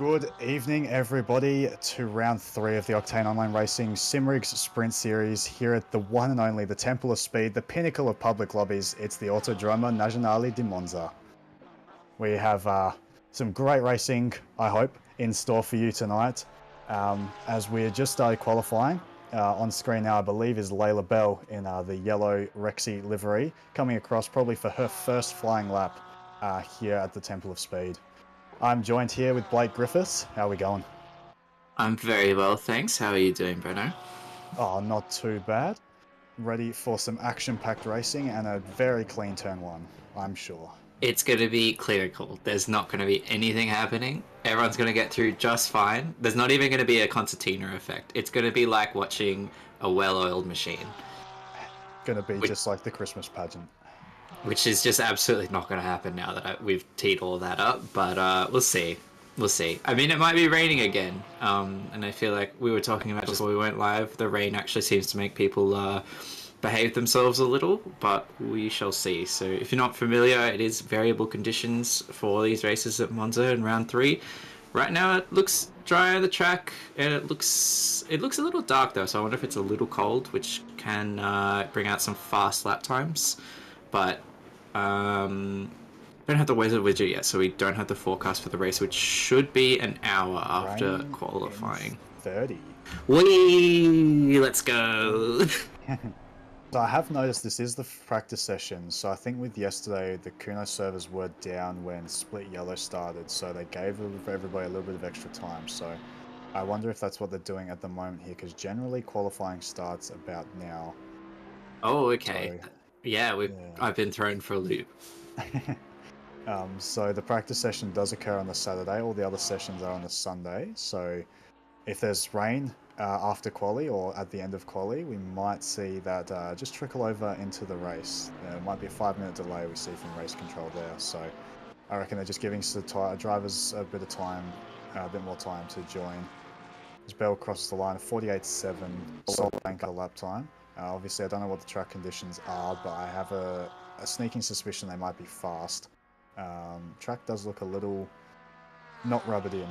Good evening, everybody, to round 3 of the Octane Online Racing Simrigs Sprint Series here at the one and only, the Temple of Speed, the pinnacle of public lobbies. It's the Autodromo Nazionale di Monza. We have some great racing, I hope, in store for you tonight. As we just started qualifying, on screen now, I believe, is Layla Bell in the yellow Rexy livery, coming across probably for her first flying lap here at the Temple of Speed. I'm joined here with Blake Griffiths. How are we going? I'm very well, thanks. How are you doing, Bruno? Oh, not too bad. Ready for some action-packed racing and a very clean turn one, I'm sure. It's going to be clinical. There's not going to be anything happening. Everyone's going to get through just fine. There's not even going to be a concertina effect. It's going to be like watching a well-oiled machine. Gonna be just like the Christmas pageant. Which is just absolutely not going to happen now that we've teed all that up. But we'll see. We'll see. I mean, it might be raining again. And I feel like we were talking about just before we went live, the rain actually seems to make people behave themselves a little, but we shall see. So if you're not familiar, it is variable conditions for these races at Monza in round 3. Right now it looks dry on the track, and it looks a little dark though, so I wonder if it's a little cold, which can bring out some fast lap times. But don't have the weather widget yet, so we don't have the forecast for the race, which should be an hour after Rain qualifying. 30. Whee! Let's go! So I have noticed this is the practice session, so I think with yesterday the Kuno servers were down when Split Yellow started, so they gave everybody a little bit of extra time, so I wonder if that's what they're doing at the moment here, because generally qualifying starts about now. Oh, okay. So, Yeah, I've been thrown for a loop. So the practice session does occur on the Saturday. All the other sessions are on the Sunday. So if there's rain after quali or at the end of quali, we might see that just trickle over into the race. It might be a 5-minute delay we see from race control there. So I reckon they're just giving drivers a bit of time, a bit more time to join. As Bell crosses the line, 48.7 solid anchor lap time. Obviously, I don't know what the track conditions are, but I have a sneaking suspicion they might be fast. Track does look a little not rubbered in,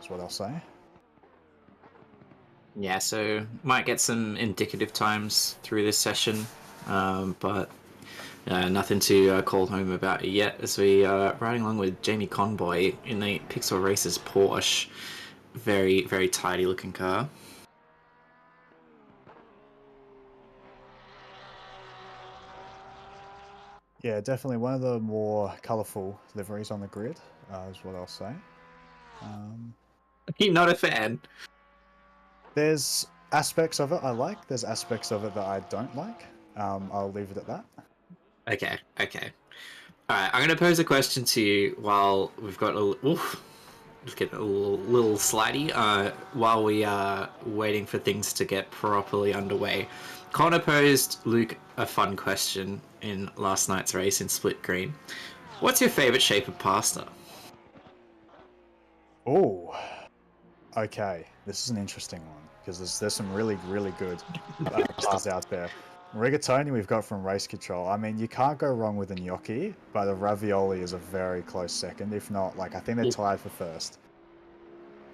is what I'll say. Yeah, so might get some indicative times through this session, but nothing to call home about yet, as we are riding along with Jamie Conboy in the Pixel Racers Porsche. Very, very tidy looking car. Yeah, definitely one of the more colourful liveries on the grid, is what I'll say. You're not a fan? There's aspects of it I like, there's aspects of it that I don't like. I'll leave it at that. Okay. Alright, I'm going to pose a question to you while we've got let's get a little slidey while we are waiting for things to get properly underway. Connor posed Luke a fun question in last night's race in Split Green. What's your favourite shape of pasta? Oh, okay. This is an interesting one because there's some really good pastas out there. Rigatoni we've got from Race Control. I mean, you can't go wrong with a gnocchi, but a ravioli is a very close second. If not, like, I think they're tied for first.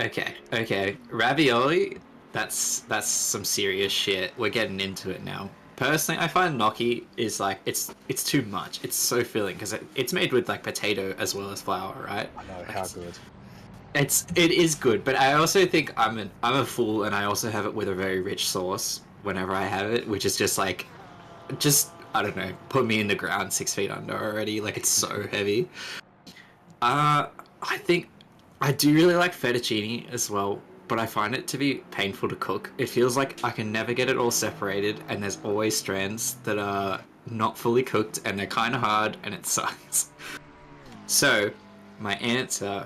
Okay. Ravioli, that's some serious shit. We're getting into it now. Personally, I find gnocchi is like it's too much. It's so filling because it's made with like potato as well as flour, right? I know, Like, how good. it is good, but I also think I'm a fool, and I also have it with a very rich sauce whenever I have it, which is just like, I don't know, put me in the ground 6 feet under already. Like, it's so heavy. I think I do really like fettuccine as well, but I find it to be painful to cook. It feels like I can never get it all separated, and there's always strands that are not fully cooked, and they're kind of hard, and it sucks. So, my answer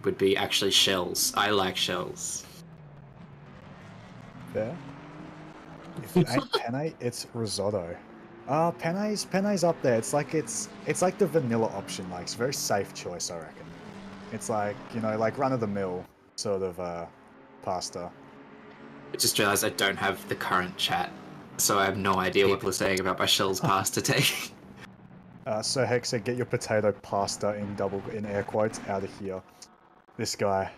would be actually shells. I like shells. Fair. If it ain't penne, it's risotto. Penne's up there. It's like the vanilla option. Like, it's a very safe choice, I reckon. It's like, you know, like run of the mill sort of pasta. I just realised I don't have the current chat, so I have no idea what people are saying about my shells pasta taking. So Hexa, get your potato pasta in air quotes out of here. This guy.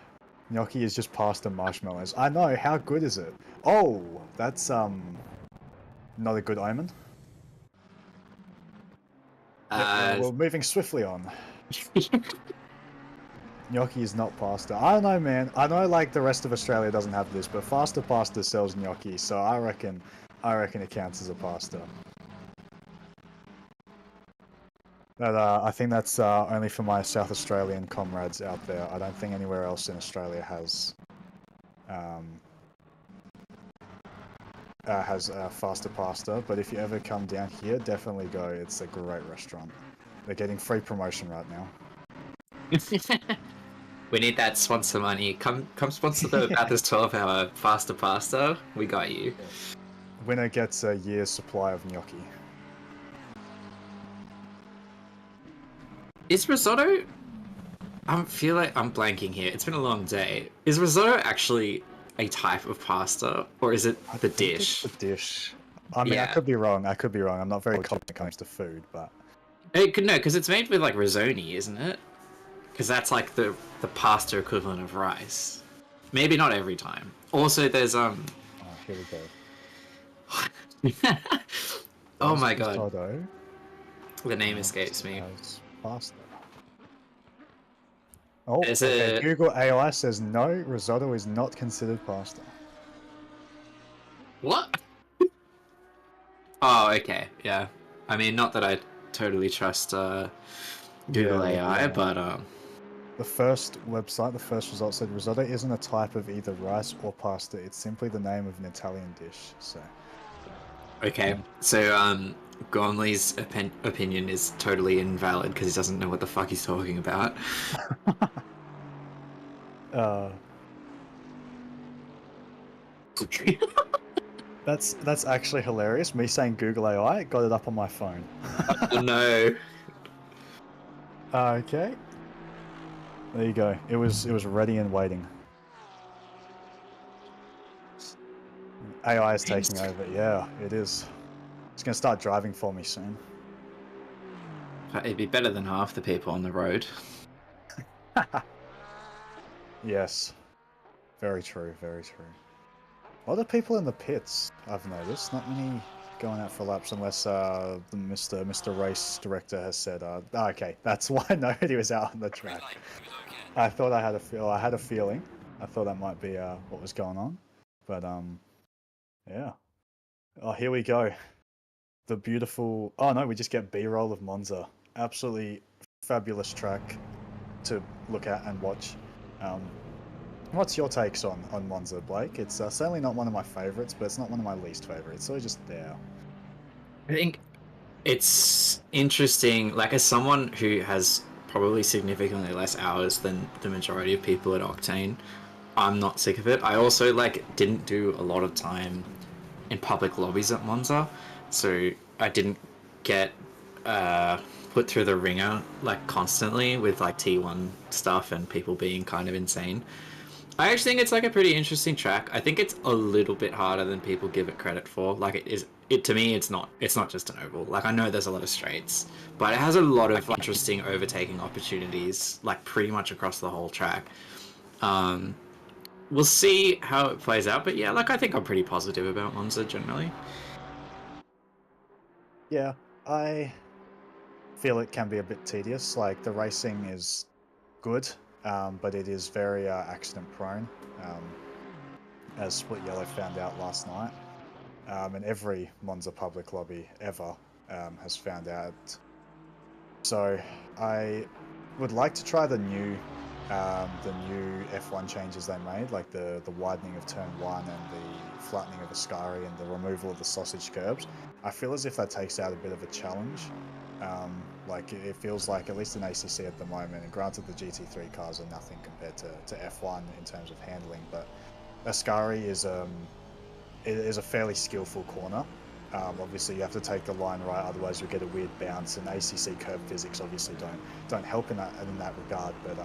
Gnocchi is just pasta marshmallows. I know, how good is it? Oh, that's not a good omen. We're moving swiftly on. Gnocchi is not pasta. I don't know, man. I know like the rest of Australia doesn't have this, but Faster Pasta sells gnocchi, so I reckon it counts as a pasta. But I think that's only for my South Australian comrades out there. I don't think anywhere else in Australia has Faster Pasta. But if you ever come down here, definitely go. It's a great restaurant. They're getting free promotion right now. We need that sponsor money. Come sponsor the about this 12-hour Faster Pasta. We got you. Winner gets a year's supply of gnocchi. Is risotto? I feel like I'm blanking here. It's been a long day. Is risotto actually a type of pasta, or is it the dish? It's the dish. I mean, I could be wrong. I'm not very confident when it comes to food, but it could no, because it's made with like risoni, isn't it? Because that's like the pasta equivalent of rice. Maybe not every time. Also, there's Oh, here we go. Oh my god. Risotto. The name escapes me. Pasta. Oh, okay. Google AI says no, risotto is not considered pasta. What? Oh, okay. Yeah. I mean, not that I totally trust Google AI, but the first website, the first result said risotto isn't a type of either rice or pasta. It's simply the name of an Italian dish. So. Okay. So Gormley's opinion is totally invalid because he doesn't know what the fuck he's talking about. That's actually hilarious. Me saying Google AI got it up on my phone. Oh no. Okay. There you go. It was ready and waiting. AI is taking over. Yeah, it is. It's gonna start driving for me soon. It'd be better than half the people on the road. Yes. Very true, very true. A lot of people in the pits, I've noticed. Not many going out for laps unless the Mr. Race Director has said, okay, that's why nobody was out on the track. I thought I had a feeling. I thought that might be what was going on. But yeah. Oh, here we go. The beautiful... Oh no, we just get B-roll of Monza. Absolutely fabulous track to look at and watch. What's your takes on Monza, Blake? It's certainly not one of my favourites, but it's not one of my least favourites. So just there. I think it's interesting, like as someone who has probably significantly less hours than the majority of people at Octane, I'm not sick of it. I also like didn't do a lot of time in public lobbies at Monza, so I didn't get put through the ringer like constantly with like T1 stuff and people being kind of insane. I actually think it's like a pretty interesting track. I think it's a little bit harder than people give it credit for. Like it is, to me, it's not just an oval. Like I know there's a lot of straights, but it has a lot of interesting overtaking opportunities, like pretty much across the whole track. We'll see how it plays out, but yeah, like I think I'm pretty positive about Monza generally. Yeah, I feel it can be a bit tedious. Like the racing is good, but it is very accident prone, as Split Yellow found out last night. And every Monza public lobby ever has found out. So I would like to try the new F1 changes they made, like the widening of turn 1 and the flattening of Ascari and the removal of the sausage curbs. I feel as if that takes out a bit of a challenge. Like it feels like, at least in ACC at the moment, and granted the GT3 cars are nothing compared to F1 in terms of handling, but Ascari is a fairly skillful corner. Obviously, you have to take the line right, otherwise you'll get a weird bounce. And ACC curb physics obviously don't help in that regard. But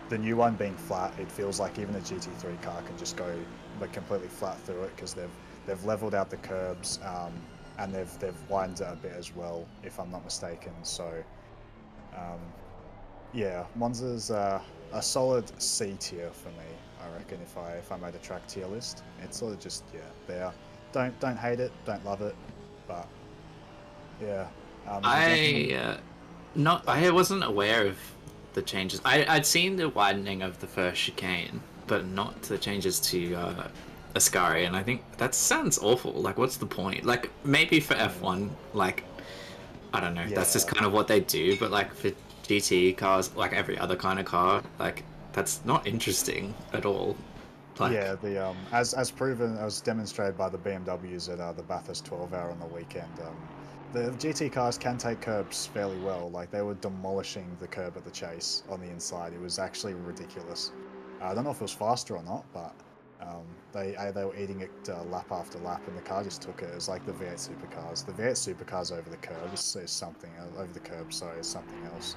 the new one being flat, it feels like even a GT3 car can just go like completely flat through it because they've leveled out the curbs and they've widened it a bit as well, if I'm not mistaken. So yeah, Monza's a solid C tier for me. I reckon if I made a track tier list, it's sort of just there. Don't hate it, don't love it, but yeah. Is there anything? I wasn't aware of the changes. I'd seen the widening of the first chicane, but not the changes to Ascari, and I think that sounds awful. Like, what's the point? Like, maybe for F1, like, I don't know, that's just Yeah, kind of what they do, but like for GT cars, like every other kind of car, like, that's not interesting at all. Like, yeah. The as proven, as demonstrated by the BMWs at the Bathurst 12 hour on the weekend. The GT cars can take curbs fairly well. Like they were demolishing the curb at the chase on the inside. It was actually ridiculous. I don't know if it was faster or not, but they were eating it lap after lap, and the car just took it. It was like the V8 supercars. The V8 supercars over the curb is something over the curb. Sorry, is something else.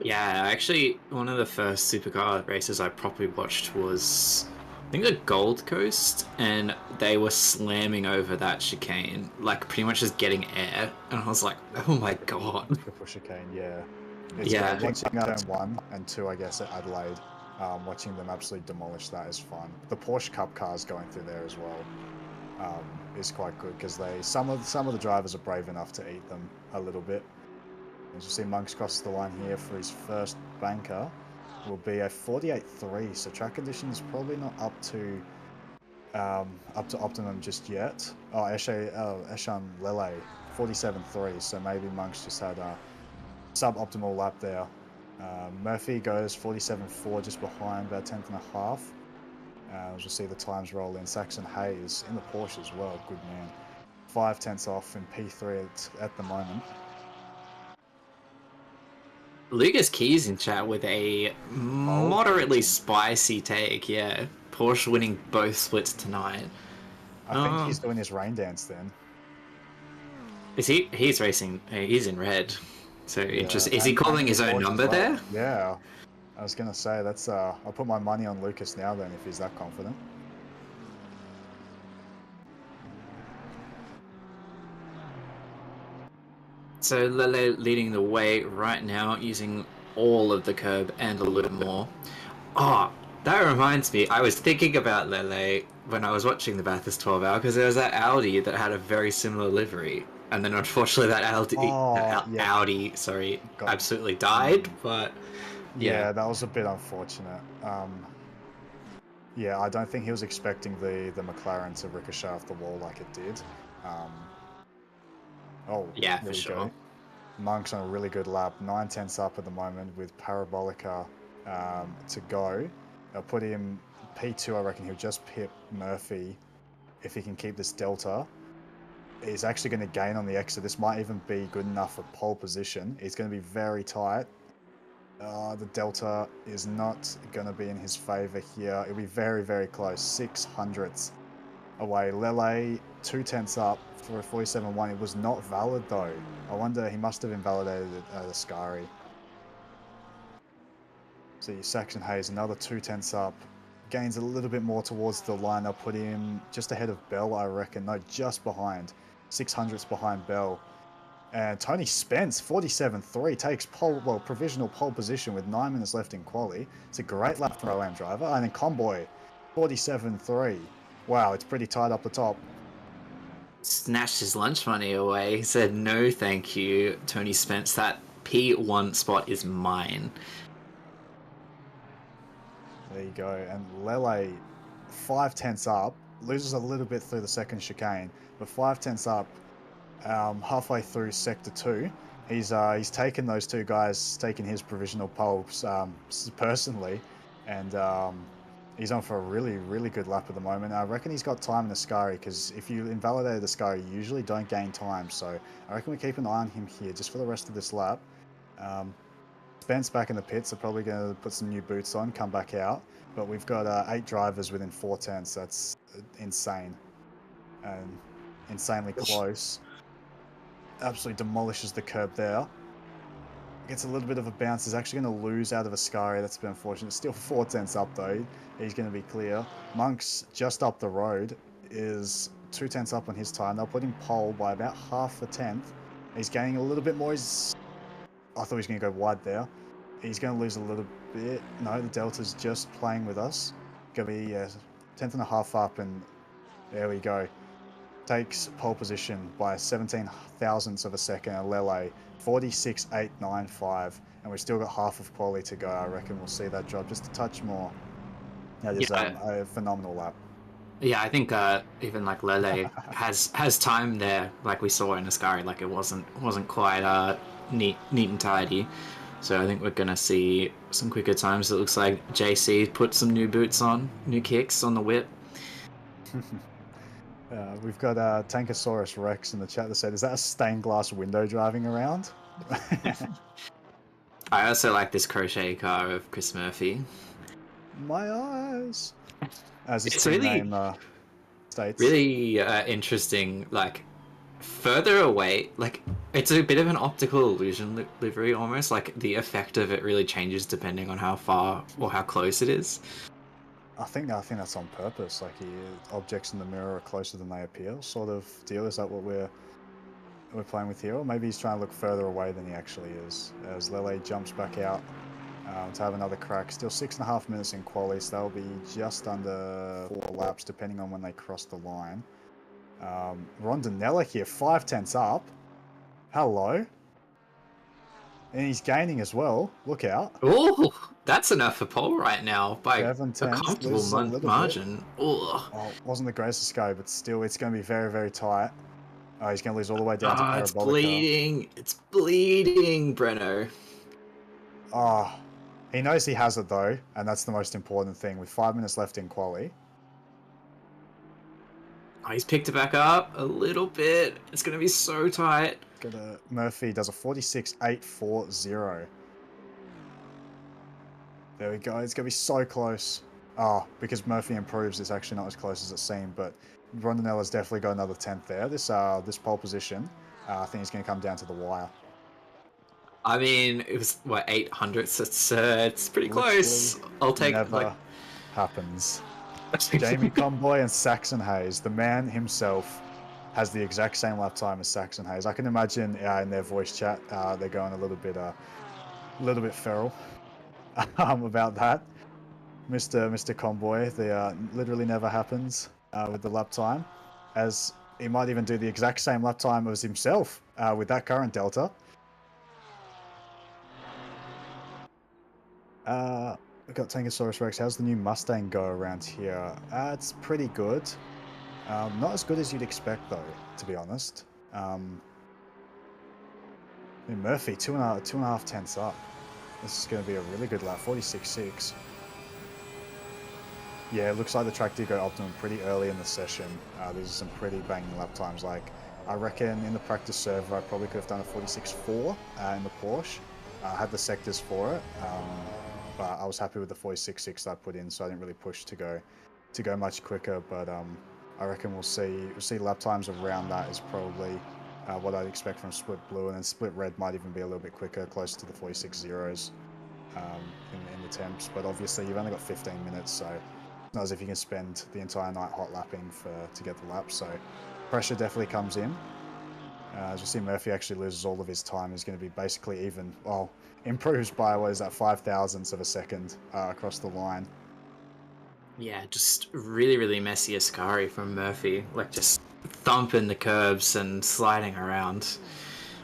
yeah, actually, one of the first supercar races I properly watched was, I think, the Gold Coast, and they were slamming over that chicane, like pretty much just getting air, and I was like, oh my god. Triple chicane, yeah. It's Yeah, great. Watching turn 1 and 2, I guess, at Adelaide, watching them absolutely demolish that is fun. The Porsche Cup cars going through there as well is quite good because some of the drivers are brave enough to eat them a little bit. As you see, Monks crosses the line here for his first banker. Will be a 48.3, so track conditions probably not up to optimum just yet. Oh, Eshan Lele, 47.3, so maybe Monks just had a suboptimal lap there. Murphy goes 47.4 just behind, about 10th and a half. As you'll see the times roll in. Saxon Hayes in the Porsche as well, good man. 5 tenths off in P3 at the moment. Lucas Keys in chat with a Pole moderately position. spicy take, yeah. Porsche winning both splits tonight. I think he's doing his rain dance then. Is he? He's racing. He's in red. So Yeah, interesting. Is he and calling in the his own Porsche as number well. there? Yeah, I was gonna say that's. I'll put my money on Lucas now then if he's that confident. So Lele leading the way right now, using all of the curb and a little more. Oh, that reminds me. I was thinking about Lele when I was watching the Bathurst 12 hour because there was that Audi that had a very similar livery, and then unfortunately Oh, yeah, Audi, sorry, got. absolutely died. But yeah, Yeah, that was a bit unfortunate. Yeah, I don't think he was expecting the McLaren to ricochet off the wall like it did. Um, oh, yeah, there for we go. sure. Monk's on a really good lap, 9 tenths up at the moment with Parabolica to go. I'll put him P2. I reckon he'll just pip Murphy if he can keep this delta. He's actually going to gain on the exit. This might even be good enough for pole position. It's going to be very tight. The delta is not going to be in his favor here. It'll be very, very close. 600ths away. Lele, 2 tenths up for a 47.1. It was not valid though. I wonder, he must have invalidated it at Ascari. See, Saxon Hayes, another 2 tenths up. Gains a little bit more towards the line. I'll put him just ahead of Bell, I reckon. No, just behind. 600ths behind Bell. And Tony Spence, 47.3, takes provisional pole position with 9 minutes left in quali. It's a great lap for Pro-Am driver. And then Conboy, 47.3. Wow, it's pretty tight up the top. Snatched his lunch money away. He said, "No, thank you, Tony Spence. That P1 spot is mine." There you go. And Lele, 5 tenths up, loses a little bit through the second chicane, but 5 tenths up, halfway through sector 2. He's taken those two guys, taken his provisional poles personally, and he's on for a really, really good lap at the moment. I reckon he's got time in Ascari because if you invalidate Ascari, you usually don't gain time. So I reckon we keep an eye on him here just for the rest of this lap. Spence back in the pits are probably going to put some new boots on, come back out. But we've got 8 drivers within 4 tenths. That's insane and insanely close. Absolutely demolishes the curb there. Gets a little bit of a bounce. He's actually going to lose out of Ascari. That's a bit unfortunate. Still 4 tenths up though. He's going to be clear. Monk's just up the road is 2 tenths up on his time. They'll put him pole by about half a tenth. He's gaining a little bit more. I thought he was going to go wide there. He's going to lose a little bit. No, the Delta's just playing with us. Going to be 10th and a half up, and there we go. Takes pole position by 17 thousandths of a second. Lele 46.895, and we've still got half of quality to go. I reckon we'll see that drop just a touch more. That is a phenomenal lap. Yeah, I think even like Lele has time there, like we saw in Ascari. Like it wasn't quite neat and tidy. So I think we're gonna see some quicker times. It looks like JC put some new boots on, new kicks on the whip. We've got Tankosaurus Rex in the chat that said, "Is that a stained glass window driving around?" I also like this crochet car of Chris Murphy. My eyes. As his It's team really name states. really interesting. Like further away, like it's a bit of an optical illusion livery almost. Like the effect of it really changes depending on how far or how close it is. I think that's on purpose. Like objects in the mirror are closer than they appear, sort of deal. Is that what we're playing with here? Or maybe he's trying to look further away than he actually is. As Lele jumps back out to have another crack. Still 6.5 minutes in quali, so that'll be just under 4 laps, depending on when they cross the line. Rondinella here, 5 tenths up. Hello. And he's gaining as well. Look out. Oh, that's enough for pole right now by 7 a tenths. comfortable margin. Oh, wasn't the greatest go, but still, it's going to be very, very tight. Oh, he's going to lose all the way down to Parabolica. It's bleeding. It's bleeding, Breno. Oh, he knows he has it though, and that's the most important thing. With 5 minutes left in quali. Oh, he's picked it back up a little bit. It's going to be so tight. Murphy does a 46.840. There we go. It's going to be so close. Oh, because Murphy improves, it's actually not as close as it seemed, but Rondinella's definitely got another 10th there. This pole position, I think it's going to come down to the wire. I mean, it was, what, 800ths? It's pretty close. I'll take it. Never happens. Jamie Conboy and Saxon Hayes, the man himself, has the exact same lap time as Saxon Hayes. I can imagine in their voice chat, they're going a little bit feral about that. Mr. Conboy, the literally never happens with the lap time, as he might even do the exact same lap time as himself with that current Delta. We've got Tankosaurus Rex. How's the new Mustang go around here? It's pretty good. Not as good as you'd expect, though, to be honest. Murphy, two and a half tenths up. This is going to be a really good lap, 46.6. Yeah, it looks like the track did go optimum pretty early in the session. These are some pretty banging lap times. Like, I reckon in the practice server, I probably could have done a 46.4 in the Porsche. I had the sectors for it. But I was happy with the 46.6 that I put in, so I didn't really push to go much quicker. But I reckon we'll see lap times around that is probably what I'd expect from Split Blue, and then Split Red might even be a little bit quicker, close to the 46.0s in the temps. But obviously you've only got 15 minutes, so it's not as if you can spend the entire night hot lapping to get the lap. So pressure definitely comes in. As you see, Murphy actually loses all of his time. He's going to be basically even, well, improves by, what is that, 5 thousandths of a second across the line. Yeah, just really, really messy Ascari from Murphy. Like, just thumping the curbs and sliding around.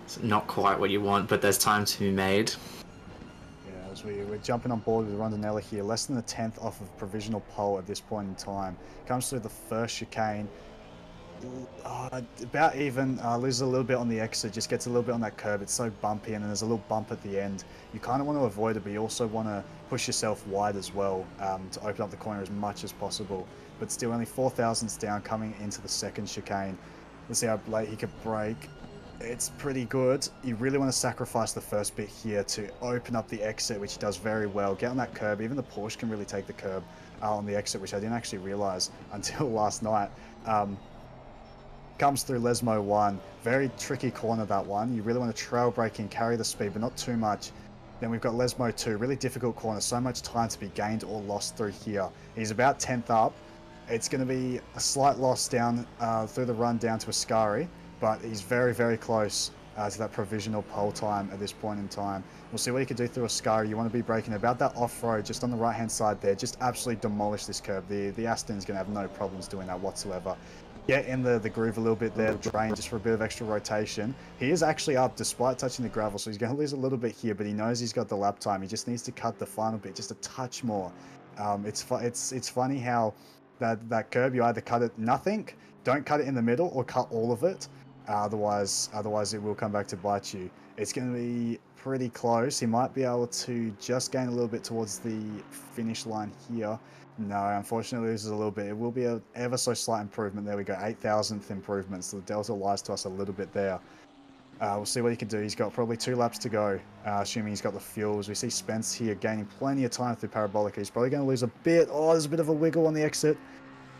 It's not quite what you want, but there's time to be made. Yeah, as we're jumping on board with Rondinella here. Less than a 10th off of provisional pole at this point in time. Comes through the first chicane. About even, loses a little bit on the exit, just gets a little bit on that curb. It's so bumpy, and then there's a little bump at the end. You kind of want to avoid it, but you also want to push yourself wide as well to open up the corner as much as possible. But still only 4 thousandths down coming into the second chicane. Let's see how late he could brake. It's pretty good. You really want to sacrifice the first bit here to open up the exit, which he does very well. Get on that curb. Even the Porsche can really take the curb on the exit, which I didn't actually realize until last night. Comes through Lesmo 1. Very tricky corner, that one. You really want to trail brake and carry the speed, but not too much. Then we've got Lesmo 2. Really difficult corner. So much time to be gained or lost through here. He's about 10th up. It's going to be a slight loss down through the run down to Ascari, but he's very, very close to that provisional pole time at this point in time. We'll see what he can do through a Scari. You want to be braking about that off-road, just on the right-hand side there. Just absolutely demolish this curb. The Aston's going to have no problems doing that whatsoever. Get in the groove a little bit there, drain just for a bit of extra rotation. He is actually up despite touching the gravel, so he's going to lose a little bit here, but he knows he's got the lap time. He just needs to cut the final bit just a touch more. It's funny how that curb, you either cut it nothing, don't cut it in the middle, or cut all of it. Otherwise it will come back to bite you. It's going to be pretty close. He might be able to just gain a little bit towards the finish line here. No, unfortunately loses a little bit. It will be an ever so slight improvement. There we go, 8,000th improvement. So the delta lies to us a little bit there. We'll see what he can do. He's got probably 2 laps to go, assuming he's got the fuels. We see Spence here gaining plenty of time through Parabolica. He's probably going to lose a bit. Oh, there's a bit of a wiggle on the exit.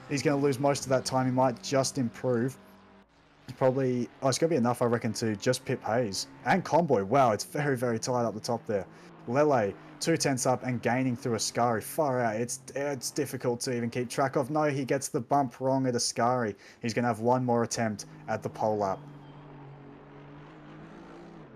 He's going to lose most of that time. He might just improve. Probably, it's going to be enough, I reckon, to just pip Hayes. And Conboy, wow, it's very, very tight up the top there. Lele, 2/10 up and gaining through Ascari. Far out, it's difficult to even keep track of. No, he gets the bump wrong at Ascari. He's going to have one more attempt at the pole lap.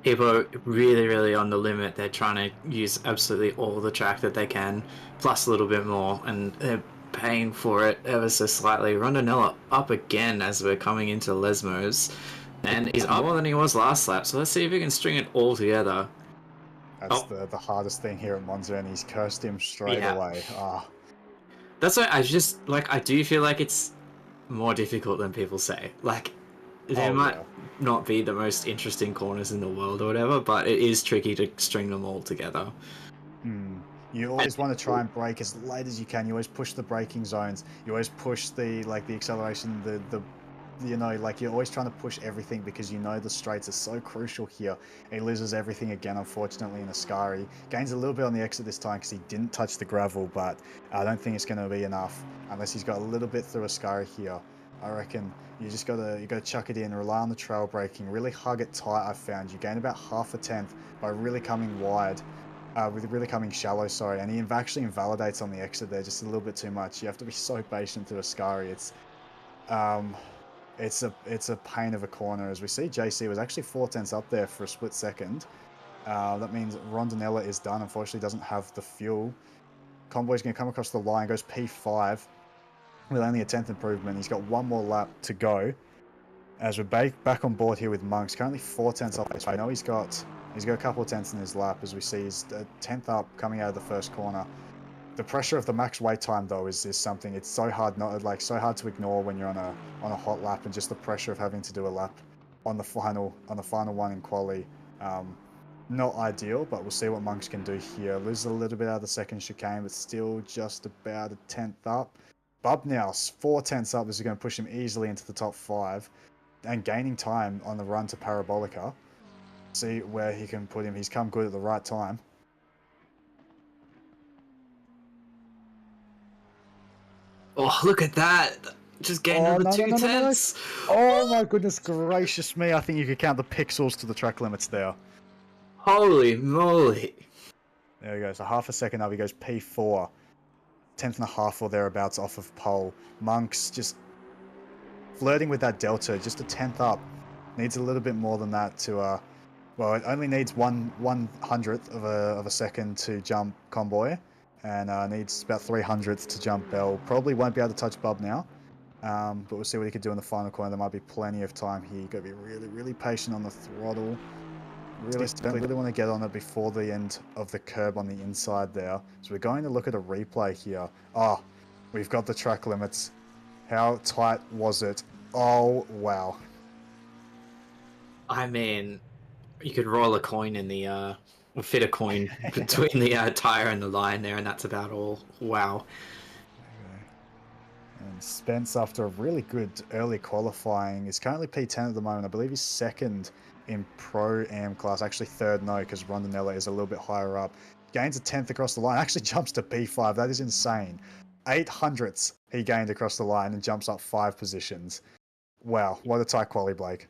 People are really, really on the limit. They're trying to use absolutely all the track that they can, plus a little bit more, and they're paying for it ever so slightly. Rondinella up again as we're coming into Lesmos, and he's up more than he was last lap, so let's see if he can string it all together. That's the hardest thing here at Monza, and he's cursed him straight away. That's why I do feel like it's more difficult than people say. Like, there might not be the most interesting corners in the world or whatever, but it is tricky to string them all together. You always want to try and brake as late as you can. You always push the braking zones. You always push the acceleration, you're always trying to push everything because you know the straights are so crucial here. He loses everything again, unfortunately, in Ascari. Gains a little bit on the exit this time because he didn't touch the gravel, but I don't think it's going to be enough unless he's got a little bit through Ascari here. I reckon you gotta chuck it in, rely on the trail braking, really hug it tight. I've found you gain about 1/2 tenth by really coming wide. With really coming shallow, sorry, and he actually invalidates on the exit there just a little bit too much. You have to be so patient through Ascari. It's a pain of a corner. As we see, JC was actually 4/10 up there for a split second. That means Rondinella is done. Unfortunately, doesn't have the fuel. Convoy's going to come across the line, goes P5 with only a 10th improvement. He's got one more lap to go. As we're back on board here with Monks, currently 4/10 up. So I know he's got a couple of tenths in his lap. As we see, he's 10th up coming out of the first corner. The pressure of the max wait time though is something. It's so hard to ignore when you're on a hot lap, and just the pressure of having to do a lap on the final one in quali. Not ideal, but we'll see what Monks can do here. Loses a little bit out of the second chicane, but still just about a 10th up. Bub now 4/10 up. This is going to push him easily into the top 5 and gaining time on the run to Parabolica. See where he can put him. He's come good at the right time. Oh, look at that! Just gained another 2/10. Oh my goodness gracious me! I think you could count the pixels to the track limits there. Holy moly! There we go. So 1/2 second up, he goes P4, 10th and a half or thereabouts off of pole. Monks just flirting with that delta, just a 10th up. Needs a little bit more than that to well, it only needs 1/100th of a second to jump Convoy, and needs about 300th to jump Bell. Probably won't be able to touch Bub now, but we'll see what he can do in the final corner. There might be plenty of time here. You've got to be really, really patient on the throttle. Realistically, really want to get on it before the end of the curb on the inside there. So we're going to look at a replay here. Oh, we've got the track limits. How tight was it? Oh, wow. I mean, you could roll a coin in the or fit a coin between the tire and the line there, and that's about all. Wow. And Spence, after a really good early qualifying, is currently P10 at the moment. I believe he's second in Pro Am class, actually third no, because Rondinella is a little bit higher up. Gains a 10th across the line, actually jumps to P5. That is insane. 800ths he gained across the line and jumps up 5 positions. Wow, what a tight quali, Blake.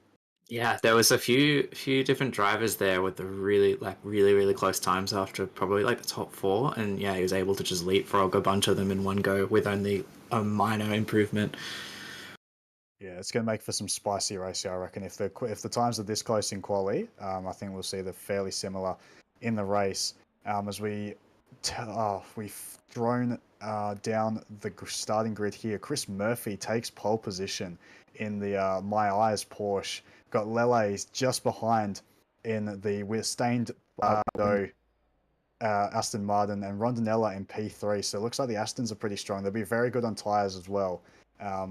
Yeah, there was a few different drivers there with the really close times after probably like the top 4, and yeah, he was able to just leapfrog a bunch of them in one go with only a minor improvement. Yeah, it's going to make for some spicy racing, I reckon. If the times are this close in quali, I think we'll see the fairly similar in the race. As we've thrown down the starting grid here. Chris Murphy takes pole position in the My Eyes Porsche. Got Lele's just behind in the stained window Aston Martin, and Rondinella in P3. So it looks like the Astons are pretty strong. They'll be very good on tyres as well.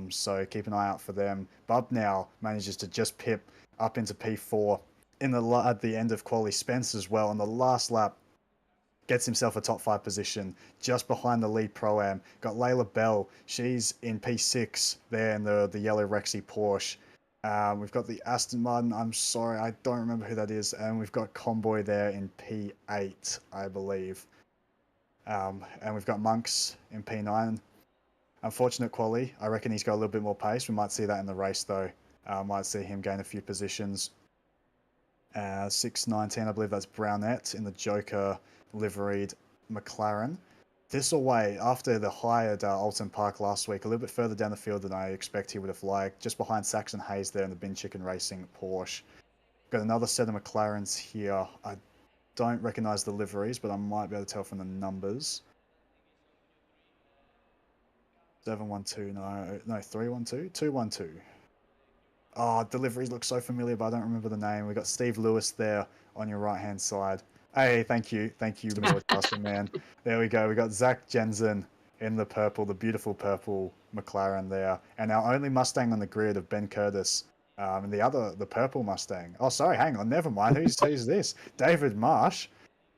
So keep an eye out for them. Bub now manages to just pip up into P4 at the end of quali. Spence as well on the last lap gets himself a top 5 position just behind the lead pro-am. Got Layla Bell. She's in P6 there in the yellow Rexy Porsche. We've got the Aston Martin. I'm sorry, I don't remember who that is. And we've got Comboy there in P8, I believe. And we've got Monks in P9. Unfortunate quali. I reckon he's got a little bit more pace. We might see that in the race, though. Might see him gain a few positions. 619, I believe that's Brownette in the Joker liveried McLaren. Thistleway, after the high at Alton Park last week, a little bit further down the field than I expect he would have liked, just behind Saxon Hayes there in the Bin Chicken Racing Porsche. Got another set of McLarens here. I don't recognise the liveries, but I might be able to tell from the numbers. 712, no, 312, 212. Oh, deliveries look so familiar, but I don't remember the name. We got Steve Lewis there on your right-hand side. Hey, thank you, broadcaster man. There we go. We got Zach Jensen in the purple, the beautiful purple McLaren there, and our only Mustang on the grid of Ben Curtis, and the purple Mustang. Oh, sorry, hang on, never mind. Who's this? David Marsh.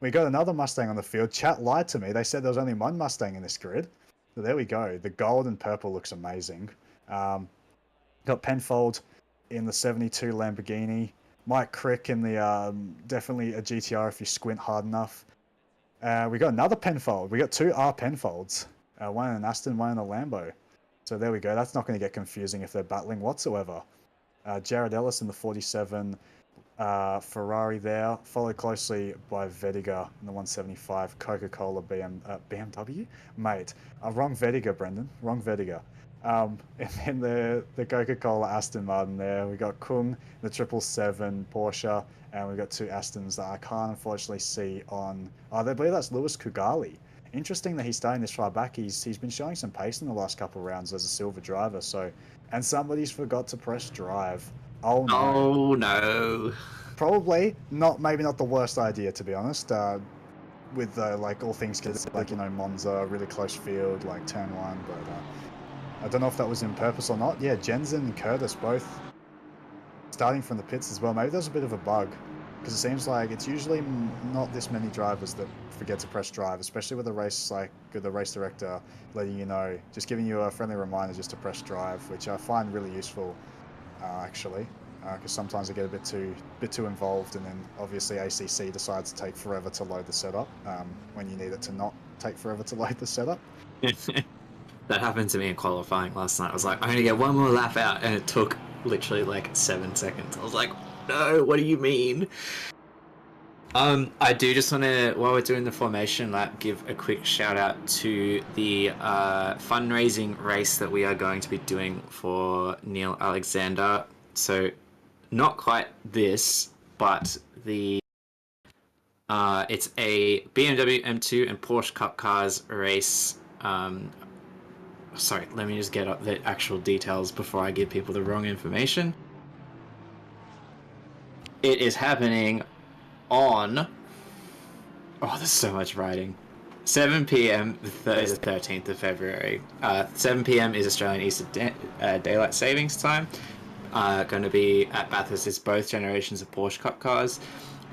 We got another Mustang on the field. Chat lied to me. They said there was only one Mustang in this grid. So there we go. The gold and purple looks amazing. Got Penfold in the 72 Lamborghini. Mike Crick in the definitely a GTR if you squint hard enough. We got another Penfold. We got two R Penfolds. One in an Aston, one in a Lambo. So there we go. That's not going to get confusing if they're battling whatsoever. Jared Ellis in the 47 Ferrari there, followed closely by Vediga in the 175 Coca-Cola BMW? Mate, wrong Vediga, Brendan. Wrong Vediga. And then the Coca-Cola Aston Martin there. We got Kung, the 777 Porsche, and we've got two Astons that I can't unfortunately see on... Oh, I believe that's Lewis Kugali. Interesting that he's starting this far back. He's been showing some pace in the last couple of rounds as a silver driver. So, and somebody's forgot to press drive. Oh no. Oh no. Probably not. Maybe not the worst idea, to be honest. With like all things considered, like Monza, really close field, like turn one, but I don't know if that was in purpose or not. Yeah, Jensen and Curtis both starting from the pits as well. Maybe there's a bit of a bug, because it seems like it's usually not this many drivers that forget to press drive, especially with a race like the race director letting you know, just giving you a friendly reminder just to press drive, which I find really useful, actually, because sometimes I get a bit too involved, and then obviously ACC decides to take forever to load the setup when you need it to not take forever to load the setup. That happened to me in qualifying last night. I was like, I'm going to get one more lap out, and it took literally like 7 seconds. I was like, no, what do you mean? I do just want to, while we're doing the formation lap, give a quick shout out to the fundraising race that we are going to be doing for Neil Alexander. So, not quite this, but it's a BMW M2 and Porsche Cup Cars race. Sorry, let me just get up the actual details before I give people the wrong information. It is happening on... Oh, there's so much writing. 7 p.m. the 13th of February. 7 p.m. is Australian Eastern Daylight Savings Time. Going to be at Bathurst is both generations of Porsche Cup cars.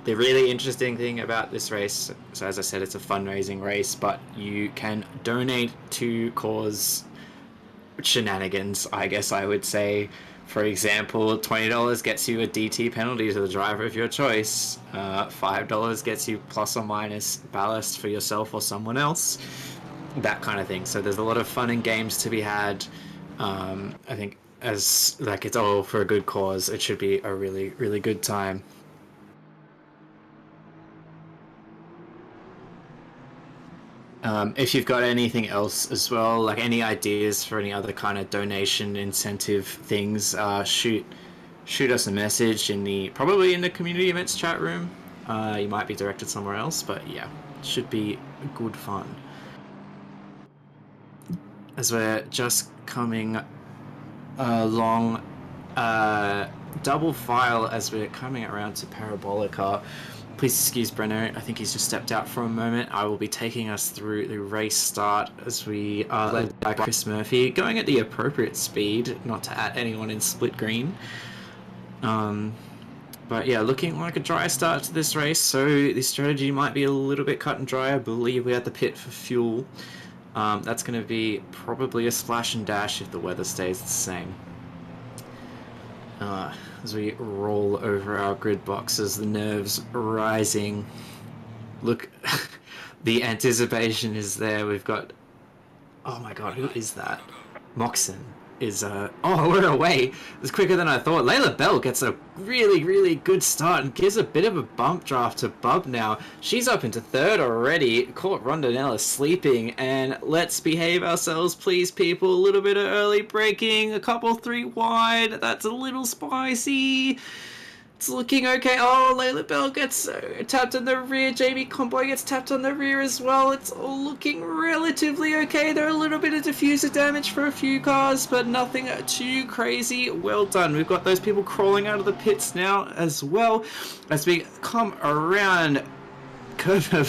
The really interesting thing about this race, so as I said, it's a fundraising race, but you can donate to cause shenanigans, I guess I would say. For example, $20 gets you a DT penalty to the driver of your choice. $5 gets you plus or minus ballast for yourself or someone else. That kind of thing. So there's a lot of fun and games to be had. I think as like it's all for a good cause, it should be a really, really good time. If you've got anything else as well, like any ideas for any other kind of donation incentive things, shoot us a message in the probably in the community events chat room. You might be directed somewhere else, but yeah, should be good fun. As we're just coming along double file as we're coming around to Parabolica. Please excuse Breno, I think he's just stepped out for a moment. I will be taking us through the race start as we are led by Chris Murphy, going at the appropriate speed, not to at anyone in split green. But yeah, looking like a dry start to this race, so the strategy might be a little bit cut and dry. I believe we had the pit for fuel. That's going to be probably a splash and dash if the weather stays the same. As we roll over our grid boxes, the nerves rising. Look, the anticipation is there. We've got... Oh my god, who is that? Moxon is... Oh, we're away. It's quicker than I thought. Layla Bell gets a really, really good start and gives a bit of a bump draft to Bub now. She's up into third already. Caught Rondinella sleeping. And let's behave ourselves, please, people. A little bit of early braking. A couple 3 wide. That's a little spicy. It's looking okay. Oh, Layla Bell gets tapped on the rear. Jamie Comboy gets tapped on the rear as well. It's all looking relatively okay. There are a little bit of diffuser damage for a few cars, but nothing too crazy. Well done. We've got those people crawling out of the pits now as well as we come around Curva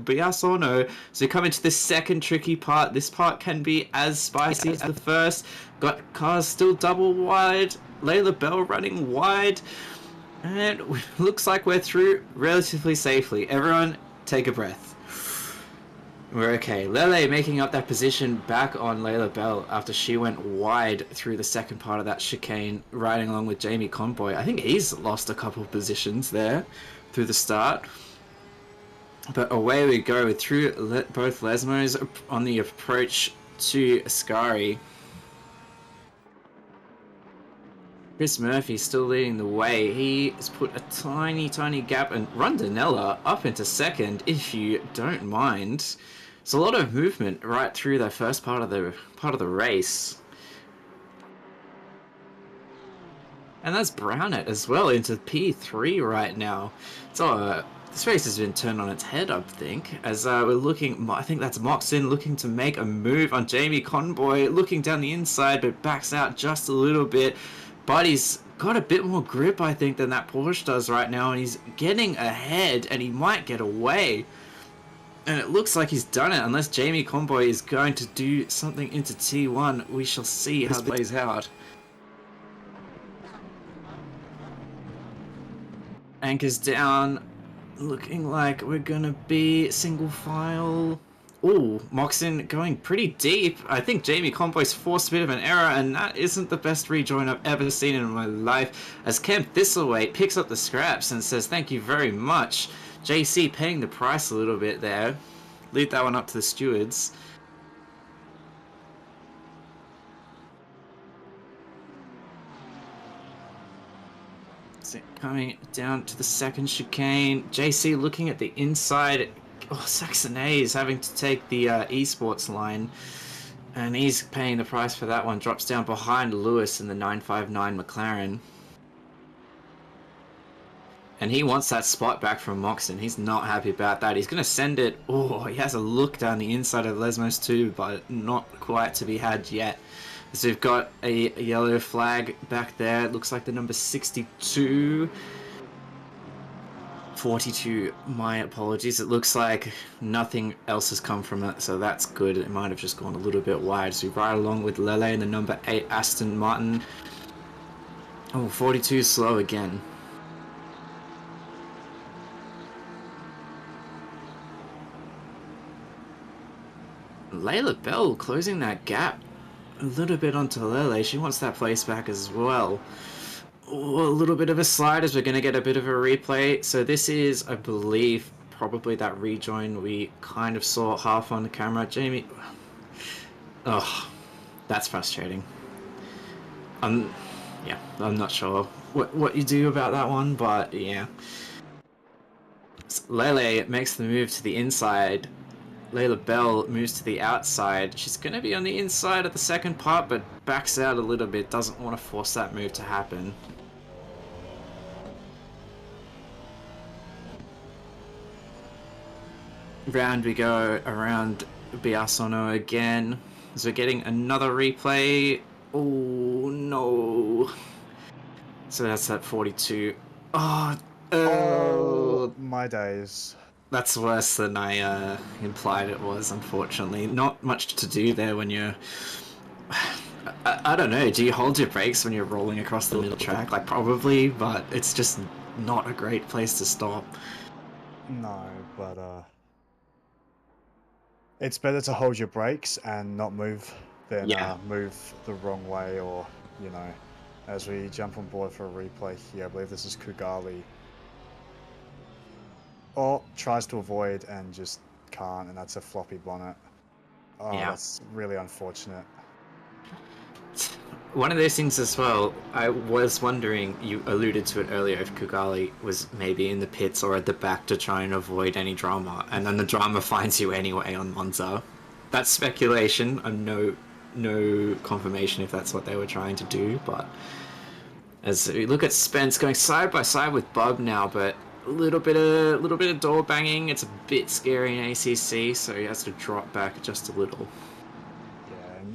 Biasono. So we come into the second tricky part. This part can be as spicy as the first. Got cars still double wide. Layla Bell running wide. And it looks like we're through relatively safely. Everyone, take a breath. We're okay. Lele making up that position back on Layla Bell after she went wide through the second part of that chicane, riding along with Jamie Conboy. I think he's lost a couple of positions there through the start. But away we go through both Lesmos on the approach to Ascari. Chris Murphy still leading the way. He has put a tiny gap, and Rondinella up into second, if you don't mind. It's a lot of movement right through the first part of the race. And that's Brownett as well into P3 right now. So this race has been turned on its head, I think, as we're looking... I think that's Moxon looking to make a move on Jamie Conboy, looking down the inside, but backs out just a little bit. But he's got a bit more grip, I think, than that Porsche does right now, and he's getting ahead, and he might get away. And it looks like he's done it, unless Jamie Conboy is going to do something into T1. We shall see how it plays out. Anchors down, looking like we're gonna be single file. Oh, Moxon going pretty deep. I think Jamie Conboy's forced a bit of an error, and that isn't the best rejoin I've ever seen in my life. As Kemp Thistlethwaite picks up the scraps and says thank you very much. JC paying the price a little bit there. Leave that one up to the stewards. So coming down to the second chicane. JC looking at the inside. Oh, Saxonay is having to take the esports line, and he's paying the price for that one. Drops down behind Lewis in the 959 McLaren. And he wants that spot back from Moxon. He's not happy about that. He's going to send it. Oh, he has a look down the inside of Lesmos too, but not quite to be had yet. So we've got a yellow flag back there. It looks like the number 62. 42, my apologies. It looks like nothing else has come from it, so that's good. It might have just gone a little bit wide. So we ride along with Lele and the number 8 Aston Martin. Oh, 42 slow again. Layla Bell closing that gap a little bit onto Lele. She wants that place back as well. Oh, a little bit of a slide as we're going to get a bit of a replay. So this is, I believe, probably that rejoin we kind of saw half on the camera. Jamie... Oh, that's frustrating. Yeah, I'm not sure what you do about that one, but yeah. Lele makes the move to the inside. Layla Bell moves to the outside. She's going to be on the inside of the second part, but backs out a little bit. Doesn't want to force that move to happen. Round we go around Biasono again. So we're getting another replay. Oh, no. So that's that 42. Oh, my days. That's worse than I implied it was, unfortunately. Not much to do there when you're... I don't know, do you hold your brakes when you're rolling across the middle track? Like, probably, but it's just not a great place to stop. No, but it's better to hold your brakes and not move than move the wrong way, or, you know, as we jump on board for a replay here. I believe this is Kugali. Or tries to avoid and just can't, and that's a floppy bonnet. Oh, yeah. That's really unfortunate. One of those things as well, I was wondering, you alluded to it earlier, if Kugali was maybe in the pits or at the back to try and avoid any drama, and then the drama finds you anyway on Monza. That's speculation. I'm no confirmation if that's what they were trying to do, but as we look at Spence going side by side with Bub now, but a little bit of door banging. It's a bit scary in ACC, so he has to drop back just a little.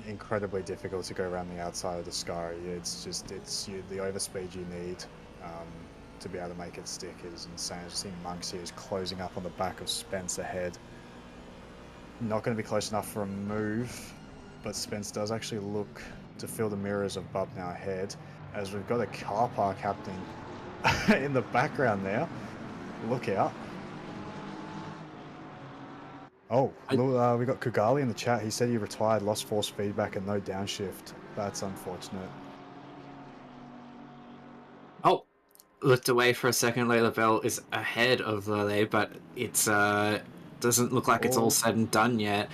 Incredibly difficult to go around the outside of the Scari. It's the overspeed you need to be able to make it stick is insane. I see Monks here is closing up on the back of Spence ahead. Not going to be close enough for a move, but Spence does actually look to feel the mirrors of Bub now ahead, as we've got a car park happening in the background now. Look out. Oh, we got Kugali in the chat. He said he retired, lost force feedback and no downshift. That's unfortunate. Oh, looked away for a second. Layla Bell is ahead of Lele, but it's doesn't look like it's all said and done yet.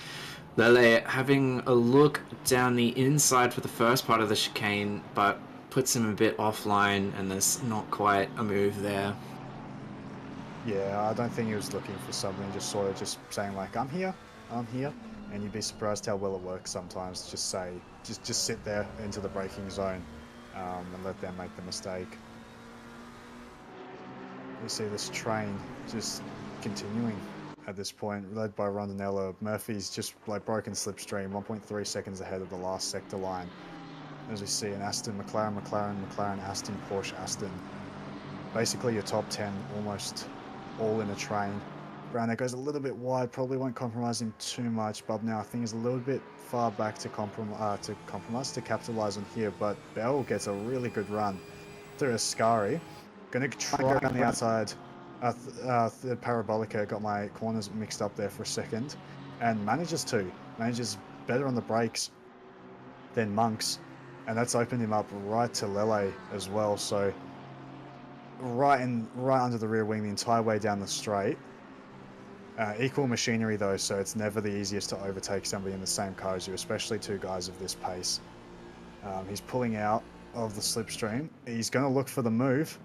Lele having a look down the inside for the first part of the chicane, but puts him a bit offline, and there's not quite a move there. Yeah, I don't think he was looking for something, just sort of just saying like, I'm here, and you'd be surprised how well it works sometimes. Just say, just sit there into the braking zone and let them make the mistake. You see this train just continuing at this point, led by Rondinella. Murphy's just like broken slipstream, 1.3 seconds ahead of the last sector line. As we see an Aston, McLaren, Aston, Porsche, Aston. Basically your top 10 almost all in a train. Brown that goes a little bit wide, probably won't compromise him too much. Bub now I think is a little bit far back to capitalize on here, but Bell gets a really good run through Ascari. Gonna try and go around the outside. The Parabolica, got my corners mixed up there for a second, and manages better on the brakes than Monks, and that's opened him up right to Lele as well. So right under the rear wing the entire way down the straight. Equal machinery though, so it's never the easiest to overtake somebody in the same car as you, especially two guys of this pace. He's pulling out of the slipstream. He's going to look for the move.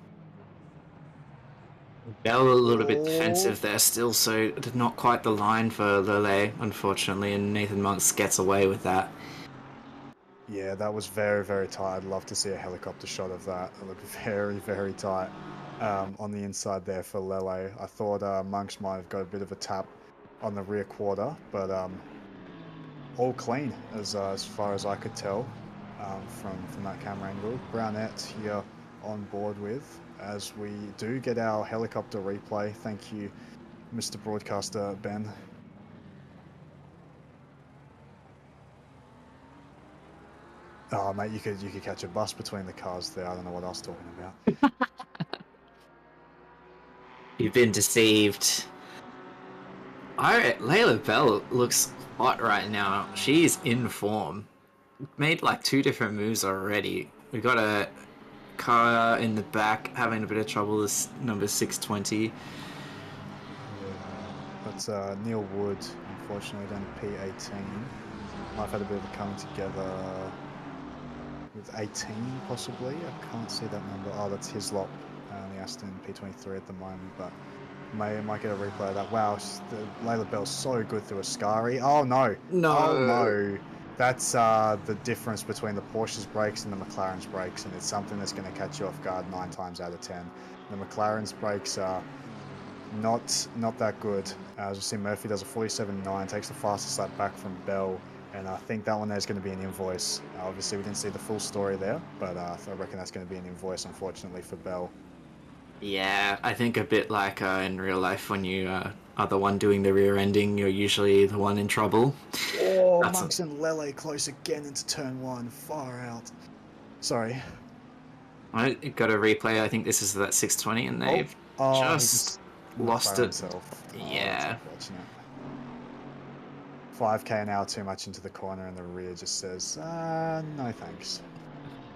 Bell a little bit defensive there still, so not quite the line for Lele, unfortunately, and Nathan Monks gets away with that. Yeah, that was very, very tight. I'd love to see a helicopter shot of that. It looked very, very tight on the inside there for Lele. I thought Monks might have got a bit of a tap on the rear quarter, but all clean as far as I could tell from that camera angle. Brownette here on board with, as we do get our helicopter replay. Thank you, Mr. Broadcaster Ben. Oh, mate, you could catch a bus between the cars there. I don't know what I was talking about. You've been deceived. Alright, Layla Bell looks hot right now. She's in form. Made like 2 different moves already. We've got a car in the back having a bit of trouble, this number 620. Yeah, that's Neil Wood, unfortunately, down to P18. Might have had a bit of a coming together with 18, possibly. I can't see that number. Oh, that's Hislop, the Aston P23 at the moment, but Might get a replay of that. Wow, the Layla Bell's so good through Ascari. Oh no! Oh No. no! That's the difference between the Porsche's brakes and the McLaren's brakes, and it's something that's going to catch you off guard 9 times out of 10. The McLaren's brakes are not that good. As you see, Murphy does a 47.9, takes the fastest lap back from Bell, and I think that one there's going to be an invoice. Obviously, we didn't see the full story there, but I reckon that's going to be an invoice, unfortunately, for Bell. Yeah, I think a bit like in real life when you are the one doing the rear ending, you're usually the one in trouble. Oh, That's Monks and Lele close again into turn 1. Far out. Sorry. I got a replay. I think this is that 620, and they've Oh, he just just lost McLaren it. himself. Oh, that's Yeah, unfortunate. 5k an hour too much into the corner, and the rear just says, no thanks.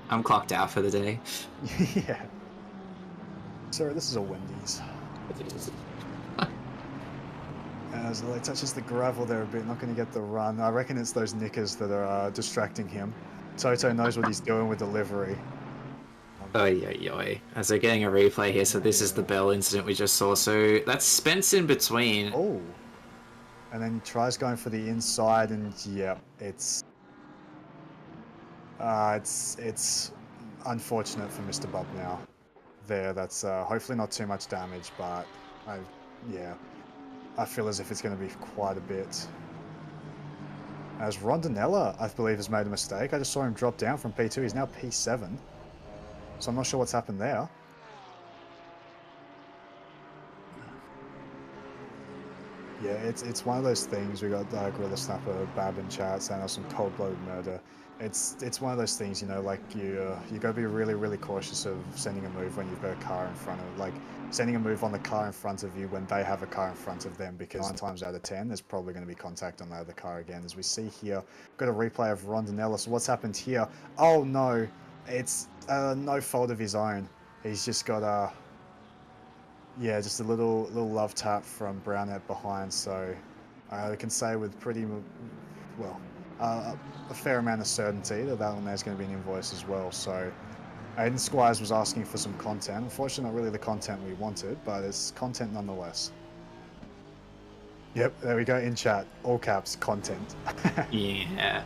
I'm clocked out for the day. Yeah. Sorry, this is a Wendy's. As Lele touches the gravel there a bit, not going to get the run. I reckon it's those knickers that are distracting him. Toto knows what he's doing with delivery. Oh yeah. As they're getting a replay here, so this is the Yeah. Bell incident we just saw. So that's Spence in between. Oh. And then he tries going for the inside, and yeah, it's unfortunate for Mr. Bub now. There, that's hopefully not too much damage, but yeah, I feel as if it's going to be quite a bit. As Rondinella, I believe, has made a mistake. I just saw him drop down from P2. He's now P7, so I'm not sure what's happened there. Yeah, it's one of those things. We got Gorilla Snapper, Bab in chat saying there's some cold-blooded murder. It's one of those things, you know, like you got to be really cautious of sending a move when you've got a car in front of, like sending a move on the car in front of you when they have a car in front of them, because 9 times out of 10 there's probably going to be contact on the other car again. As we see here, got a replay of Rondinella. So what's happened here? Oh no, it's no fault of his own. He's just got a yeah, just a little love tap from Brownette behind, so I can say with pretty, well, a fair amount of certainty that that one there's going to be an invoice as well. So Aiden Squires was asking for some content. Unfortunately, not really the content we wanted, but it's content nonetheless. Yep, there we go in chat, all caps, content. Yeah.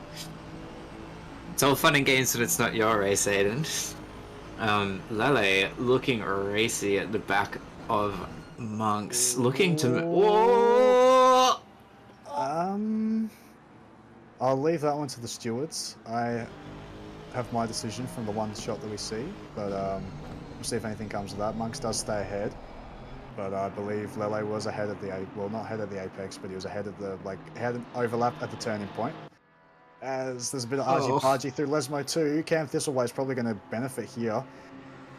It's all fun and games, but it's not your race, Aiden. Lele looking racy at the back of Monks, looking to. Whoa! I'll leave that one to the stewards. I have my decision from the one shot that we see, but we'll see if anything comes of that. Monks does stay ahead, but I believe Lele was ahead at the well, not ahead at the apex, but he was ahead at the had an overlap at the turning point. As there's a bit of argy-bargy through Lesmo too. Cam Thistleway is probably going to benefit here.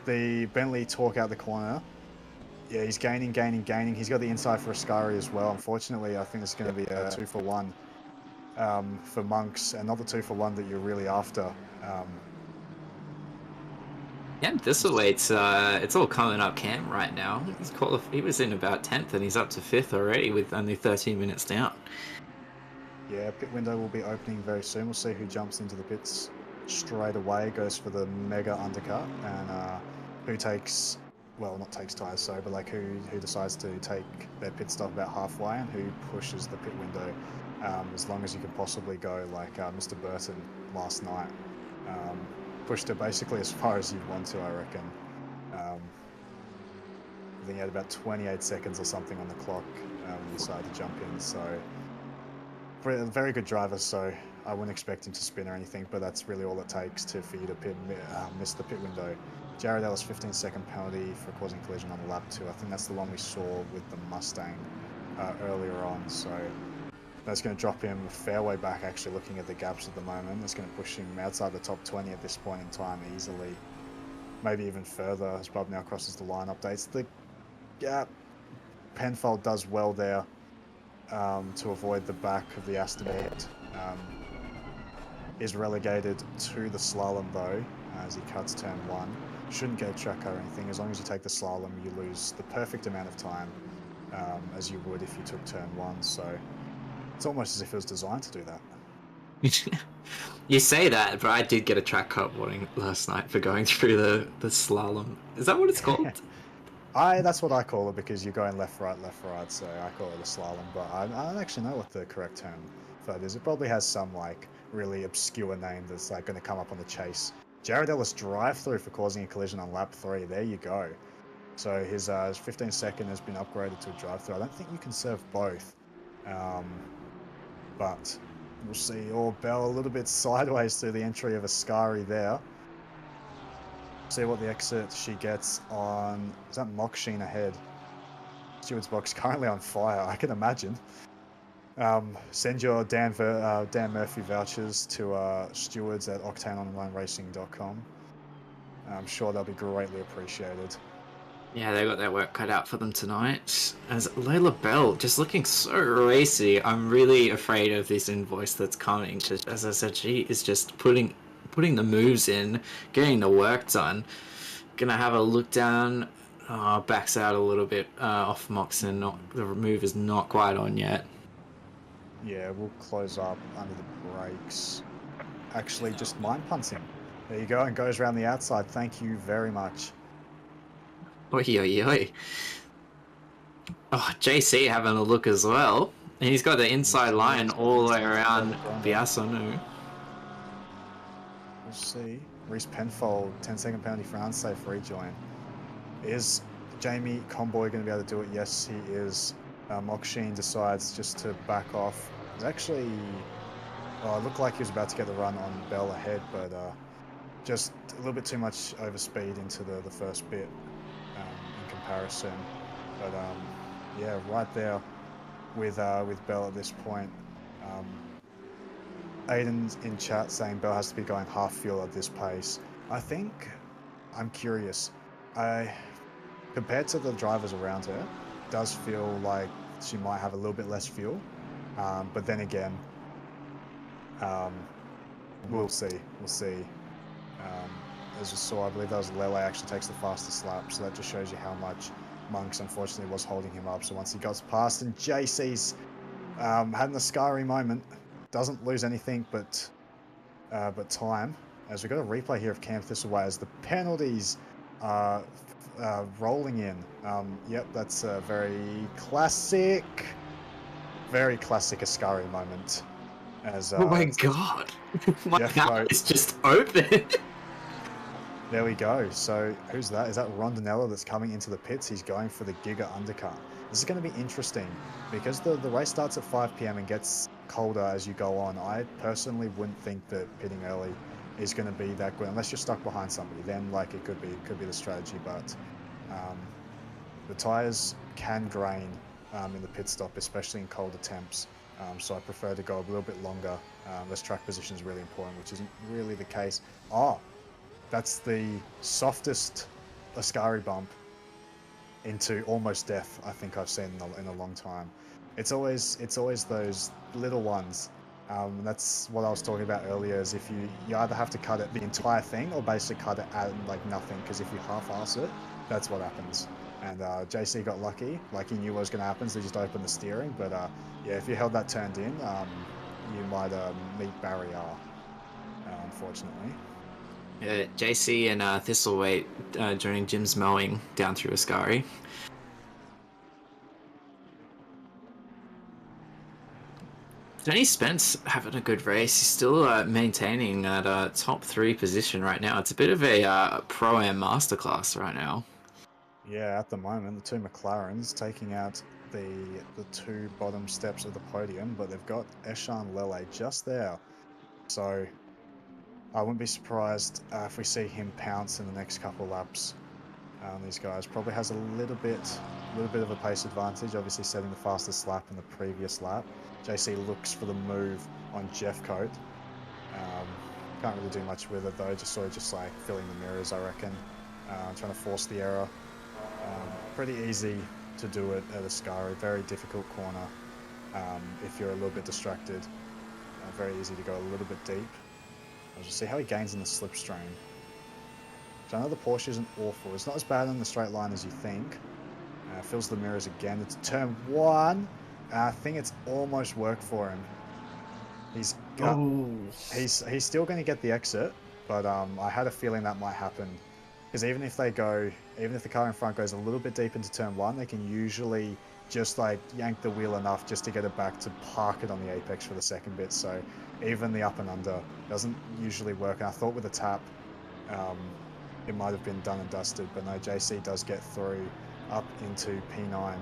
The Bentley torque out the corner. Yeah, he's gaining. He's got the inside for Ascari as well. Unfortunately, I think it's going to be a 2-for-1 for Monks, and not the 2-for-1 that you're really after. Yeah, Thistleway, it's all coming up Cam right now. He was in about 10th and he's up to 5th already with only 13 minutes down. Yeah, pit window will be opening very soon. We'll see who jumps into the pits straight away, goes for the mega undercut, and who takes, well, not takes tyres, so, but like who decides to take their pit stop about halfway, and who pushes the pit window as long as you can possibly go, like Mr. Burton last night. Pushed it basically as far as you'd want to, I reckon. I think he had about 28 seconds or something on the clock when he decided to jump in, so a very good driver, so I wouldn't expect him to spin or anything, but that's really all it takes for you to miss the pit window. Jared Ellis, 15-second penalty for causing collision on lap 2. I think that's the one we saw with the Mustang earlier on, so that's going to drop him a fair way back, actually, looking at the gaps at the moment. That's going to push him outside the top 20 at this point in time easily. Maybe even further as Bob now crosses the line updates. The gap, Penfold does well there to avoid the back of the Aston Martin. Is relegated to the slalom though, as he cuts turn 1. Shouldn't get a track car or anything. As long as you take the slalom, you lose the perfect amount of time as you would if you took turn 1. So it's almost as if it was designed to do that. You say that, but I did get a track cut warning last night for going through the slalom. Is that what it's called? That's what I call it because you're going left, right, so I call it a slalom, but I don't actually know what the correct term for that is. It probably has some like really obscure name that's like going to come up on the chase. Jared Ellis drive through for causing a collision on lap 3. There you go. So his 15-second has been upgraded to a drive through. I don't think you can serve both, but we'll see. Oh, Bell a little bit sideways through the entry of Ascari there. See what the exit she gets on. Is that Mocksheen ahead? Steward's box currently on fire, I can imagine. Send your Dan Murphy vouchers to stewards at octaneonlineracing.com. I'm sure they'll be greatly appreciated. Yeah, they got their work cut out for them tonight. As Layla Bell just looking so racy, I'm really afraid of this invoice that's coming. Because as I said, she is just putting the moves in, getting the work done. Gonna have a look down. Backs out a little bit off Moxon. The move is not quite on yet. Yeah, we'll close up under the brakes. Actually, just mind punts him. There you go, and goes around the outside. Thank you very much. Oi, oi, oi. Oh, JC having a look as well. And he's got the inside line all the way around Biasonu. We'll see. Reese Penfold, 10-second penalty for an unsafe rejoin. Is Jamie Comboy going to be able to do it? Yes, he is. Mocksheen decides just to back off. It's actually... Oh, it looked like he was about to get the run on Bell ahead, but just a little bit too much overspeed into the first bit in comparison. But yeah, right there with Bell at this point. Aiden's in chat saying Bell has to be going half fuel at this pace. I'm curious. Compared to the drivers around her, it does feel like she might have a little bit less fuel. But then again, we'll see. As you saw, I believe that was Lele actually takes the fastest lap, so that just shows you how much Monks unfortunately was holding him up. So once he got past, and JC's had an Ascari moment, doesn't lose anything but time. As we got a replay here of Cam Thistleway as the penalties are rolling in. Yep, that's a very classic Ascari moment. As oh my god, my mouth is just open. There we go. So who's that? Is that Rondinella that's coming into the pits? He's going for the Giga undercut. This is going to be interesting because the race starts at 5 p.m. and gets colder as you go on. I personally wouldn't think that pitting early is going to be that good unless you're stuck behind somebody. Then like it could be the strategy, but the tires can drain in the pit stop, especially in colder temps. So I prefer to go a little bit longer. This track position is really important, which isn't really the case. That's the softest Ascari bump into almost death I think I've seen in a long time. It's always those little ones. That's what I was talking about earlier. Is if you either have to cut it the entire thing or basically cut it at like nothing. Because if you half-ass it, that's what happens. And JC got lucky. Like he knew what was going to happen, so he just opened the steering. But yeah, if you held that turned in, you might meet barrier. Unfortunately. JC and Thistleway joining Jim's mowing down through Ascari. Johnny Spence having a good race. He's still maintaining that top 3 position right now. It's a bit of a Pro-Am masterclass right now. Yeah, at the moment, the 2 McLarens taking out the 2 bottom steps of the podium, but they've got Eshan Lele just there. So I wouldn't be surprised if we see him pounce in the next couple of laps. These guys probably has a little bit of a pace advantage, obviously setting the fastest lap in the previous lap. JC looks for the move on Jeffcoat. Can't really do much with it though, just like filling the mirrors, I reckon. Trying to force the error. Pretty easy to do it at Ascari, very difficult corner if you're a little bit distracted. Very easy to go a little bit deep. I'll just see how he gains in the slipstream. So I know the Porsche isn't awful. It's not as bad in the straight line as you think. Fills the mirrors again. It's turn 1. I think it's almost worked for him. He's still going to get the exit, but I had a feeling that might happen Because even if the car in front goes a little bit deep into turn one, they can usually just like yank the wheel enough just to get it back to park it on the apex for the second bit. So even the up and under doesn't usually work. And I thought with a tap, it might have been done and dusted, but no, JC does get through up into P9.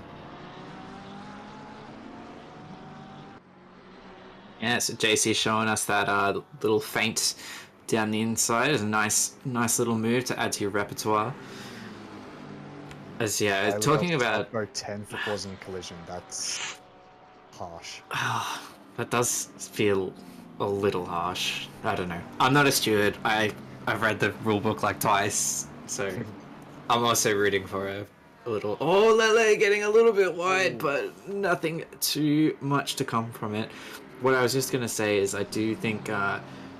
Yeah, so JC showing us that little feint down the inside is a nice little move to add to your repertoire. As talking about go 10 for causing a collision, that's harsh. That does feel a little harsh. I don't know. I'm not a steward. I've read the rule book like twice, so I'm also rooting for a little. Oh, Lele getting a little bit wide, but nothing too much to come from it. What I was just gonna say is I do think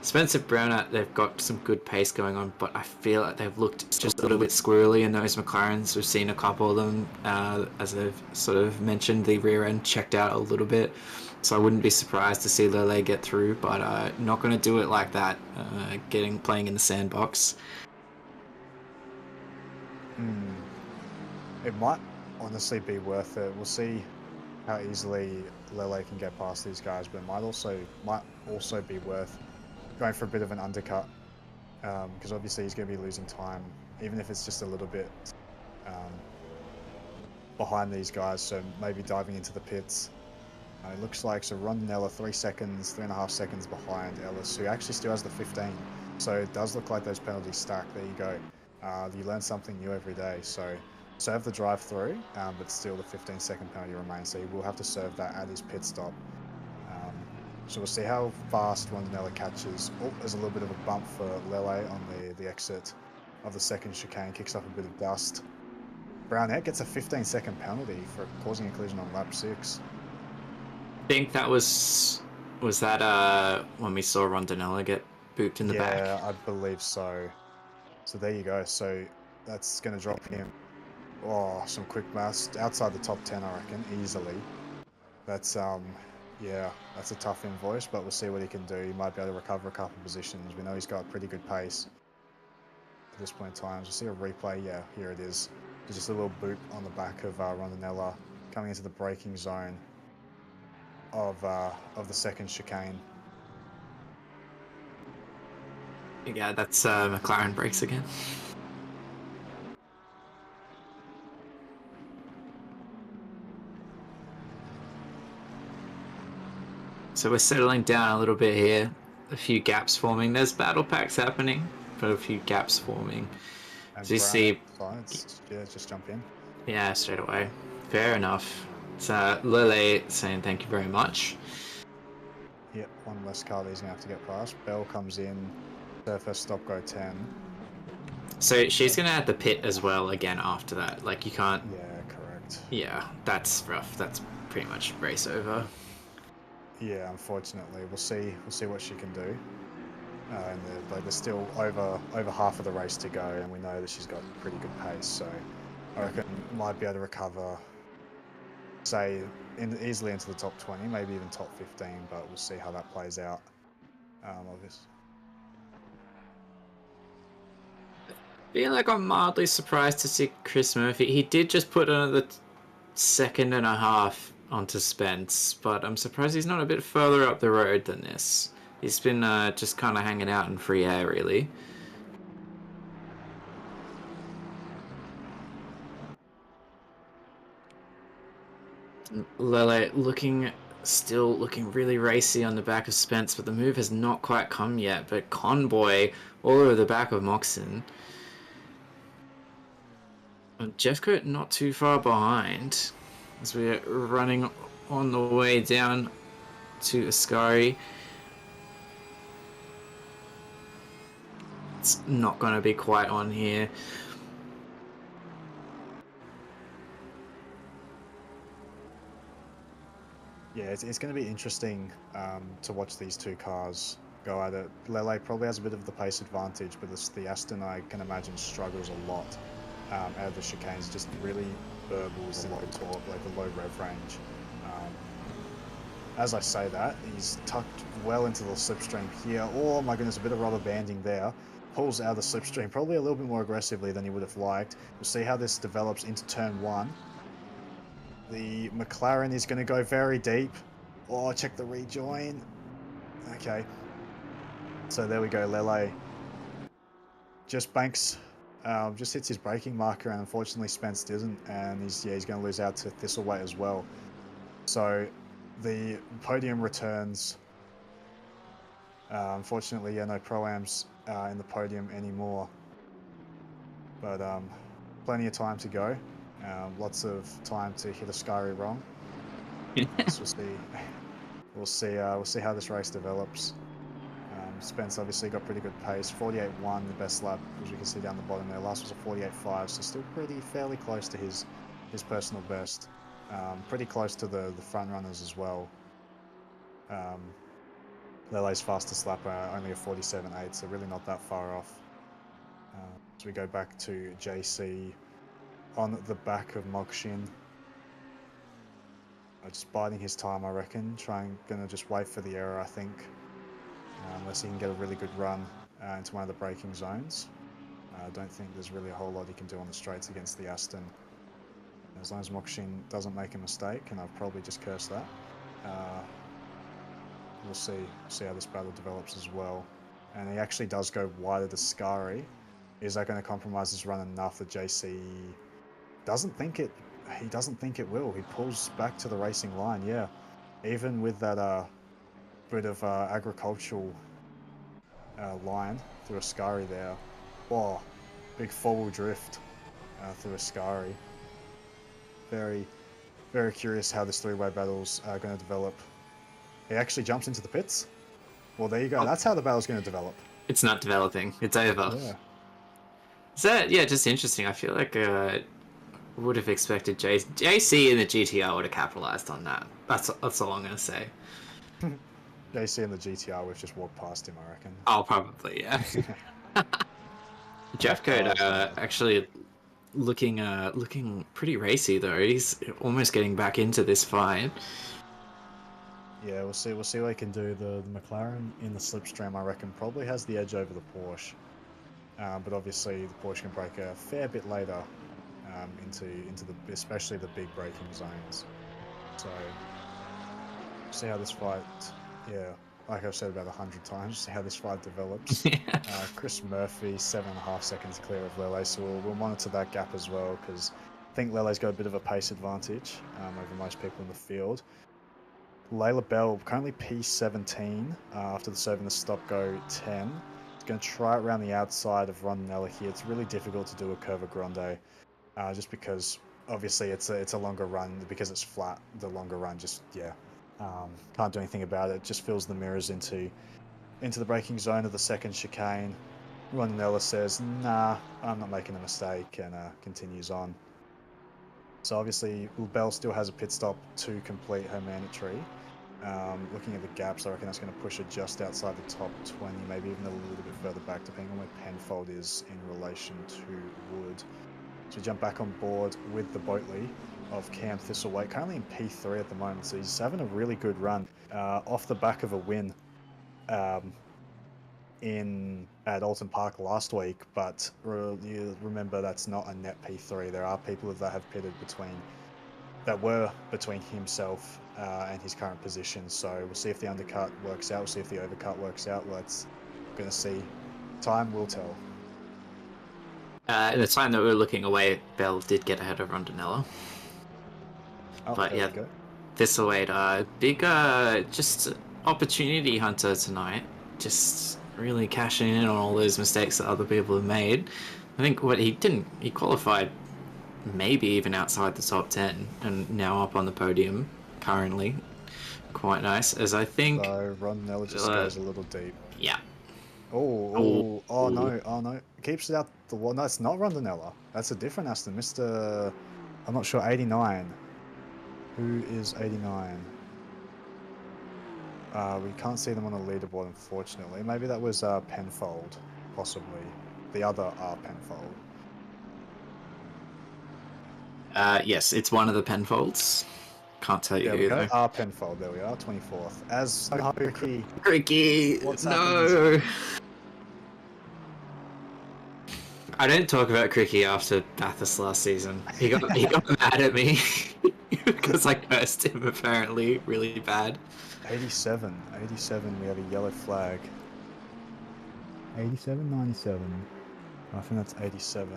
Spencer Brown, they've got some good pace going on, but I feel like they've looked just a little bit squirrely in those McLarens. We've seen a couple of them, as they've sort of mentioned, the rear end checked out a little bit. So I wouldn't be surprised to see Lele get through, but not going to do it like that, playing in the sandbox. It might honestly be worth it. We'll see how easily Lele can get past these guys, but it might also be worth going for a bit of an undercut, because obviously he's going to be losing time, even if it's just a little bit behind these guys. So maybe diving into the pits. It looks like Rondinella 3.5 seconds behind Ellis, who actually still has the 15. So it does look like those penalties stack. There you go. You learn something new every day. So serve the drive through, but still the 15-second penalty remains. So he will have to serve that at his pit stop. So we'll see how fast Rondinella catches. Oh, there's a little bit of a bump for Lele on the exit of the second chicane. Kicks up a bit of dust. Brownette gets a 15-second penalty for causing a collision on lap 6. I think that was that when we saw Rondinella get booped in the back? Yeah, I believe so. So there you go. So that's going to drop him. Oh, some quick maths. Outside the top 10, I reckon, easily. That's, yeah, that's a tough invoice, but we'll see what he can do. He might be able to recover a couple of positions. We know he's got pretty good pace at this point in time. We'll see a replay. Yeah, here it is. There's just a little boop on the back of Rondinella coming into the braking zone of the second chicane. Yeah, that's McLaren brakes again. So we're settling down a little bit here. A few gaps forming. There's battle packs happening, but a few gaps forming. And so you see, yeah, just jump in. Yeah, straight away. Fair enough. So Lele saying thank you very much. Yep, one less car that he's going to have to get past. Bell comes in, surface stop go 10. So she's going to have to pit as well again after that. Like you can't... Yeah, correct. Yeah, that's rough. That's pretty much race over. Yeah, unfortunately. We'll see what she can do. And there's still over half of the race to go, and we know that she's got pretty good pace, so I reckon might be able to recover, say, easily into the top 20, maybe even top 15, but we'll see how that plays out. Obviously. I feel like I'm mildly surprised to see Chris Murphy. He did just put another second and a half onto Spence, but I'm surprised he's not a bit further up the road than this. He's been just kind of hanging out in free air, really. Lele still looking really racy on the back of Spence, but the move has not quite come yet. But Conboy all over the back of Moxon. And Jeffcoat not too far behind as we're running on the way down to Ascari. It's not going to be quite on here. Yeah, it's going to be interesting to watch these two cars go at it. Lele probably has a bit of the pace advantage, but the Aston, I can imagine, struggles a lot out of the chicanes. Just really burbles the low torque, like the low rev range. As I say that, he's tucked well into the slipstream here. Oh my goodness, a bit of rubber banding there. pulls out of the slipstream probably a little bit more aggressively than he would have liked. We'll see how this develops into turn 1. The McLaren is going to go very deep. Oh, check the rejoin. Okay. So there we go. Lele just banks, just hits his braking marker, and unfortunately Spence didn't, and he's going to lose out to Thistleweight as well. So the podium returns. Unfortunately, yeah, no Pro-Ams in the podium anymore. But plenty of time to go. Lots of time to hit a Skyry wrong. So we'll see how this race develops. Spence obviously got pretty good pace. 48.1, the best lap, as you can see down the bottom there. Last was a 48.5, so still fairly close to his personal best. Pretty close to the front runners as well. Lele's fastest lap only a 47.8, so really not that far off. So we go back to JC on the back of Mokshin. Just biding his time, I reckon. Gonna just wait for the error, I think. Unless he can get a really good run into one of the braking zones. I don't think there's really a whole lot he can do on the straights against the Aston. As long as Mokshin doesn't make a mistake, and I've probably just cursed that. We'll see how this battle develops as well. And he actually does go wider to Skari. Is that going to compromise his run enough that JC doesn't think it? He doesn't think it will. He pulls back to the racing line. Yeah, even with that bit of agricultural line through Skari there. Oh, big four-wheel drift through Skari. Very, very curious how this three-way battle's going to develop. He actually jumps into the pits. Well, there you go. That's how the battle's going to develop. It's not developing. It's over. Yeah. Is that, yeah, just interesting. I feel like would have expected JC and the GTR would have capitalized on that. That's all I'm going to say. JC and the GTR, we've just walked past him, I reckon. Oh, probably, yeah. Jeff Code actually looking pretty racy though. He's almost getting back into this fight. Yeah, we'll see what he can do. The McLaren in the slipstream, I reckon, probably has the edge over the Porsche. But obviously the Porsche can brake a fair bit later into the especially the big braking zones. So see how this fight. Yeah, like I've said about 100 times, see how this fight develops. Chris Murphy, 7.5 seconds clear of Lele, so we'll monitor that gap as well, because I think Lele's got a bit of a pace advantage over most people in the field. Layla Bell, currently P17 after the serve and the stop go 10. He's going to try it around the outside of Rondinella here. It's really difficult to do a Curva Grande, just because obviously it's a longer run. Because it's flat, the longer run just, yeah, can't do anything about it. Just fills the mirrors into the braking zone of the second chicane. Rondinella says, nah, I'm not making a mistake, and continues on. So obviously Bell still has a pit stop to complete her mandatory. Looking at the gaps, I reckon that's going to push her just outside the top 20, maybe even a little bit further back, depending on where Penfold is in relation to Wood. So we jump back on board with the Boatley of Cam Thistleweight, currently in P3 at the moment, so he's having a really good run off the back of a win at Alton Park last week, but you remember that's not a net P3. There are people that have pitted between himself and his current position, so we'll see if the undercut works out, we'll see if the overcut works out. Let's gonna see. Time will tell. In the time that we were looking away, Bell did get ahead of Rondinella. Oh, but yeah, Thistleweight, big just opportunity hunter tonight, just really cashing in on all those mistakes that other people have made. I think he qualified maybe even outside the top 10, and now up on the podium currently. Quite nice, as I think. So Rondinella just goes a little deep. Yeah. Oh no! Keeps it out the wall. No, it's not Rondinella. That's a different Aston, Mr. I'm not sure. 89. Who is 89? We can't see them on the leaderboard, unfortunately. Maybe that was Penfold, possibly. The other Penfold. Yes, it's one of the Penfolds. Can't tell you who, though. Penfold, there we are, 24th. As Ricky. What's no! Happened? I don't talk about Cricky after Bathurst last season. He got mad at me because I cursed him apparently really bad. 87. 87, we have a yellow flag. 87, 97. I think that's 87.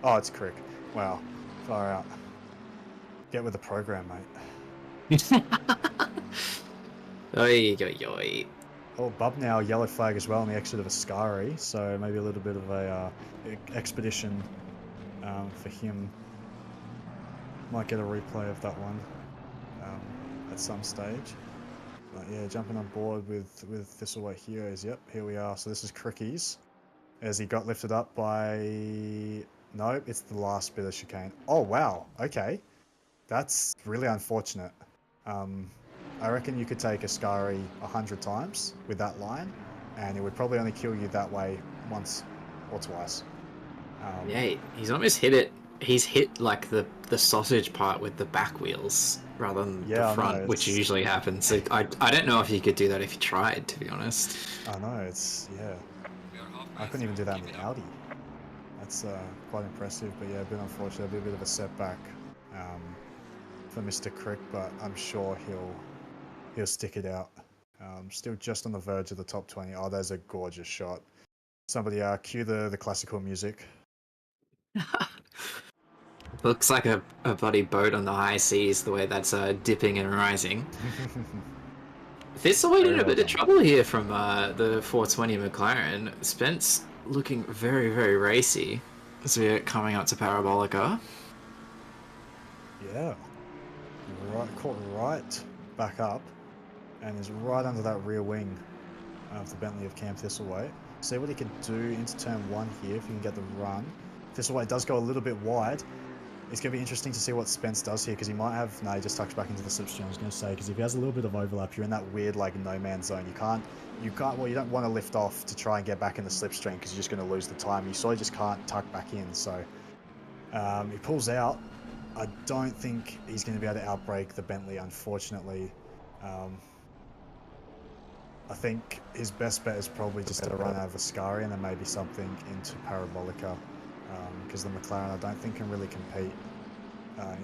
Oh, it's Crick. Wow. Far out. Get with the program, mate. Oi, oi, oi. Oh, Bub now, yellow flag as well on the exit of Ascari, so maybe a little bit of a expedition for him. Might get a replay of that one at some stage. But yeah, jumping on board with Thistlewhite Heroes. Yep, here we are. So this is Cricky's. As he got lifted up by... No, it's the last bit of chicane. Oh, wow. Okay. That's really unfortunate. I reckon you could take Ascari 100 times with that line, and it would probably only kill you that way once or twice. Yeah, he's almost hit it. He's hit like the sausage part with the back wheels rather than the front, which usually happens. So I don't know if you could do that if you tried, to be honest. I know, it's, yeah. I couldn't even do that in the Audi. That's quite impressive, but yeah, a bit unfortunate, a bit of a setback for Mr. Crick, but I'm sure he'll stick it out. Still just on the verge of the top 20. Oh, there's a gorgeous shot. Somebody cue the classical music. Looks like a bloody boat on the high seas, the way that's dipping and rising. Thistlewhite in a bit of trouble here from the 420 McLaren. Spence looking very, very racy as we're coming up to Parabolica. Yeah. Caught right back up and is right under that rear wing of the Bentley of Cam Thistlewhite. See what he can do into turn 1 here if he can get the run. Thistlewhite does go a little bit wide. It's going to be interesting to see what Spence does here because he might have... No, he just tucks back into the slipstream, I was going to say, because if he has a little bit of overlap, you're in that weird, like, no-man's zone. Well, you don't want to lift off to try and get back in the slipstream because you're just going to lose the time. You sort of just can't tuck back in, so... he pulls out. I don't think he's going to be able to outbrake the Bentley, unfortunately. I think his best bet is probably just to run out of Ascari and then maybe something into Parabolica. Because the McLaren, I don't think, can really compete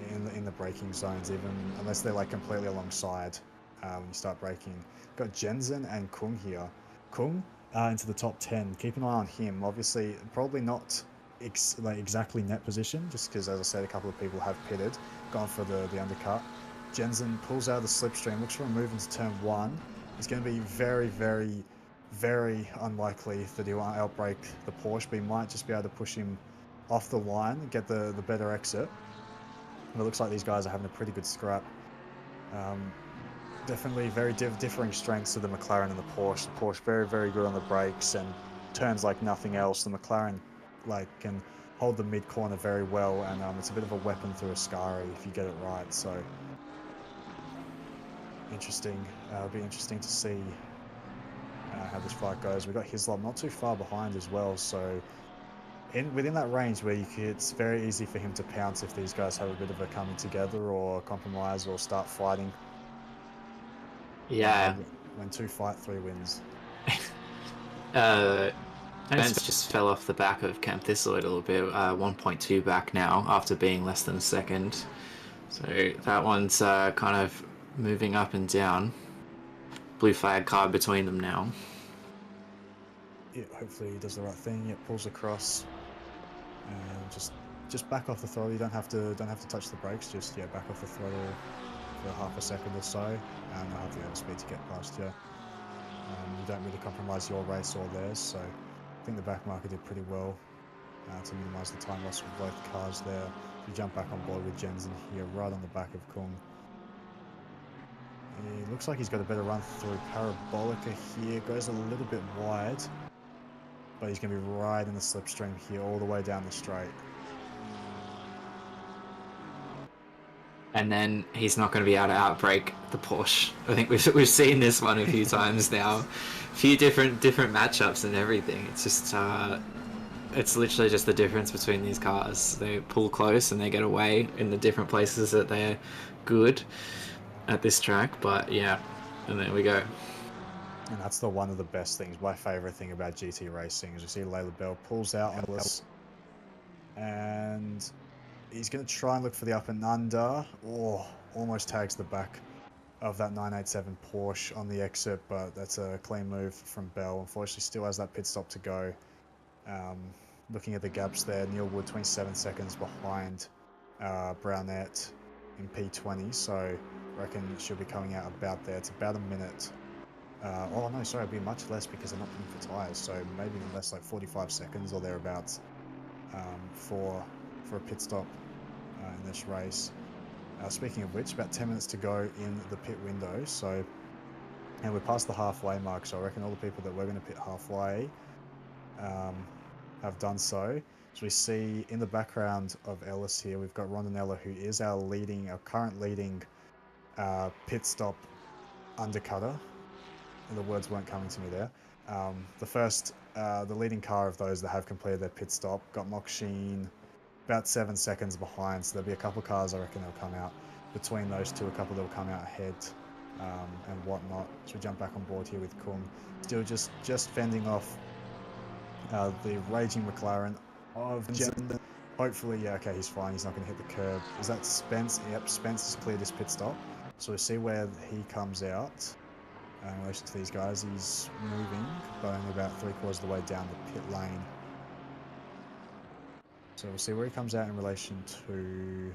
in the braking zones, even unless they're like completely alongside when you start braking. Got Jensen and Kung here. Kung into the top 10. Keep an eye on him. Obviously, probably not exactly net position, just because, as I said, a couple of people have pitted, gone for the undercut. Jensen pulls out of the slipstream, looks for a move into turn 1. It's going to be very, very, very unlikely that he'll outbrake the Porsche, but he might just be able to push him off the line and get the better exit. And it looks like these guys are having a pretty good scrap. Definitely very differing strengths to the McLaren and the Porsche. The Porsche very, very good on the brakes and turns like nothing else. The McLaren can hold the mid corner very well, and it's a bit of a weapon through Ascari if you get it right. So interesting. It'll be interesting to see how this fight goes. We've got Hislop not too far behind as well, so within that range where it's very easy for him to pounce if these guys have a bit of a coming together or compromise or start fighting. Yeah. When 2 fight, 3 wins. Spence just fell off the back of Cam Thistlewhite a little bit, 1.2 back now after being less than a second. So that one's kind of moving up and down. Blue flag card between them now. Yeah, hopefully he does the right thing. Yeah, pulls across. Just back off the throttle. You don't have to touch the brakes. Just back off the throttle for half a second or so, and you'll have the airspeed to get past you. You don't really compromise your race or theirs, so I think the back marker did pretty well to minimise the time loss with both cars there. You jump back on board with Jensen here, right on the back of Kung. He looks like he's got a better run through Parabolica here. Goes a little bit wide, but he's going to be right in the slipstream here, all the way down the straight. And then he's not going to be able to outbrake the Porsche. I think we've seen this one a few times now, a few different matchups and everything. It's just it's literally just the difference between these cars. They pull close and they get away in the different places that they're good at this track. But yeah, and there we go. And that's one of the best things. My favourite thing about GT racing is you see Layla Bell pulls out on this And he's going to try and look for the up and under. Oh, almost tags the back of that 987 Porsche on the exit, but that's a clean move from Bell. Unfortunately, still has that pit stop to go. Looking at the gaps there, Neil Wood 27 seconds behind Brownette in P20, so I reckon it should be coming out about there. It's about a minute. Oh no, sorry, it'd be much less because they're not looking for tyres, so maybe even less, like 45 seconds or thereabouts for a pit stop in this race. Speaking of which, about 10 minutes to go in the pit window, so, and we're past the halfway mark, so I reckon all the people that were going to pit halfway have done so. So we see in the background of Ellis here, we've got Rondinella, who is our current leading pit stop undercutter. And the words weren't coming to me there. The leading car of those that have completed their pit stop got Moksheen about 7 seconds behind, so there'll be a couple of cars I reckon that'll come out between those two, a couple that'll come out ahead and whatnot. So we jump back on board here with Kung, still just fending off the raging McLaren of Jen. Hopefully, yeah, okay, he's fine. He's not going to hit the curb. Is that Spence? Yep, Spence has cleared his pit stop. So we see where he comes out. In relation to these guys, he's moving, but only about 3/4 of the way down the pit lane. So we'll see where he comes out in relation to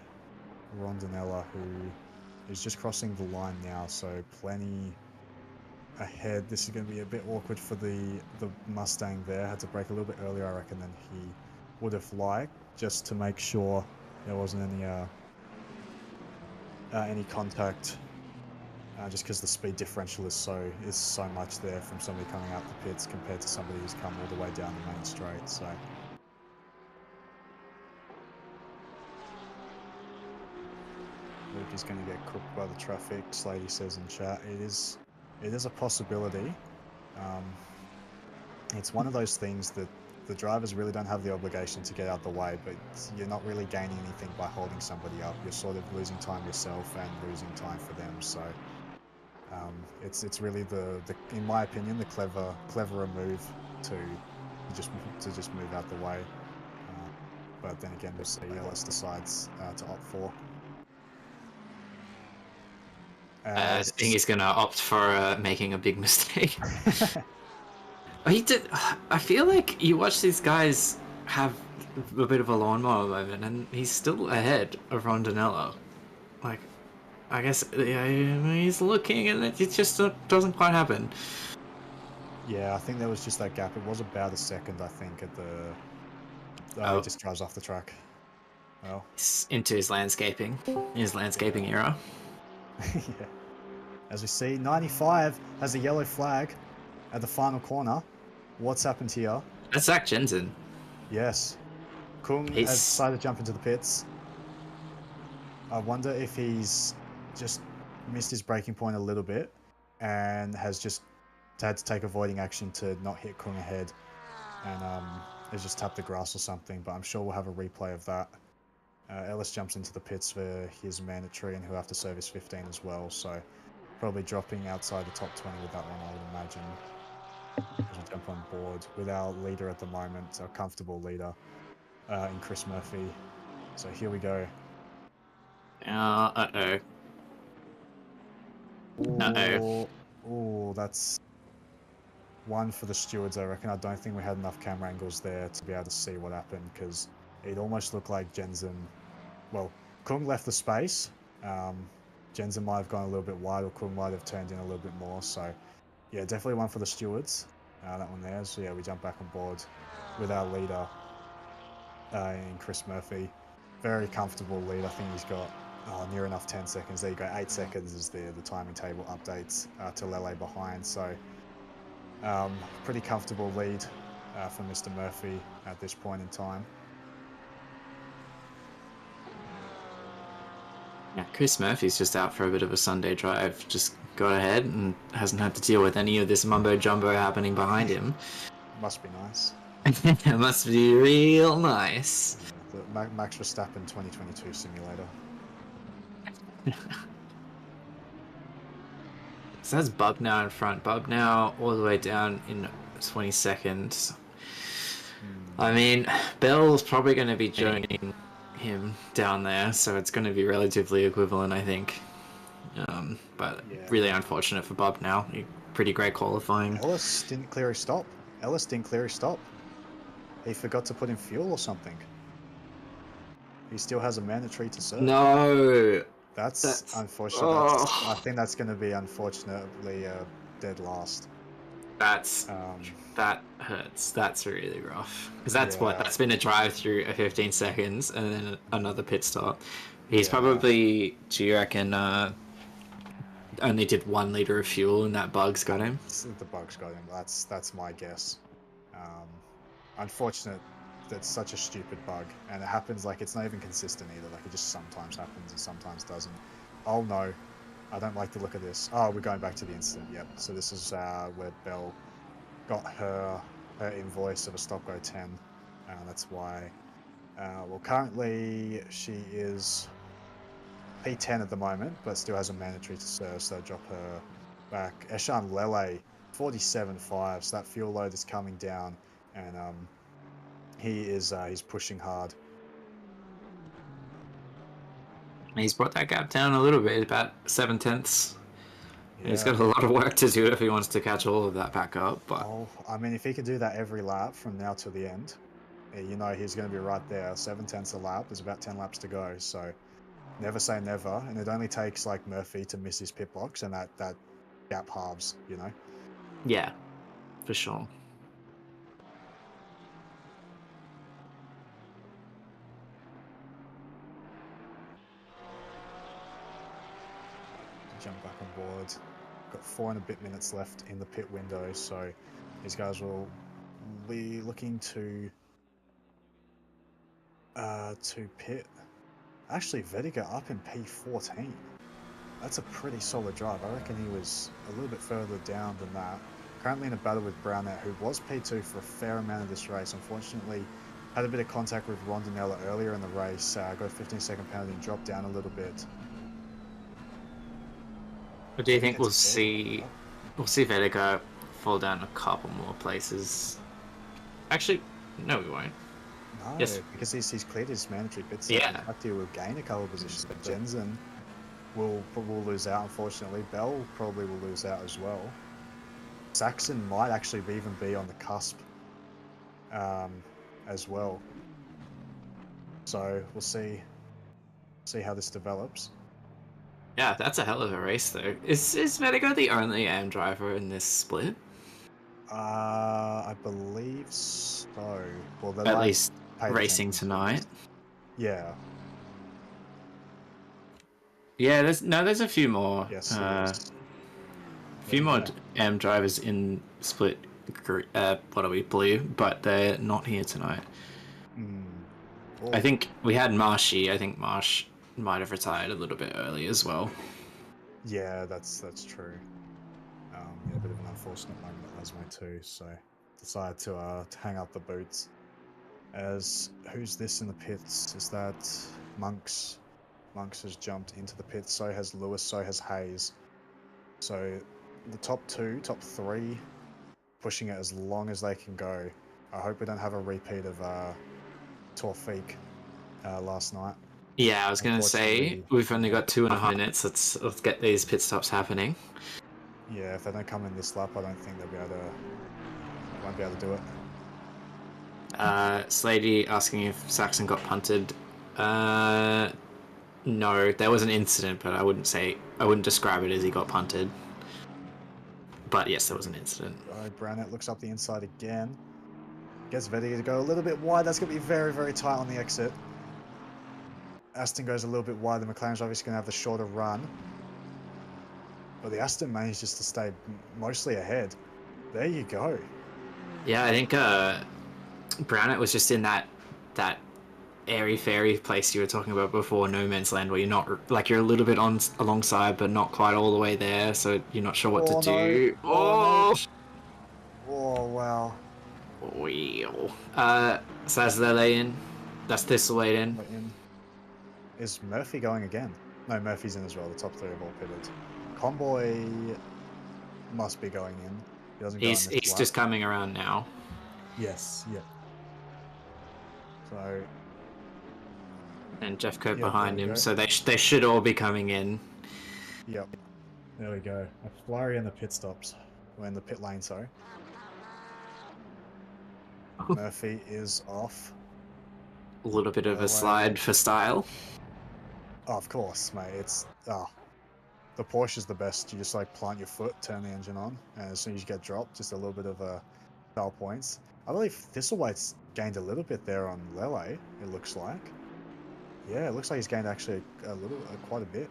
Rondinella, who is just crossing the line now, so plenty ahead. This is going to be a bit awkward for the Mustang there. Had to brake a little bit earlier, I reckon, than he would have liked, just to make sure there wasn't any contact. Just because the speed differential is so much there from somebody coming out the pits compared to somebody who's come all the way down the main straight. So Luke is going to get cooked by the traffic. Slady says in chat, it is a possibility. It's one of those things that the drivers really don't have the obligation to get out the way, but you're not really gaining anything by holding somebody up. You're sort of losing time yourself and losing time for them. So. It's really in my opinion, the cleverer move to just move out the way. But then again, we'll see. Ellis decides to opt for. I think he's gonna opt for making a big mistake. He did. I feel like you watch these guys have a bit of a lawnmower moment, and he's still ahead of Rondinello. Like, I guess he's looking, and it just doesn't quite happen. Yeah, I think there was just that gap. It was about a second, I think, at the. He just drives off the track. Well, he's into his landscaping era. Yeah. As we see, 95 has a yellow flag at the final corner. What's happened here? That's Zach Jensen. Yes. Kung has decided to jump into the pits. I wonder if he's just missed his braking point a little bit and has just had to take avoiding action to not hit Kung ahead and has just tapped the grass or something, but I'm sure we'll have a replay of that. Ellis jumps into the pits for his mandatory and he'll have to service 15 as well, so probably dropping outside the top 20 with that one, I would imagine. As we jump on board with our leader at the moment, our comfortable leader in Chris Murphy. So here we go. Uh-oh. Oh, that's one for the stewards, I reckon. I don't think we had enough camera angles there to be able to see what happened, because it almost looked like Jensen... Well, Kung left the space. Jensen might have gone a little bit wide, or Kung might have turned in a little bit more, so... Yeah, definitely one for the stewards. That one there. So yeah, we jump back on board with our leader in Chris Murphy. Very comfortable lead. I think he's got near enough 10 seconds. There you go. 8 seconds is the timing table updates to Lele behind. So pretty comfortable lead for Mr. Murphy at this point in time. Yeah, Chris Murphy's just out for a bit of a Sunday drive. Just got ahead and hasn't had to deal with any of this mumbo jumbo happening behind him. Must be nice. It must be real nice. The Max Verstappen 2022 simulator. So that's Bub now in front. Bub now all the way down in 20 seconds. I mean, Bell's probably going to be joining him down there, so it's going to be relatively equivalent, I think. But Yeah. really unfortunate for Bob now. Pretty great qualifying. Ellis didn't clear his stop. Ellis didn't clear his stop. He forgot to put in fuel or something. He still has a mandatory to serve. No! That's unfortunate. Oh. I think that's going to be, unfortunately, dead last. That hurts. That's really rough. Because Yeah. that's been a drive through a 15 seconds and then another pit stop. He's Yeah. probably, do you reckon, only did 1 liter of fuel and that bug's got him? The bug's got him. That's my guess. Unfortunate. That's such a stupid bug, and it happens like it's not even consistent either. Like it just sometimes happens and sometimes doesn't. Oh no, I don't like the look of this. Oh, we're going back to the incident. Yep. So this is where Bell got her invoice of a stop go 10. That's why. Well, currently she is P10 at the moment, but still has a mandatory to serve, so they'll drop her back. Eshan Lele, 47.5, so that fuel load is coming down, and he's pushing hard. He's brought that gap down a little bit, about 7/10. Yeah. He's got a lot of work to do if he wants to catch all of that back up. But I mean, if he can do that every lap from now till the end, you know he's going to be right there. 7/10 a lap. There's about 10 laps to go, so never say never. And it only takes like Murphy to miss his pit box, and that gap halves. You know. Yeah, for sure. Jump back on board. Got 4 and a bit minutes left in the pit window, so these guys will be looking to pit. Actually, Vedica up in P14. That's a pretty solid drive. I reckon he was a little bit further down than that. Currently in a battle with Brownette, who was P2 for a fair amount of this race. Unfortunately, had a bit of contact with Rondinella earlier in the race. Got a 15-second penalty and dropped down a little bit. But do you think we'll see Vedica fall down a couple more places? Actually, no, we won't. No, yes, because he's cleared his mandatory pits. Yeah. He will gain a couple of positions, but Jensen will lose out, unfortunately. Bell probably will lose out as well. Saxon might actually even be on the cusp as well. So we'll see how this develops. Yeah, that's a hell of a race, though. Is Vedica the only AM driver in this split? I believe so. Well, at least racing tonight. Yeah. Yeah, there's a few more. Yes, a few more AM drivers in split. What are we, blue? But they're not here tonight. Cool. I think we had Marshy. I think Marsh might have retired a little bit early as well. Yeah, that's true. Yeah, a bit of an unfortunate moment at Lasmo too. So decided to hang up the boots. As who's this in the pits? Is that Monks? Monks has jumped into the pits. So has Lewis. So has Hayes. So the top 3, pushing it as long as they can go. I hope we don't have a repeat of Torfik last night. Yeah, I was going to say, we've only got 2.5 minutes. Let's get these pit stops happening. Yeah, if they don't come in this lap, I don't think they'll be able to. Won't be able to do it. Slady asking if Saxon got punted. No, there was an incident, but I wouldn't describe it as he got punted. But yes, there was an incident. Brownette looks up the inside again. Gets Vetty to go a little bit wide. That's going to be very, very tight on the exit. Aston goes a little bit wide. The McLaren's obviously going to have the shorter run. But the Aston manages to stay mostly ahead. There you go. Yeah, I think Brownette was just in that airy-fairy place you were talking about before, no man's land, where you're not, like, you're a little bit alongside, but not quite all the way there, so you're not sure what to do. Oh, wow. Wheel. So that's Lele in. That's Thistlewade in. Is Murphy going again? No, Murphy's in as well. The top 3 have all pitted. Convoy must be going in. He doesn't go He's just coming around now. Yes, yeah. So, And Jeff Cope yep, there behind we him, go. so they should all be coming in. Yep, there we go. A flurry in the pit stops. We're in the pit lane, sorry. Murphy is off. A little bit of a LA. slide for style. Oh, of course, mate. It's the Porsche is the best. You just like plant your foot, turn the engine on, and as soon as you get dropped, just a little bit of style points. I believe Thistlewaite's gained a little bit there on Lele. It looks like. Yeah, it looks like he's gained actually quite a bit.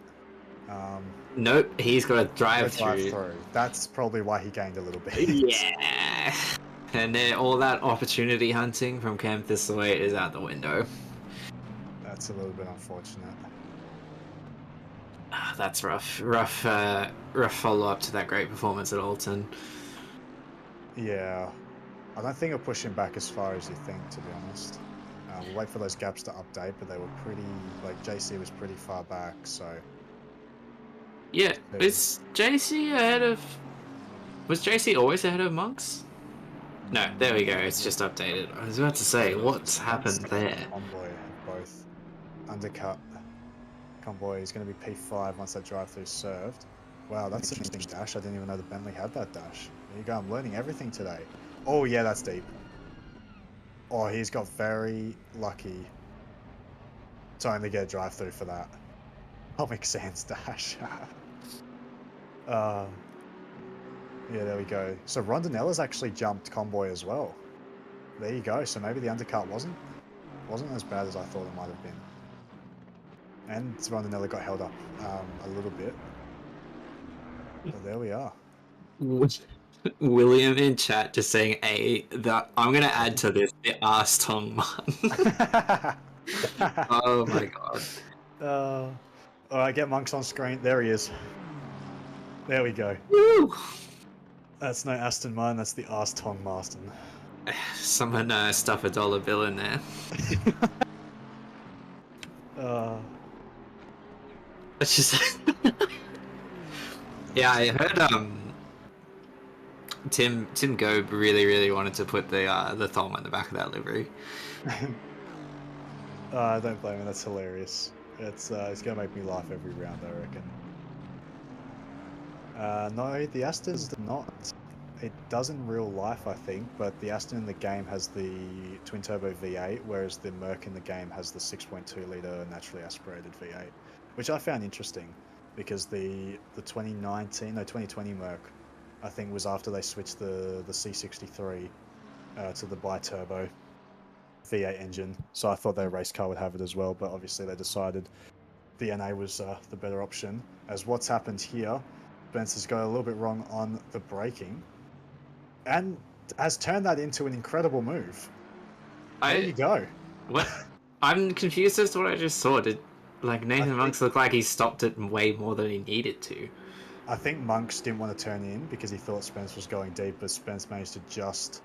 Nope, he's got a drive Drive through. through. That's probably why he gained a little bit. Yeah. And then all that opportunity hunting from Cam Thistleway is out the window. That's a little bit unfortunate. That's rough. Rough follow-up to that great performance at Alton. Yeah. I don't think it'll push him back as far as you think, to be honest. We'll wait for those gaps to update, but they were pretty, like, JC was pretty far back, so... Yeah, is JC ahead of... Was JC always ahead of Monks? No, there we go, it's just updated. I was about to say, what's happened there? Convoy have both undercut Convoy. Is going to be P5 once that drive-through served. Wow, that's an interesting dash. I didn't even know the Bentley had that dash. There you go, I'm learning everything today. Oh yeah, that's deep. Oh, he's got very lucky to only get a drive-through for that. Comic Sans dash. Yeah, there we go. So Rondinella's actually jumped Convoy as well. There you go. So maybe the undercut wasn't as bad as I thought it might have been. And Rondinella got held up a little bit. So there we are. William in chat just saying, I'm going to add to this, the arse Tong Man. Oh my god. Alright, get Monks on screen. There he is. There we go. Woo! That's no Aston Martin, that's the arse Tong Marston. Someone stuff a dollar bill in there. It's just... Yeah, I heard Tim Gobe really wanted to put the thong on the back of that livery. Don't blame me, that's hilarious. It's gonna make me laugh every round, I reckon. No, the Aston's not. It does in real life, I think, but the Aston in the game has the twin turbo V8, whereas the Merc in the game has the 6.2 litre naturally aspirated V8, which I found interesting because the 2020 Merc, I think, was after they switched the C63 to the bi-turbo V8 engine. So I thought their race car would have it as well, but obviously they decided the NA was the better option. As what's happened here, Spencer's got a little bit wrong on the braking, and has turned that into an incredible move. There you go. What? I'm confused as to what I just saw. Did Nathan Monks look like he stopped it way more than he needed to? I think Monks didn't want to turn in because he thought Spence was going deep, but Spence managed to just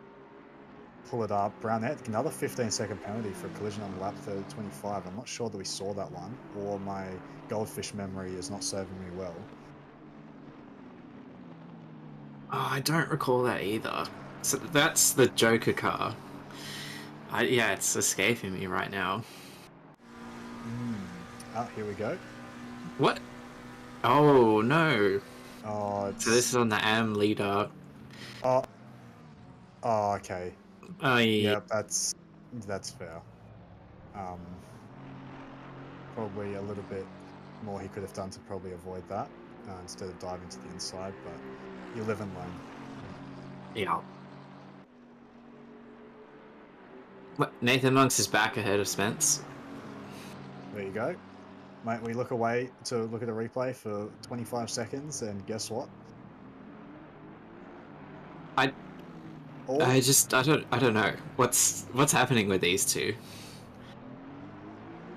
pull it up. Brownette, another 15-second penalty for a collision on lap 25. I'm not sure that we saw that one, or my goldfish memory is not serving me well. Oh, I don't recall that either. So that's the Joker car. Yeah, it's escaping me right now. Here we go. What? Oh, no. Oh, So this is on the AM leader. Oh, okay. Oh, yeah. Yeah, that's fair. Probably a little bit more he could have done to probably avoid that instead of diving to the inside, but you live and learn. Yeah. Nathan Monks is back ahead of Spence. There you go. Mate, we look away to look at a replay for 25 seconds, and guess what? I don't know. What's happening with these two?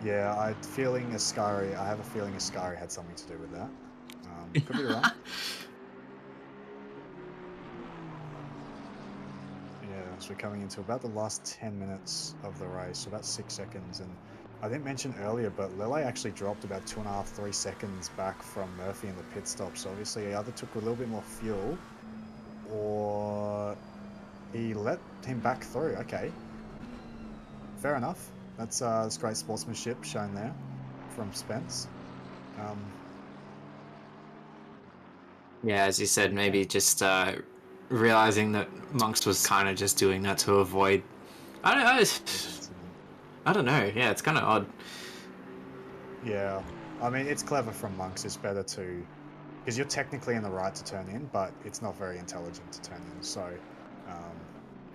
Yeah, I have a feeling Ascari had something to do with that. Could be wrong. Yeah, so we're coming into about the last 10 minutes of the race, so about 6 seconds, and I didn't mention earlier, but Lele actually dropped about 2.5, 3 seconds back from Murphy in the pit stop, so obviously he either took a little bit more fuel, or he let him back through. Okay. Fair enough. That's great sportsmanship shown there from Spence. Yeah, as you said, maybe just realizing that Monks was kind of just doing that to avoid. I don't know. I don't know. Yeah, it's kind of odd. Yeah, I mean it's clever from Monks. It's better to, because you're technically in the right to turn in, but it's not very intelligent to turn in. So, um,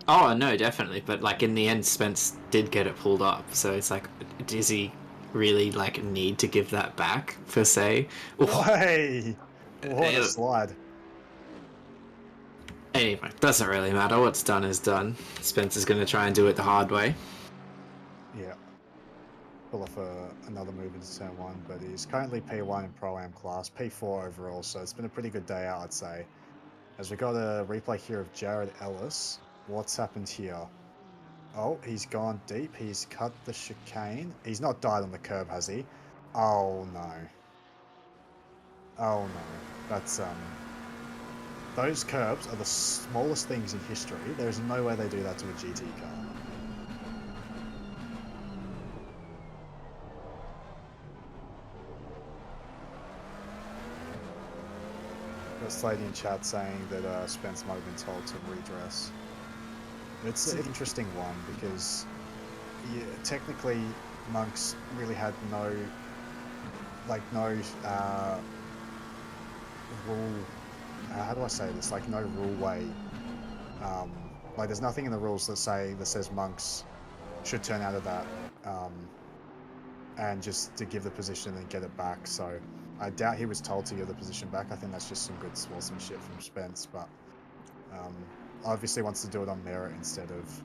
Oh no, definitely. But like in the end, Spence did get it pulled up. So it's like, does he really like need to give that back per se? Oh, hey, what a slide! anyway, doesn't really matter. What's done is done. Spence is going to try and do it the hard way. Yeah, pull off another move into turn one, but he's currently P1 in Pro-Am class, P4 overall, so it's been a pretty good day out, I'd say. As we got a replay here of Jared Ellis, what's happened here? Oh, he's gone deep, he's cut the chicane. He's not died on the curb, has he? Oh no. Oh no. That's, those curbs are the smallest things in history. There's no way they do that to a GT car. There's a lady in chat saying that Spence might have been told to redress. It's an interesting one because technically Monks really had no rule. How do I say this? Like no rule way. Like there's nothing in the rules that says Monks should turn out of that and just to give the position and get it back. So I doubt he was told to give the position back. I think that's just some good sportsmanship from Spence, but obviously wants to do it on merit instead of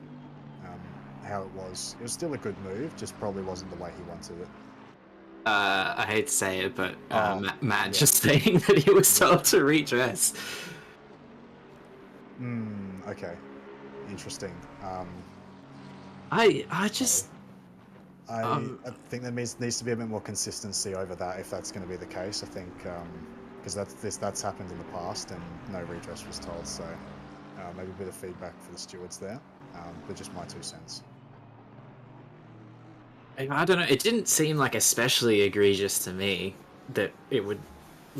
how it was. It was still a good move, just probably wasn't the way he wanted it. I hate to say it, but Matt yeah. just saying that he was told to redress. Okay. Interesting. I just I think there needs to be a bit more consistency over that if that's going to be the case. I think because that's happened in the past and no redress was told. So maybe a bit of feedback for the stewards there, but just my 2 cents. I don't know. It didn't seem like especially egregious to me that it would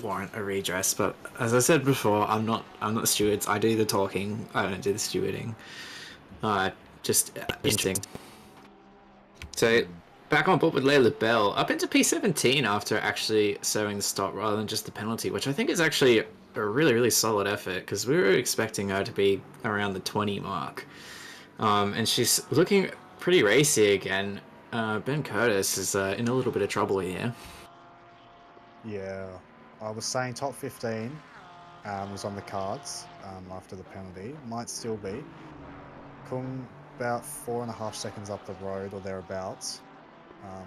warrant a redress. But as I said before, I'm not the stewards. I do the talking. I don't do the stewarding. Just interesting. So back on board with Layla Bell up into P17 after actually serving the stop rather than just the penalty, which I think is actually a really solid effort because we were expecting her to be around the 20 mark. And she's looking pretty racy again. Ben Curtis is in a little bit of trouble here. Yeah, I was saying top 15 was on the cards after the penalty. Might still be. Kung about 4.5 seconds up the road or thereabouts.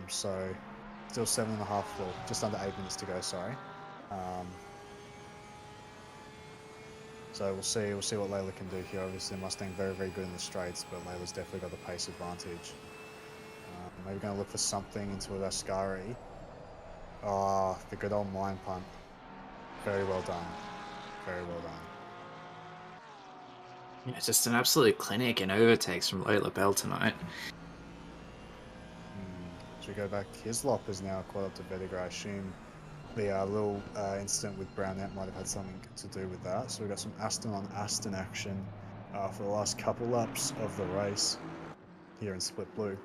So still 7.5, well, just under 8 minutes to go. Sorry. So we'll see what Layla can do here. Obviously, Mustang very good in the straights, but Layla's definitely got the pace advantage. Maybe going to look for something into a Ascari. Oh, the good old mine punt. Very well done. Very well done. Yeah, it's just an absolute clinic in overtakes from Layla Bell tonight. Should we go back? Hislop is now caught up to Vetiger. I assume the little incident with Brownette might have had something to do with that. So we've got some Aston on Aston action for the last couple laps of the race here in Split Blue.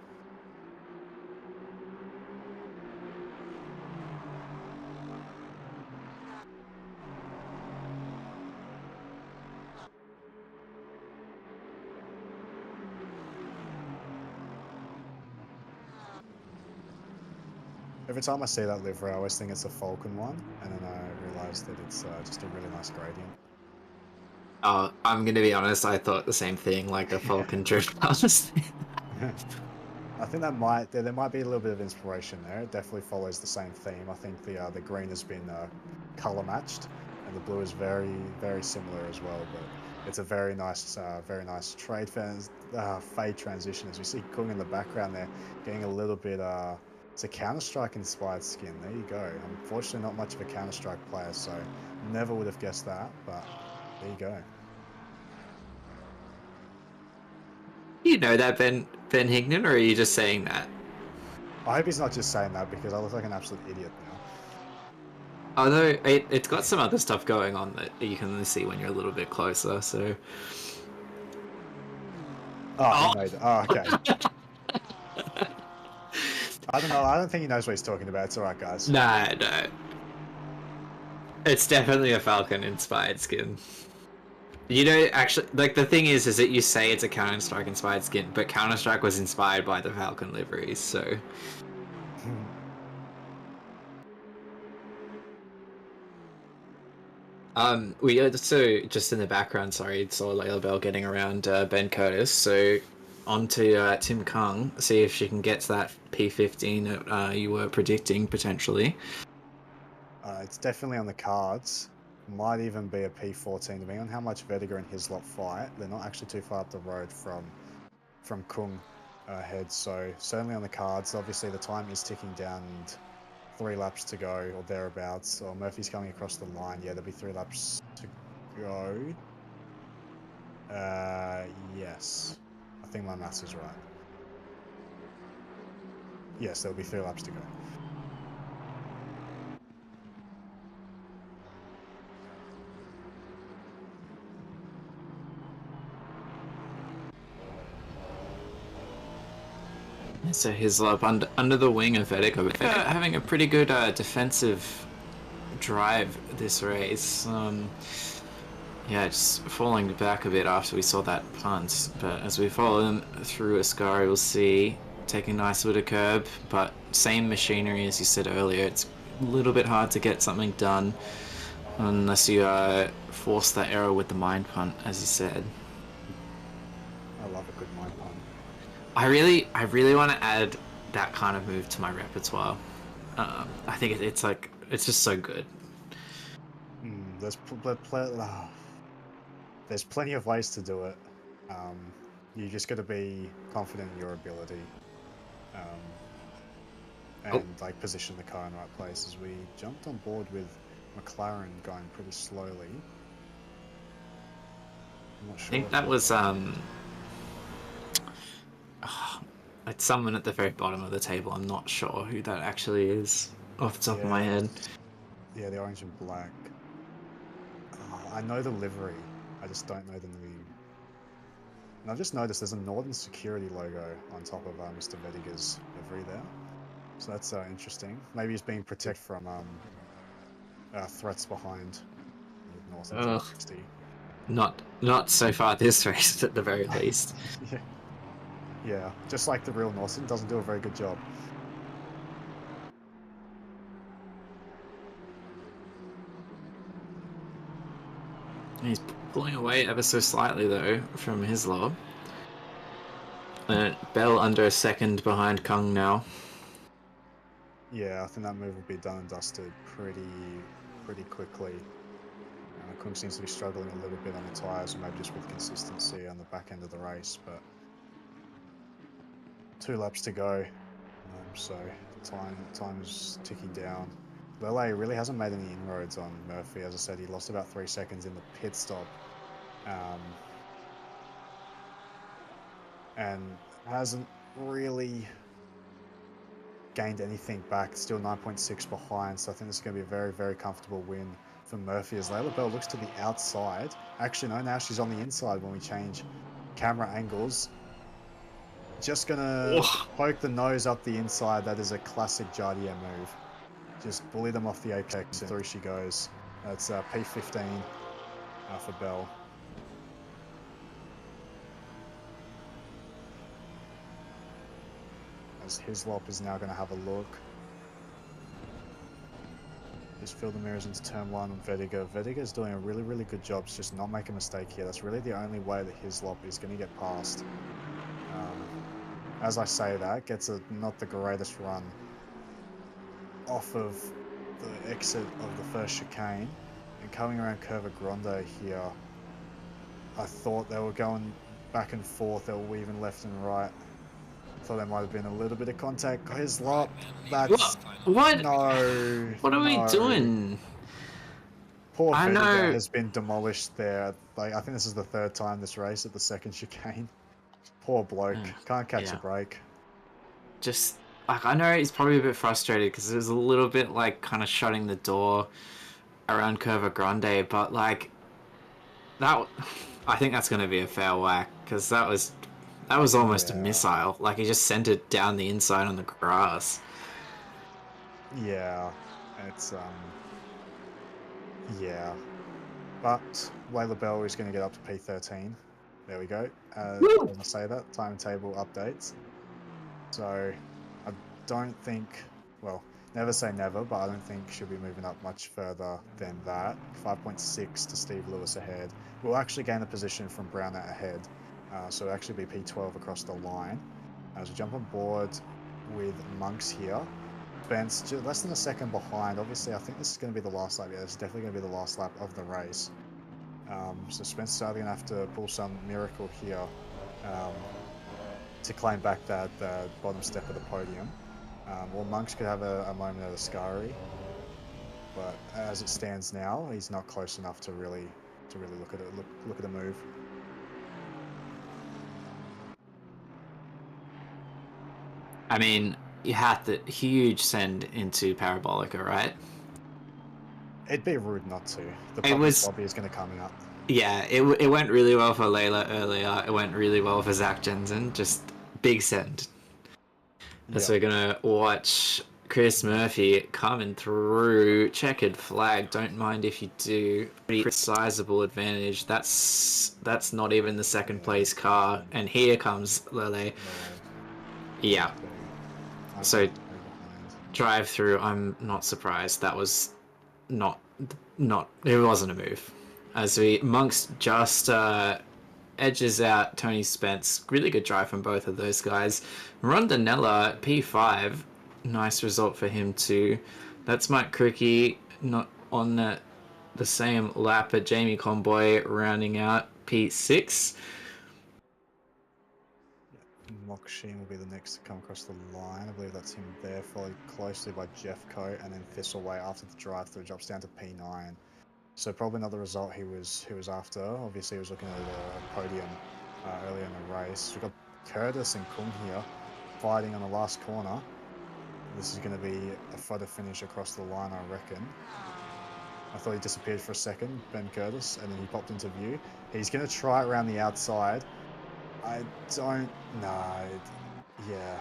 Every time I see that livery, I always think it's a Falcon one, and then I realise that it's just a really nice gradient. I'm gonna be honest. I thought the same thing, like a Falcon drift past. I think there might be a little bit of inspiration there. It definitely follows the same theme. I think the green has been color matched, and the blue is very similar as well. But it's a very nice fade transition as we see Kung in the background there, getting a little bit it's a Counter-Strike inspired skin. There you go. Unfortunately, not much of a Counter-Strike player, so never would have guessed that. But there you go. You know that, Ben Hignan, or are you just saying that? I hope he's not just saying that because I look like an absolute idiot now. Although it's got some other stuff going on that you can only see when you're a little bit closer. So. Oh, he Oh. made it. Oh, okay. I don't know. I don't think he knows what he's talking about. It's all right, guys. No. It's definitely a Falcon-inspired skin. You know, actually, like, the thing is that you say it's a Counter-Strike inspired skin, but Counter-Strike was inspired by the Falcon liveries, so... We also, just in the background, sorry, saw Layla Bell getting around Ben Curtis, so on to Tim Kung, see if she can get to that P15 that you were predicting, potentially. It's definitely on the cards. Might even be a P14, depending on how much Vediger and Hislop fight. They're not actually too far up the road from Kung ahead, so certainly on the cards. Obviously, the time is ticking down and 3 laps to go, or thereabouts. Or Murphy's coming across the line. Yeah, there'll be 3 laps to go. Yes. I think my maths is right. Yes, there'll be 3 laps to go. So Hislop under the wing of Vedica, having a pretty good defensive drive this race. Yeah, just falling back a bit after we saw that punt, but as we follow them through Ascari, we'll see taking a nice little curb, but same machinery as you said earlier. It's a little bit hard to get something done unless you force that error with the mind punt, as you said. I love a good mind punt. I really want to add that kind of move to my repertoire. I think it's just so good. There's plenty of ways to do it. You just got to be confident in your ability, and like position the car in the right place. As we jumped on board with McLaren going pretty slowly. I'm not sure. I think that was it's someone at the very bottom of the table. I'm not sure who that actually is off the top of my head. Yeah, the orange and black. I know the livery. I just don't know the name. And I've just noticed there's a Northern Security logo on top of Mr. Vediger's livery there. So that's interesting. Maybe he's being protected from threats behind with Northern 360. Not so far this race, at the very least. Yeah, just like the real Norton, doesn't do a very good job. He's pulling away ever so slightly, though, from Hislop. Bell under a second behind Kung now. Yeah, I think that move will be done and dusted pretty quickly. Kung seems to be struggling a little bit on the tyres, or maybe just with consistency on the back end of the race, but 2 laps to go, so time is ticking down. Lele really hasn't made any inroads on Murphy. As I said, he lost about 3 seconds in the pit stop, and hasn't really gained anything back. Still 9.6 behind, so I think this is going to be a very comfortable win for Murphy as Layla Bell looks to the outside. Actually, no, now she's on the inside when we change camera angles. Just gonna poke the nose up the inside. That is a classic Jardier move. Just bully them off the apex and through she goes. That's P15 for Bell. As Hislop is now going to have a look. Just fill the mirrors into turn 1 on Vediger. Vediger's doing a really good job to just not make a mistake here. That's really the only way that Hislop is going to get past. As I say that, gets not the greatest run off of the exit of the first chicane. And coming around Curva Grande here, I thought they were going back and forth. They were weaving left and right. Thought there might have been a little bit of contact. Hislop, that's... What? No. What are we doing? Poor Vediger has been demolished there. Like, I think this is the 3rd time this race at the 2nd chicane. Poor bloke. Can't catch a break. Just like I know he's probably a bit frustrated because it was a little bit like kind of shutting the door around Curva Grande, but like that, I think that's going to be a fair whack because that was almost a Yeah, missile. Like he just sent it down the inside on the grass. yeah, it's yeah. But Layla Bell is going to get up to P13. There we go. Woo! As I say that, timetable updates. So I don't think, well, never say never, but I don't think she'll be moving up much further than that. 5.6 to Steve Lewis ahead. We'll actually gain a position from Browner ahead. So it'll actually be P12 across the line. As we jump on board with Monks here. Spence less than a second behind. Obviously, I think this is going to be the last lap. Yeah, it's definitely going to be the last lap of the race. So Spencer's either going to have to pull some miracle here um, to claim back that bottom step of the podium. Or Monks could have a moment of Ascari, but as it stands now, he's not close enough to really look at it. Look at a move. I mean, you had the huge send into Parabolica, right? It'd be rude not to. The It puppy was, sloppy is going to come out. yeah, it went really well for Layla earlier. It went really well for Zach Jensen. Just big send. Yeah. So we're gonna watch Chris Murphy coming through. Checkered flag. Don't mind if you do. Pretty sizable advantage. That's not even the second Yeah. place car. And here comes Lele. Lele. Yeah. 5.2. So 5.3 behind. drive through. I'm not surprised. That was not not. It wasn't a move. As we Monks just edges out Tony Spence. Really good drive from both of those guys. Rondinella, P5. Nice result for him too. That's Mike Cricky not on the same lap at Jamie Conboy rounding out P6. Moksheen will be the next to come across the line. I believe that's him there, followed closely by Jeffco, and then Thistleway after the drive-through drops down to P9. So probably not the result he was after. Obviously, he was looking at a podium earlier in the race. We've got Curtis and Kung here fighting on the last corner. This is going to be a photo finish across the line, I reckon. I thought he disappeared for a second, Ben Curtis, and then he popped into view. He's going to try it around the outside. I don't know. Yeah.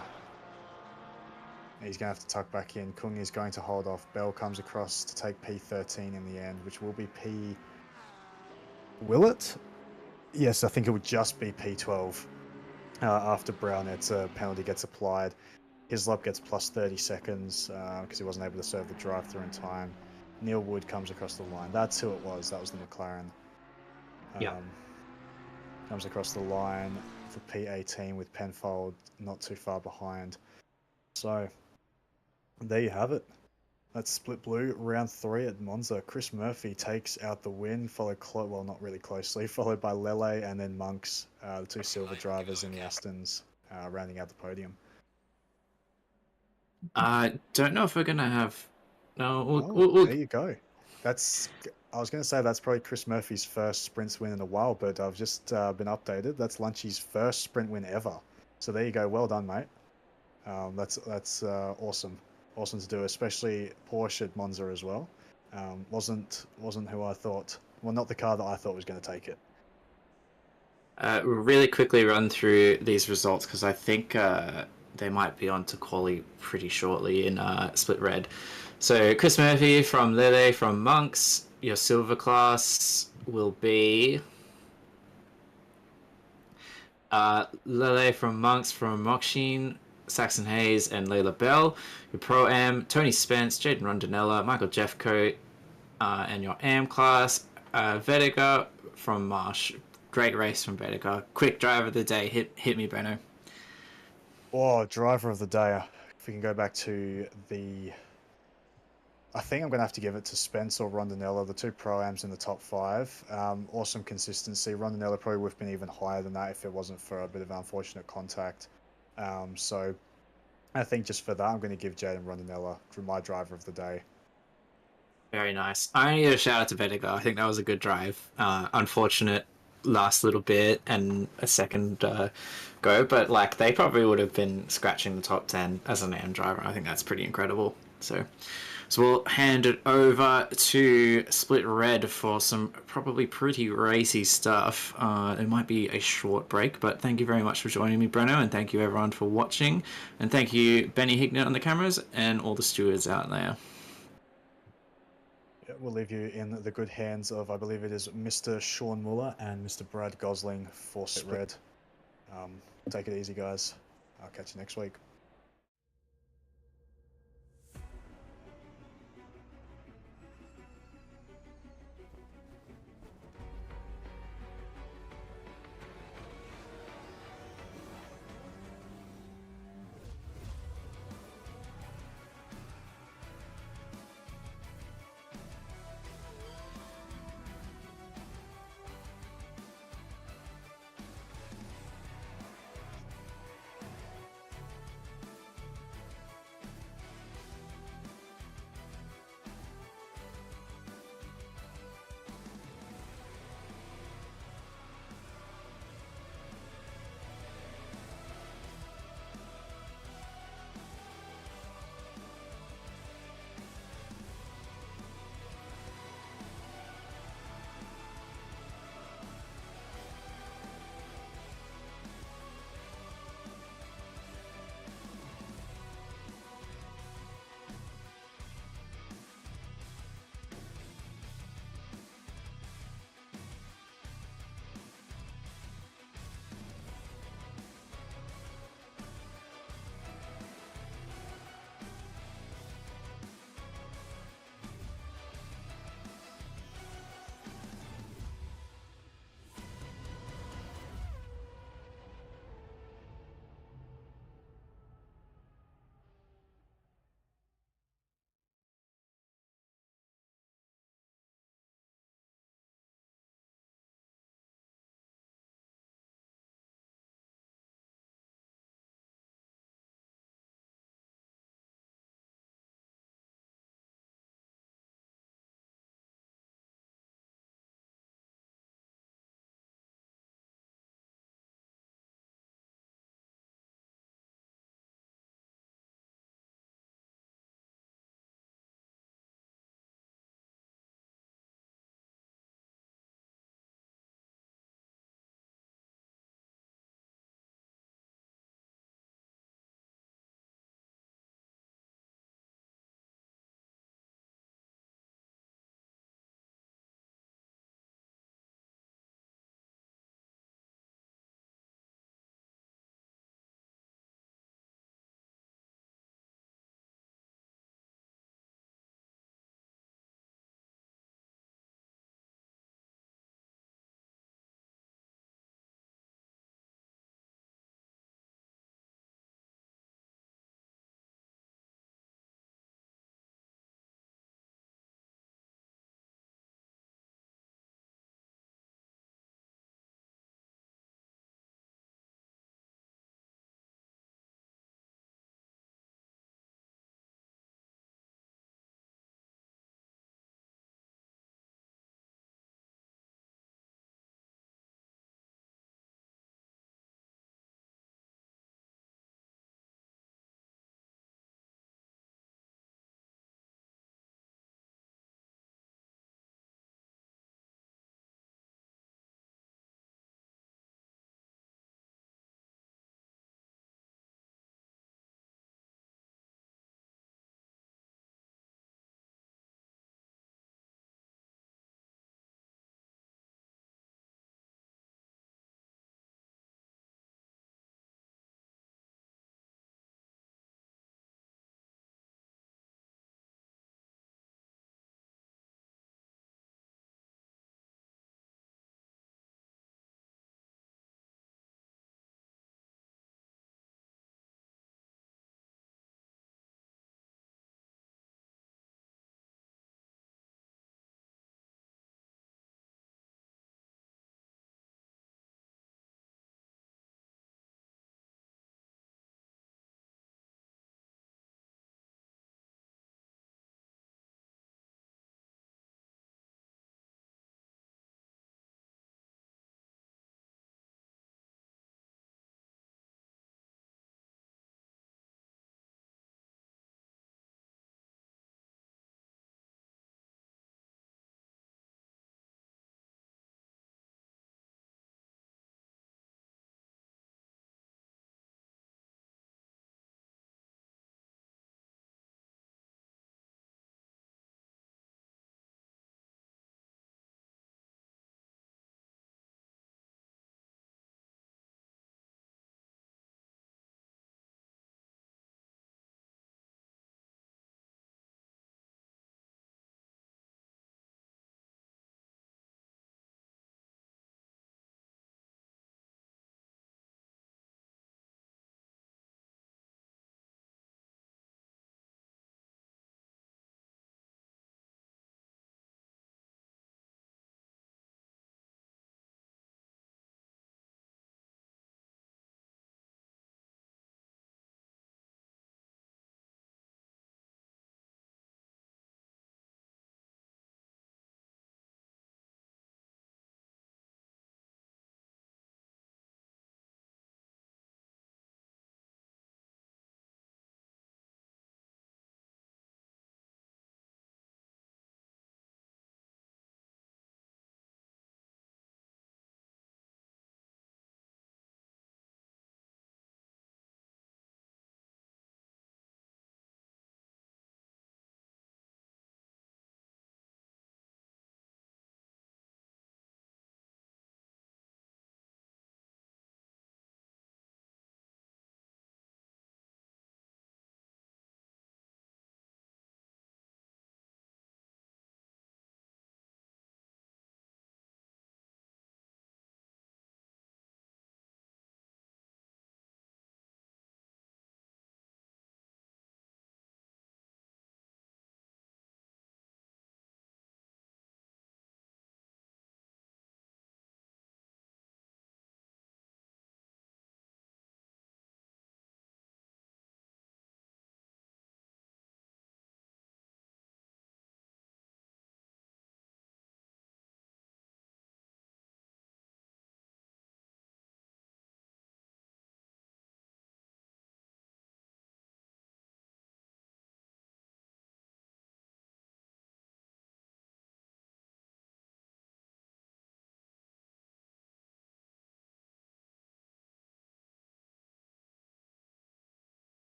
He's going to have to tuck back in. Kung is going to hold off. Bell comes across to take P13 in the end, which will be P... Will it? Yes, I think it would just be P12. After Brownet's penalty gets applied. Hislop gets plus 30 seconds because he wasn't able to serve the drive-through in time. Neil Wood comes across the line. That's who it was. That was the McLaren. Yeah. Comes across the line for P18 with Penfold not too far behind. So there you have it. That's Split Blue round 3 at Monza. Chris Murphy takes out the win, followed well, not really closely, followed by Lele and then Monks, the two silver drivers in the Astons, rounding out the podium. I don't know if we're gonna have. No, There you go. That's. I was going to say that's probably Chris Murphy's first sprint win in a while, but I've just been updated. That's Lunchy's first sprint win ever. So there you go. Well done, mate. That's awesome. Awesome to do, especially Porsche at Monza as well. Wasn't who I thought. Well, not the car that I thought was going to take it. really quickly run through these results because I think they might be on to quali pretty shortly in Split Red. So Chris Murphy from Lele from Monks. Your silver class will be Lele from Monks from Mokshin, Saxon Hayes, and Layla Bell. Your Pro Am, Tony Spence, Jaden Rondinella, Michael Jeffcoat, and your Am class, Vedica from Marsh. Great race from Vedica. Quick drive of the day. Hit me, Breno. Oh, driver of the day. If we can go back to the... I think I'm going to have to give it to Spence or Rondinella, the two Pro-Ams in the top 5. Awesome consistency. Rondinella probably would have been even higher than that if it wasn't for a bit of unfortunate contact. So I think just for that, I'm going to give Jaden Rondinella my driver of the day. Very nice. I need a shout out to Vedica. I think that was a good drive. Unfortunate last little bit and a second go, but like they probably would have been scratching the top 10 as an AM driver. I think that's pretty incredible. So we'll hand it over to Split Red for some probably pretty racy stuff. It might be a short break, but thank you very much for joining me, Breno, and thank you everyone for watching. And thank you, Benny Hignett on the cameras, and all the stewards out there. Yeah, we'll leave you in the good hands of, I believe it is Mr. Sean Muller and Mr. Brad Gosling for Split Red. Take it easy, guys. I'll catch you next week.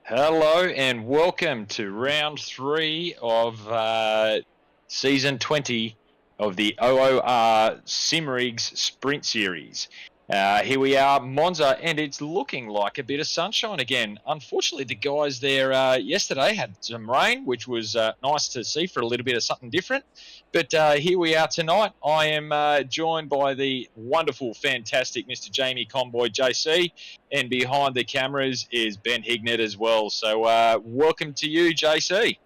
Hello and welcome to round 3 of season 20 of the OOR Simrigs Sprint Series. Here we are, Monza, and it's looking like a bit of sunshine again. Unfortunately, the guys there yesterday had some rain, which was nice to see for a little bit of something different. But here we are tonight. I am joined by the wonderful, fantastic Mr. Jamie Conboy, JC, and behind the cameras is Ben Hignett as well. So welcome to you, JC.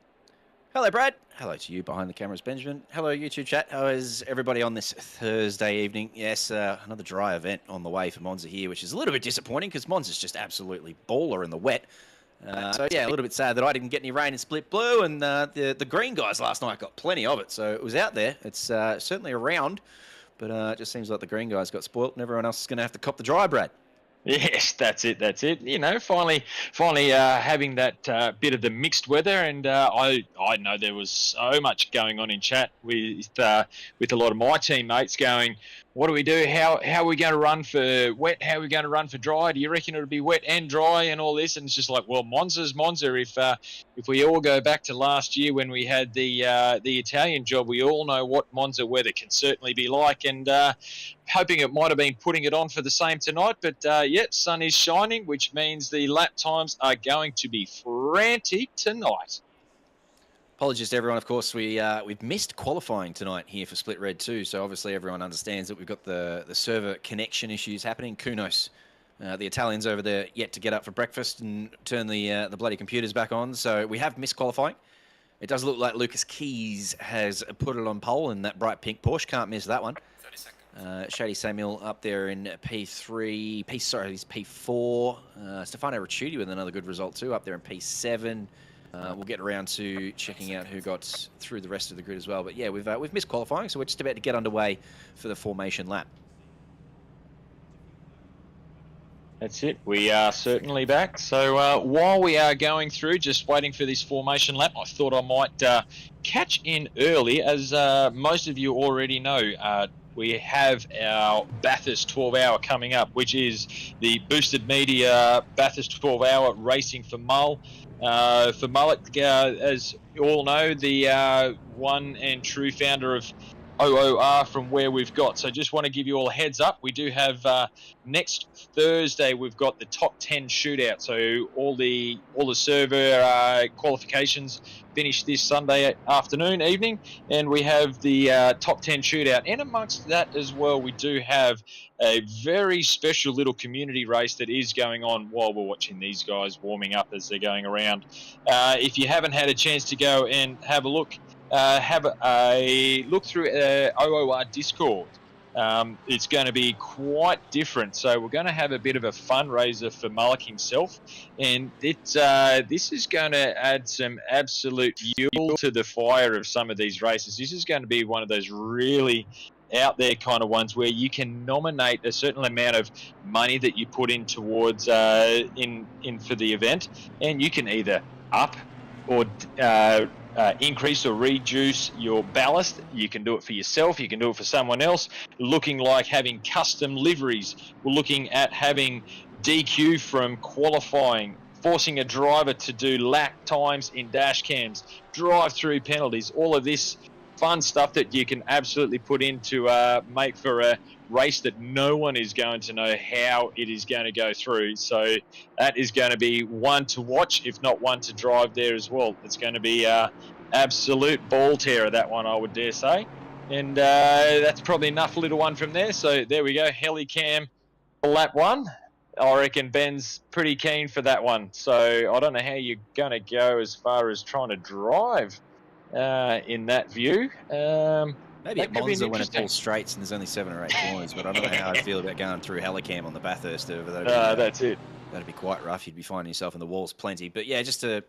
Hello, Brad. Hello to you behind the cameras, Benjamin. Hello, YouTube chat. How is everybody on this Thursday evening? Yes, another dry event on the way for Monza here, which is a little bit disappointing because Monza's just absolutely baller in the wet. So, yeah, a little bit sad that I didn't get any rain in Split Blue, and the green guys last night got plenty of it. So it was out there. It's certainly around, but it just seems like the green guys got spoilt and everyone else is going to have to cop the dry, Brad. Yes, that's it. You know, finally having that bit of the mixed weather, and I know there was so much going on in chat with a lot of my teammates going, what do we do? How are we going to run for wet? How are we going to run for dry? Do you reckon it'll be wet and dry and all this? And it's just like, well, Monza's Monza. If we all go back to last year when we had the Italian job, we all know what Monza weather can certainly be like, and hoping it might have been putting it on for the same tonight. But yep, sun is shining, which means the lap times are going to be frantic tonight. Apologies to everyone, of course. We've missed qualifying tonight here for Split Red 2, so obviously everyone understands that we've got the server connection issues happening. Kunos, the Italians over there, yet to get up for breakfast and turn the bloody computers back on, so we have missed qualifying. It does look like Lucas Keys has put it on pole in that bright pink Porsche. Can't miss that one. 30 seconds. Shady Samuel up there in P3. He's P4. Stefano Ricciuti with another good result too, up there in P7. We'll get around to checking out who got through the rest of the grid as well. But yeah, we've missed qualifying, so we're just about to get underway for the formation lap. That's it. We are certainly back. So while we are going through, just waiting for this formation lap, I thought I might catch in early, as most of you already know. We have our Bathurst 12-hour coming up, which is the boosted media Bathurst 12-hour racing for Mull. For Mullet, as you all know, the one and true founder of OOR from where we've got. So just want to give you all a heads up. We do have next Thursday, we've got the top 10 shootout. So all the server qualifications finish this Sunday evening, and we have the top 10 shootout. And amongst that as well, we do have a very special little community race that is going on while we're watching these guys warming up as they're going around. If you haven't had a chance to go and have a look, have a look through OOR Discord. It's going to be quite different. So we're going to have a bit of a fundraiser for Mullock himself, and this is going to add some absolute fuel to the fire of some of these races. This is going to be one of those really out there kind of ones where you can nominate a certain amount of money that you put in towards in for the event, and you can either up or increase or reduce your ballast. You can do it for yourself, you can do it for someone else. Looking like having custom liveries. We're looking at having DQ from qualifying, forcing a driver to do lap times in dash cams, drive-through penalties, all of this fun stuff that you can absolutely put in to make for a race that no one is going to know how it is going to go through. So that is going to be one to watch, if not one to drive there as well. It's going to be absolute ball terror, that one, I would dare say. And that's probably enough little one from there. So there we go, Helicam lap one. I reckon Ben's pretty keen for that one. So I don't know how you're going to go as far as trying to drive in that view. Maybe at Monza when it's all straights and there's only 7 or 8 corners, but I don't know how I'd feel about going through Helicam on the Bathurst over there. That's it. That'd be quite rough. You'd be finding yourself in the walls plenty. But yeah, just to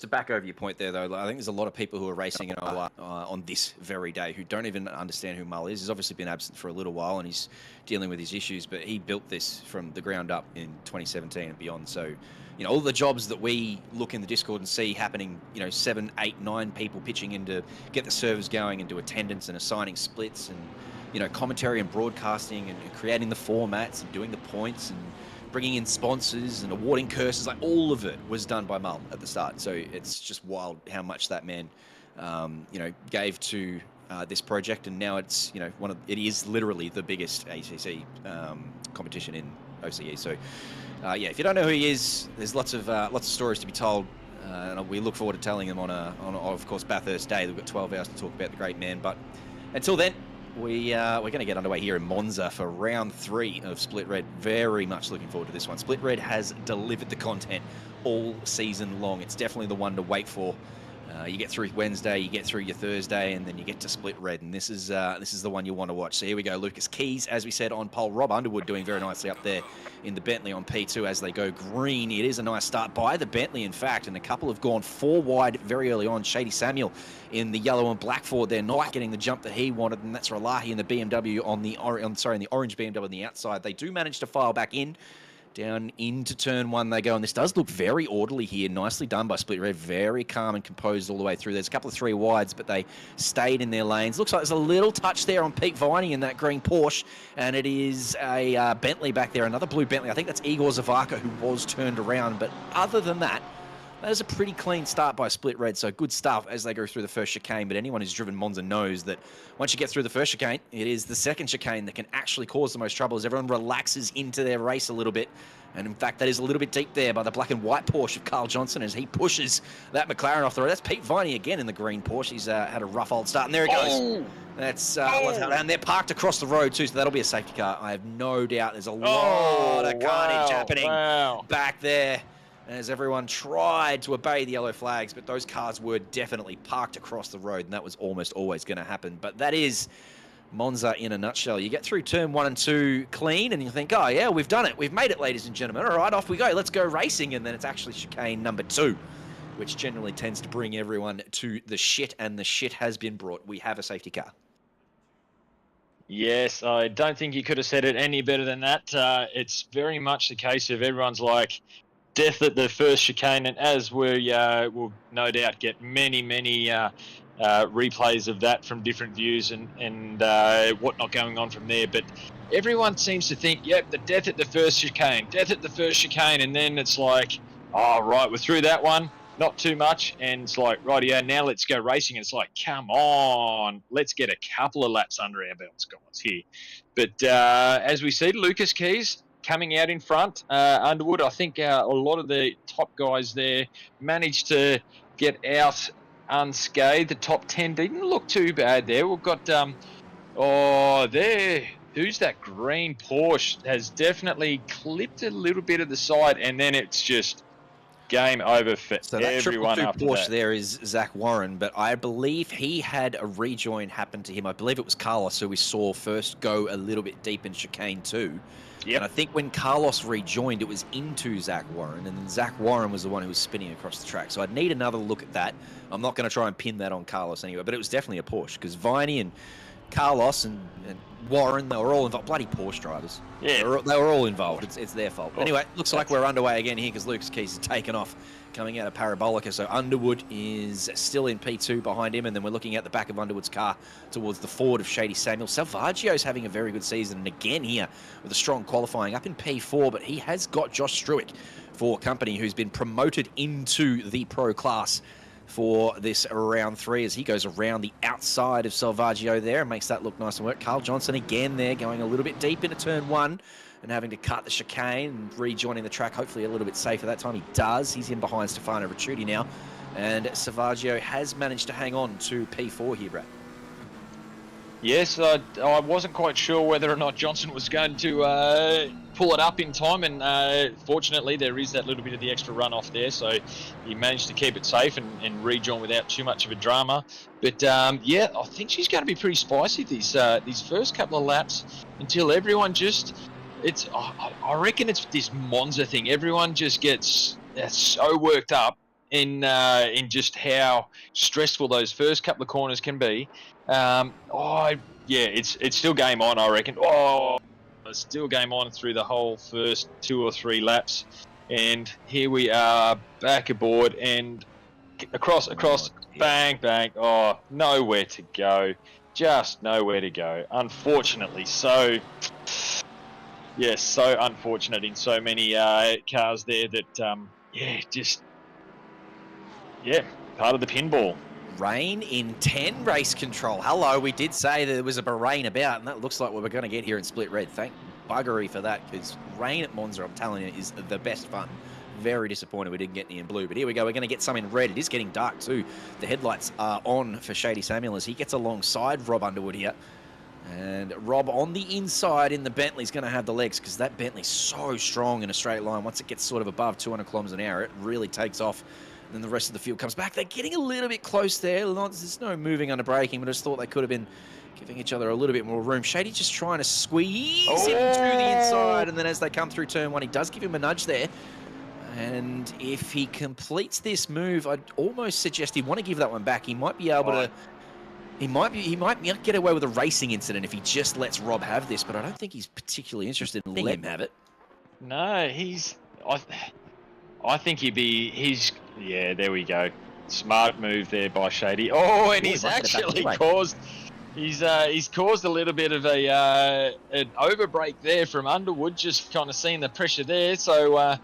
back over your point there, though, I think there's a lot of people who are racing on this very day who don't even understand who Mull is. He's obviously been absent for a little while and he's dealing with his issues, but he built this from the ground up in 2017 and beyond. So, you know, all the jobs that we look in the Discord and see happening, you know, 7, 8, 9 people pitching in to get the servers going and do attendance and assigning splits and, you know, commentary and broadcasting and creating the formats and doing the points and bringing in sponsors and awarding curses, like all of it was done by Mull at the start. So it's just wild how much that man, gave to this project, and now it's it is literally the biggest ACC competition in OCE. So if you don't know who he is, there's lots of stories to be told, and we look forward to telling them on of course Bathurst Day. We've got 12 hours to talk about the great man, but until then, we're going to get underway here in Monza for round 3 of Split Red. Very much looking forward to this one. Split Red has delivered the content all season long. It's definitely the one to wait for. You get through Wednesday, you get through your Thursday, and then you get to Split Red, and this is the one you want to watch. So here we go. Lucas Keys, as we said, on pole. Rob Underwood doing very nicely up there in the Bentley on P2 as they go green. It is a nice start by the Bentley, in fact, and a couple have gone 4 wide very early on. Shady Samuel in the yellow and black Ford. They're not getting the jump that he wanted, and that's Ralahi in the BMW in the orange BMW on the outside. They do manage to file back in. Down into turn 1 they go, and this does look very orderly here. Nicely done by Split Red. Very calm and composed all the way through. There's a couple of 3 wides, but they stayed in their lanes. Looks like there's a little touch there on Pete Viney in that green Porsche, and it is a Bentley back there, another blue Bentley. I think that's Igor Zavaka who was turned around, but other than that, that is a pretty clean start by Split Red, so good stuff as they go through the first chicane. But anyone who's driven Monza knows that once you get through the first chicane, it is the second chicane that can actually cause the most trouble as everyone relaxes into their race a little bit. And in fact, that is a little bit deep there by the black and white Porsche of Carl Johnson as he pushes that McLaren off the road. That's Pete Viney again in the green Porsche. He's had a rough old start, and there he goes. Oh. That's and they're parked across the road too, so that'll be a safety car. I have no doubt. There's a lot of carnage happening back there, as everyone tried to obey the yellow flags, but those cars were definitely parked across the road, and that was almost always going to happen. But that is Monza in a nutshell. You get through turn 1 and 2 clean, and you think, oh yeah, we've done it. We've made it, ladies and gentlemen. All right, off we go. Let's go racing. And then it's actually chicane number 2, which generally tends to bring everyone to the shit, and the shit has been brought. We have a safety car. Yes, I don't think you could have said it any better than that. It's very much the case of everyone's like, death at the first chicane, and as we will no doubt get many replays of that from different views and whatnot going on from there. But everyone seems to think, yep, the death at the first chicane, and then it's like, oh, right, we're through that one, not too much, and it's like, right, yeah, now let's go racing. And it's like, come on, let's get a couple of laps under our belts, guys, here. But as we see, Lucas Keys coming out in front. Underwood, I think a lot of the top guys there managed to get out unscathed. The top 10 didn't look too bad there. We've got, who's that green Porsche? Has definitely clipped a little bit of the side, and then it's just game over for so that everyone after Porsche that. there is Zach Warren, but I believe he had a rejoin happen to him. I believe it was Carlos who we saw first go a little bit deep in chicane 2. Yep. And I think when Carlos rejoined, it was into Zach Warren, and then Zach Warren was the one who was spinning across the track. So I'd need another look at that. I'm not going to try and pin that on Carlos anyway, but it was definitely a Porsche, because Viney and Carlos and Warren, they were all involved. Bloody Porsche drivers. Yeah. They were all involved. It's their fault. But anyway, looks like we're underway again here because Lucas Keys has taken off coming out of Parabolica. So Underwood is still in P2 behind him, and then we're looking at the back of Underwood's car towards the Ford of Shady Samuel. Salvaggio's having a very good season, and again here with a strong qualifying up in P4, but he has got Josh Struick for company, who's been promoted into the pro class for this round 3 as he goes around the outside of Salvaggio there and makes that look nice and work. Carl Johnson again there going a little bit deep into turn 1 and having to cut the chicane and rejoining the track, hopefully a little bit safer that time. He does. He's in behind Stefano Ricciuti now, and Salvaggio has managed to hang on to P4 here, Brad. Yes, I wasn't quite sure whether or not Johnson was going to pull it up in time, and fortunately there is that little bit of the extra runoff there, so he managed to keep it safe and rejoin without too much of a drama. But yeah, I think she's going to be pretty spicy these first couple of laps until everyone just, I reckon it's this Monza thing. Everyone just gets so worked up in just how stressful those first couple of corners can be. It's still game on, I reckon. It's still game on through the whole first 2 or 3 laps, and here we are back aboard and across, bang, bang. Oh, nowhere to go, just nowhere to go, unfortunately. So Yes, so unfortunate in so many cars there that, part of the pinball. Rain in 10 race control. Hello, we did say there was a rain about, and that looks like what we're going to get here in Split Red. Thank buggery for that, because rain at Monza, I'm telling you, is the best fun. Very disappointed we didn't get any in blue, but here we go. We're going to get some in red. It is getting dark too. The headlights are on for Shady Samuel as he gets alongside Rob Underwood here. And Rob on the inside in the Bentley is going to have the legs, because that Bentley's so strong in a straight line. Once it gets sort of above 200 kilometers an hour, it really takes off. And then the rest of the field comes back. They're getting a little bit close there. There's no moving under braking, but I just thought they could have been giving each other a little bit more room. Shady just trying to squeeze him to the inside, and then as they come through turn one, he does give him a nudge there. And if he completes this move, I'd almost suggest he'd want to give that one back. He might be able to... He might get away with a racing incident if he just lets Rob have this, but I don't think he's particularly interested in letting him have it. No, I think yeah, there we go. Smart move there by Shady. Oh, and he's actually caused a little bit of an overbreak there from Underwood, just kind of seeing the pressure there. So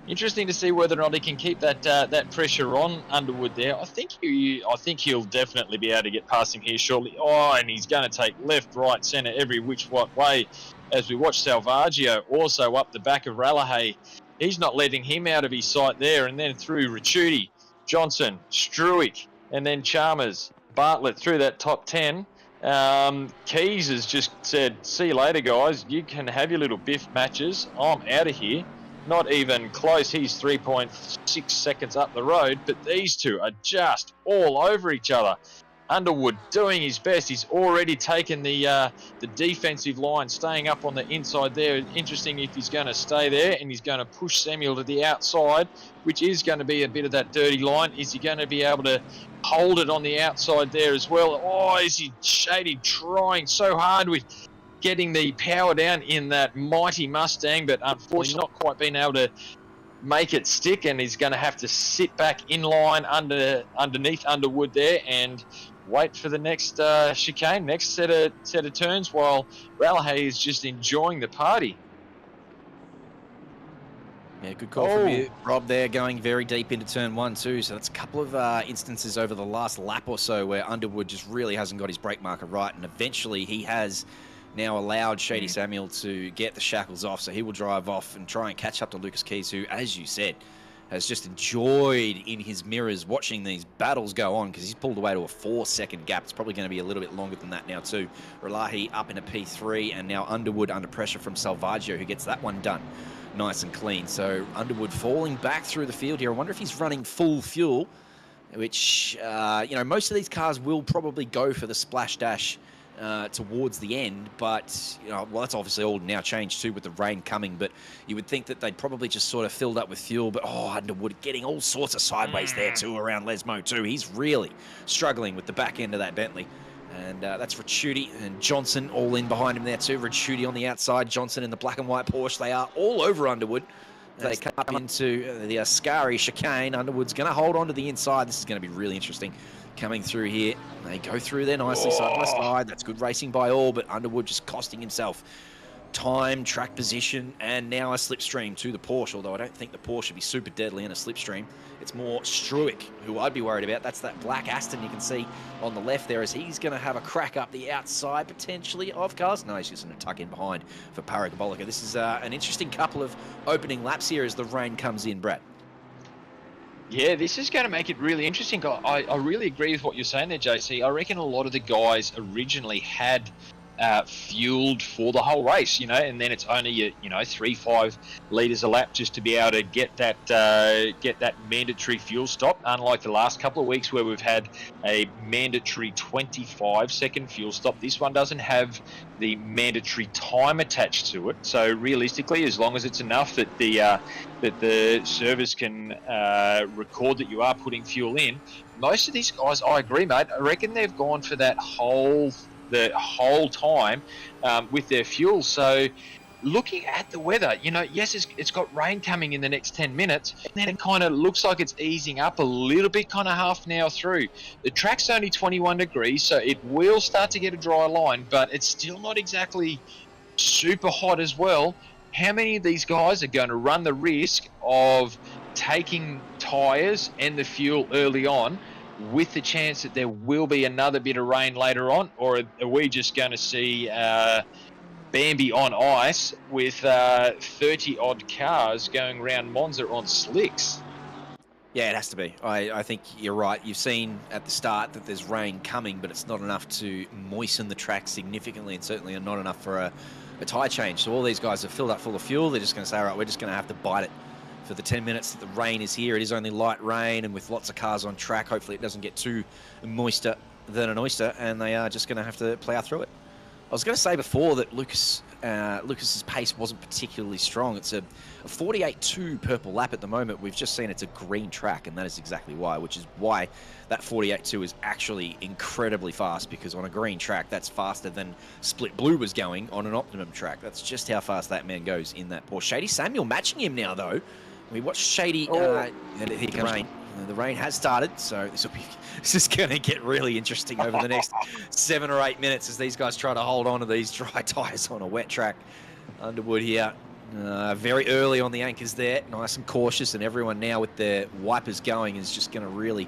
interesting to see whether or not he can keep that pressure on Underwood there. I think he'll definitely be able to get past him here shortly. Oh, and he's going to take left, right, centre, every which way. As we watch Salvaggio also up the back of Ralahay. He's not letting him out of his sight there. And then through Ricciuti, Johnson, Struick, and then Chalmers, Bartlett through that top 10. Keys has just said, see you later, guys. You can have your little biff matches. I'm out of here. Not even close. He's 3.6 seconds up the road, but these two are just all over each other. Underwood doing his best. He's already taken the defensive line, staying up on the inside there. Interesting if he's going to stay there, and he's going to push Samuel to the outside, which is going to be a bit of that dirty line. Is he going to be able to hold it on the outside there as well? Oh, is he Shady trying so hard with getting the power down in that mighty Mustang, but unfortunately not quite being able to make it stick, and he's going to have to sit back in line underneath Underwood there and wait for the next chicane, next set of turns, while Ralahay is just enjoying the party. Yeah, good call from you, Rob, there, going very deep into turn one too. So that's a couple of instances over the last lap or so where Underwood just really hasn't got his brake marker right, and eventually he has now allowed Shady Samuel to get the shackles off, so he will drive off and try and catch up to Lucas Keys, who, as you said, has just enjoyed in his mirrors watching these battles go on, because he's pulled away to a 4-second gap. It's probably going to be a little bit longer than that now too. Ralahi up in a P3, and now Underwood under pressure from Salvaggio, who gets that one done nice and clean. So Underwood falling back through the field here. I wonder if he's running full fuel, which, most of these cars will probably go for the splash dash towards the end, but that's obviously all now changed too with the rain coming, but you would think that they'd probably just sort of filled up with fuel. But Underwood getting all sorts of sideways there too around Lesmo too. He's really struggling with the back end of that Bentley, and that's Ricciuti and Johnson all in behind him there too. Ricciuti on the outside, Johnson in the black and white Porsche. They are all over Underwood. They come up into the Ascari chicane. Underwood's going to hold on to the inside. This is going to be really interesting coming through here. They go through there nicely, side by side. That's good racing by all, but Underwood just costing himself time, track position, and now a slipstream to the Porsche, although I don't think the Porsche should be super deadly in a slipstream. It's more Struick who I'd be worried about. That's that black Aston you can see on the left there, as he's going to have a crack up the outside potentially of cars. No, he's just going to tuck in behind for Paragabolica. This is an interesting couple of opening laps here as the rain comes in, Brad. Yeah, this is going to make it really interesting. I really agree with what you're saying there, JC. I reckon a lot of the guys originally had fueled for the whole race, and then it's only 3-5 litres a lap just to be able to get that mandatory fuel stop. Unlike the last couple of weeks where we've had a mandatory 25-second fuel stop, this one doesn't have the mandatory time attached to it. So realistically, as long as it's enough that the servers can record that you are putting fuel in, most of these guys, I agree, mate. I reckon they've gone for the whole time with their fuel. So looking at the weather, yes, it's got rain coming in the next 10 minutes, and then it kind of looks like it's easing up a little bit, kind of half an hour through. The track's only 21 degrees, so it will start to get a dry line, but it's still not exactly super hot as well. how many of these guys are going to run the risk of taking tyres and the fuel early on with the chance that there will be another bit of rain later on? Or are we just going to see Bambi on ice with 30-odd cars going around Monza on slicks? Yeah, it has to be. I think you're right. You've seen at the start that there's rain coming, but it's not enough to moisten the track significantly, and certainly not enough for a tyre change. So all these guys are filled up full of fuel. They're just going to say, all right, we're just going to have to bite it for the 10 minutes that the rain is here. It is only light rain, and with lots of cars on track, hopefully it doesn't get too moister than an oyster, and they are just going to have to plough through it. I was going to say before that Lucas's pace wasn't particularly strong. It's a 48.2 purple lap at the moment. We've just seen it's a green track, and that is exactly why, which is why that 48.2 is actually incredibly fast, because on a green track, that's faster than Split Blue was going on an optimum track. That's just how fast that man goes in that Porsche. Shady Samuel matching him now, though. We watched Shady, and here comes rain. The rain has started, so this is going to get really interesting over the next 7 or 8 minutes as these guys try to hold on to these dry tyres on a wet track. Underwood here, very early on the anchors there, nice and cautious, and everyone now with their wipers going is just going to really,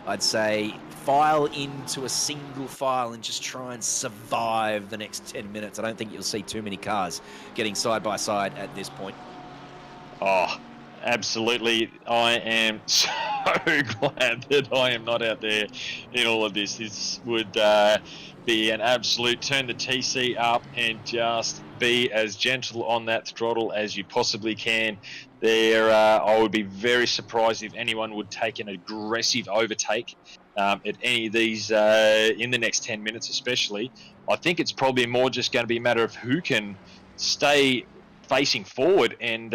I'd say, file into a single file and just try and survive the next 10 minutes. I don't think you'll see too many cars getting side by side at this point. Oh, absolutely. I am so glad that I am not out there in all of this. This would be an absolute turn the TC up and just be as gentle on that throttle as you possibly can. I would be very surprised if anyone would take an aggressive overtake at any of these in the next 10 minutes especially. I think it's probably more just going to be a matter of who can stay facing forward and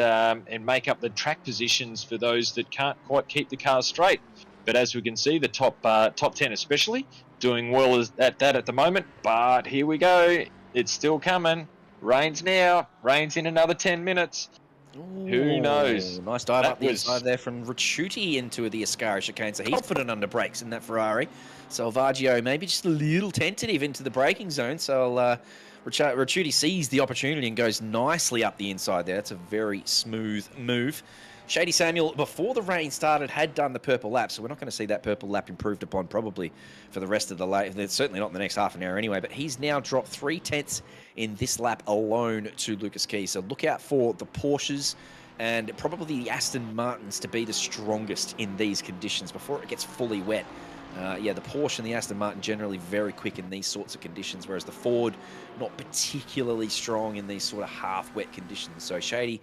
make up the track positions for those that can't quite keep the cars straight. But as we can see, the top 10 especially doing well at that at the moment. But here we go. It's still coming. Rain's now. Rain's in another 10 minutes. Ooh, who knows? Nice dive up the inside there from Ricciuti into the Ascari chicane. So he's confident under brakes in that Ferrari. Salvaggio maybe just a little tentative into the braking zone. So Ricciuti sees the opportunity and goes nicely up the inside there. That's a very smooth move. Shady Samuel, before the rain started, had done the purple lap, so we're not going to see that purple lap improved upon probably for the rest of the lap. Certainly not in the next half an hour anyway, but he's now dropped 3/10 in this lap alone to Lucas Key. So look out for the Porsches and probably the Aston Martins to be the strongest in these conditions before it gets fully wet. The Porsche and the Aston Martin generally very quick in these sorts of conditions, whereas the Ford not particularly strong in these sort of half-wet conditions. So Shady,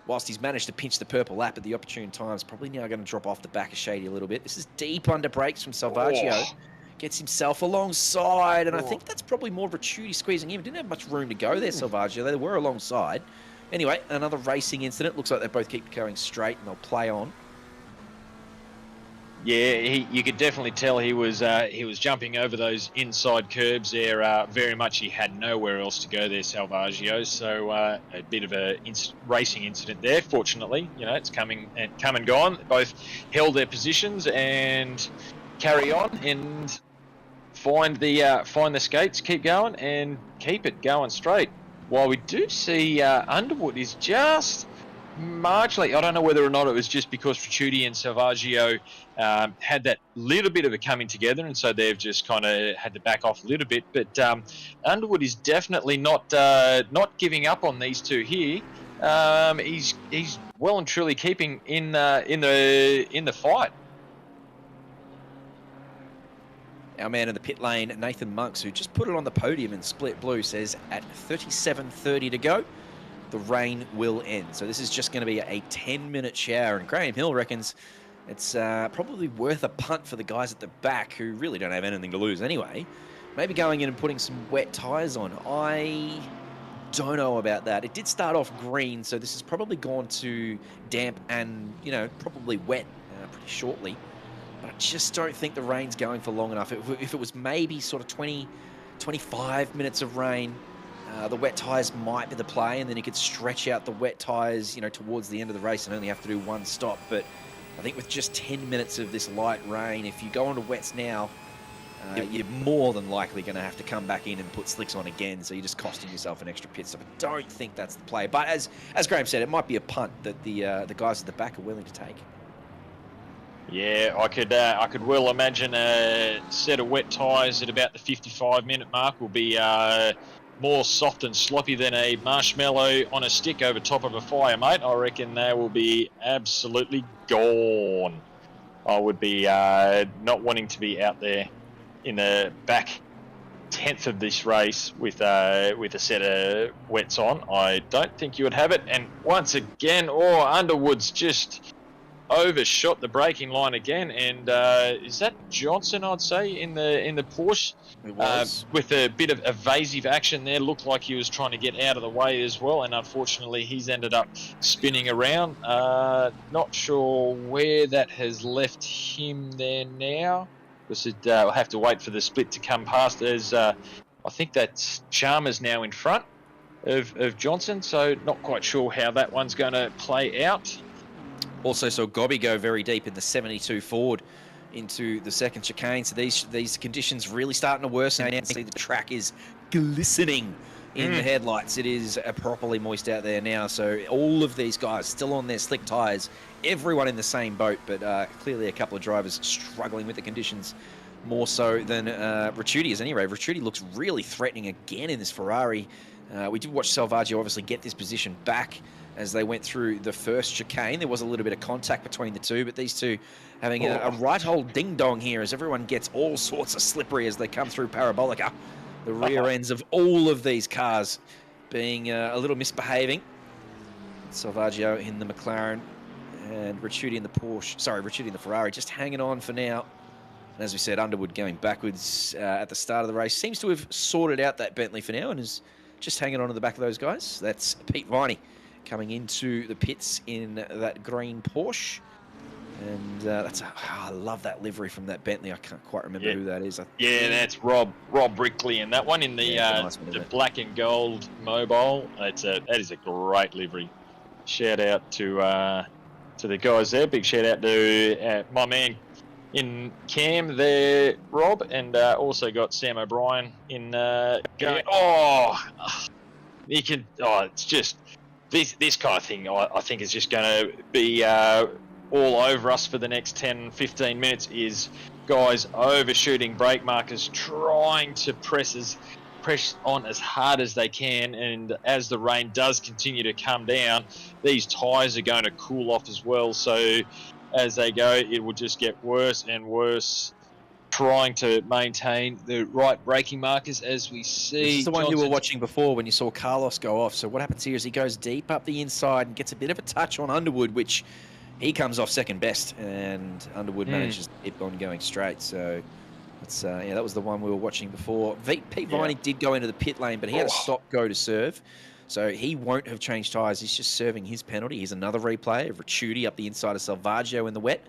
whilst he's managed to pinch the purple lap at the opportune times, probably now going to drop off the back of Shady a little bit. This is deep under brakes from Salvaggio. Gets himself alongside, and I think that's probably more Ricciuti squeezing him. Didn't have much room to go there, Salvaggio. They were alongside. Anyway, another racing incident. Looks like they both keep going straight, and they'll play on. Yeah, you could definitely tell he was jumping over those inside curbs there. Very much he had nowhere else to go there, Salvaggio. So a bit of a racing incident there. Fortunately, it's come and gone. Both held their positions and carry on and find the skates, keep going and keep it going straight. While we do see Underwood is just marginally, I don't know whether or not it was just because Ricciuti and Salvaggio had that little bit of a coming together, and so they've just kind of had to back off a little bit. But Underwood is definitely not giving up on these two here. He's well and truly keeping in the fight. Our man in the pit lane, Nathan Monks, who just put it on the podium in Split Blue, says at 37:30 to go, the rain will end. So this is just going to be a 10-minute shower. And Graham Hill reckons it's probably worth a punt for the guys at the back who really don't have anything to lose anyway. Maybe going in and putting some wet tyres on. I don't know about that. It did start off green, so this has probably gone to damp and, probably wet pretty shortly. But I just don't think the rain's going for long enough. If it was maybe sort of 20, 25 minutes of rain, the wet tyres might be the play, and then you could stretch out the wet tyres, towards the end of the race and only have to do one stop. But I think with just 10 minutes of this light rain, if you go onto wets now, you're more than likely going to have to come back in and put slicks on again, so you're just costing yourself an extra pit stop. I don't think that's the play. But as Graham said, it might be a punt that the guys at the back are willing to take. Yeah, I could well imagine a set of wet tyres at about the 55-minute mark will be more soft and sloppy than a marshmallow on a stick over top of a fire, mate. I reckon they will be absolutely gone. I would be not wanting to be out there in the back 10th of this race with a set of wets on. I don't think you would have it. And once again, Underwood's just overshot the braking line again, and is that Johnson? I'd say in the Porsche, It was. with a bit of evasive action there. Looked like he was trying to get out of the way as well, and unfortunately he's ended up spinning around. Not sure where that has left him there now. We'll have to wait for the split to come past. As I think that Chalmers now in front of Johnson, so not quite sure how that one's going to play out. Also saw Gobby go very deep in the 72 forward into the second chicane. So these conditions really starting to worsen. Now see the track is glistening in the headlights. It is properly moist out there now. So all of these guys still on their slick tyres. Everyone in the same boat, but clearly a couple of drivers struggling with the conditions more so than Ricciuti is anyway. Ricciuti looks really threatening again in this Ferrari. We did watch Salvaggio obviously get this position back as they went through the first chicane. There was a little bit of contact between the two, but these two having a right old ding-dong here as everyone gets all sorts of slippery as they come through Parabolica. The rear ends of all of these cars being a little misbehaving. Salvaggio in the McLaren and Ricciuti in the Porsche. Sorry, Ricciuti in the Ferrari just hanging on for now. And as we said, Underwood going backwards at the start of the race. Seems to have sorted out that Bentley for now and is just hanging on to the back of those guys. That's Pete Viney coming into the pits in that green Porsche. And I love that livery from that Bentley. I can't quite remember who that is. That's Rob Brickley in that one in the nice one, the black and gold mobile. That is a great livery. Shout out to the guys there. Big shout out to my man in Cam there, Rob, and also got Sam O'Brien in going. It's just this kind of thing. I think is just going to be all over us for the next 10-15 minutes. Is guys overshooting brake markers, trying to press on as hard as they can, and as the rain does continue to come down, these tyres are going to cool off as well. So as they go, it will just get worse and worse, trying to maintain the right braking markers as we see. This is the one you were watching before when you saw Carlos go off. So what happens here is he goes deep up the inside and gets a bit of a touch on Underwood, which he comes off second best, and Underwood manages to keep on going straight. So that's that was the one we were watching before. Pete Viney did go into the pit lane, but he had a stop-go to serve. So he won't have changed tyres. He's just serving his penalty. Here's another replay of Ricciuti up the inside of Salvaggio in the wet.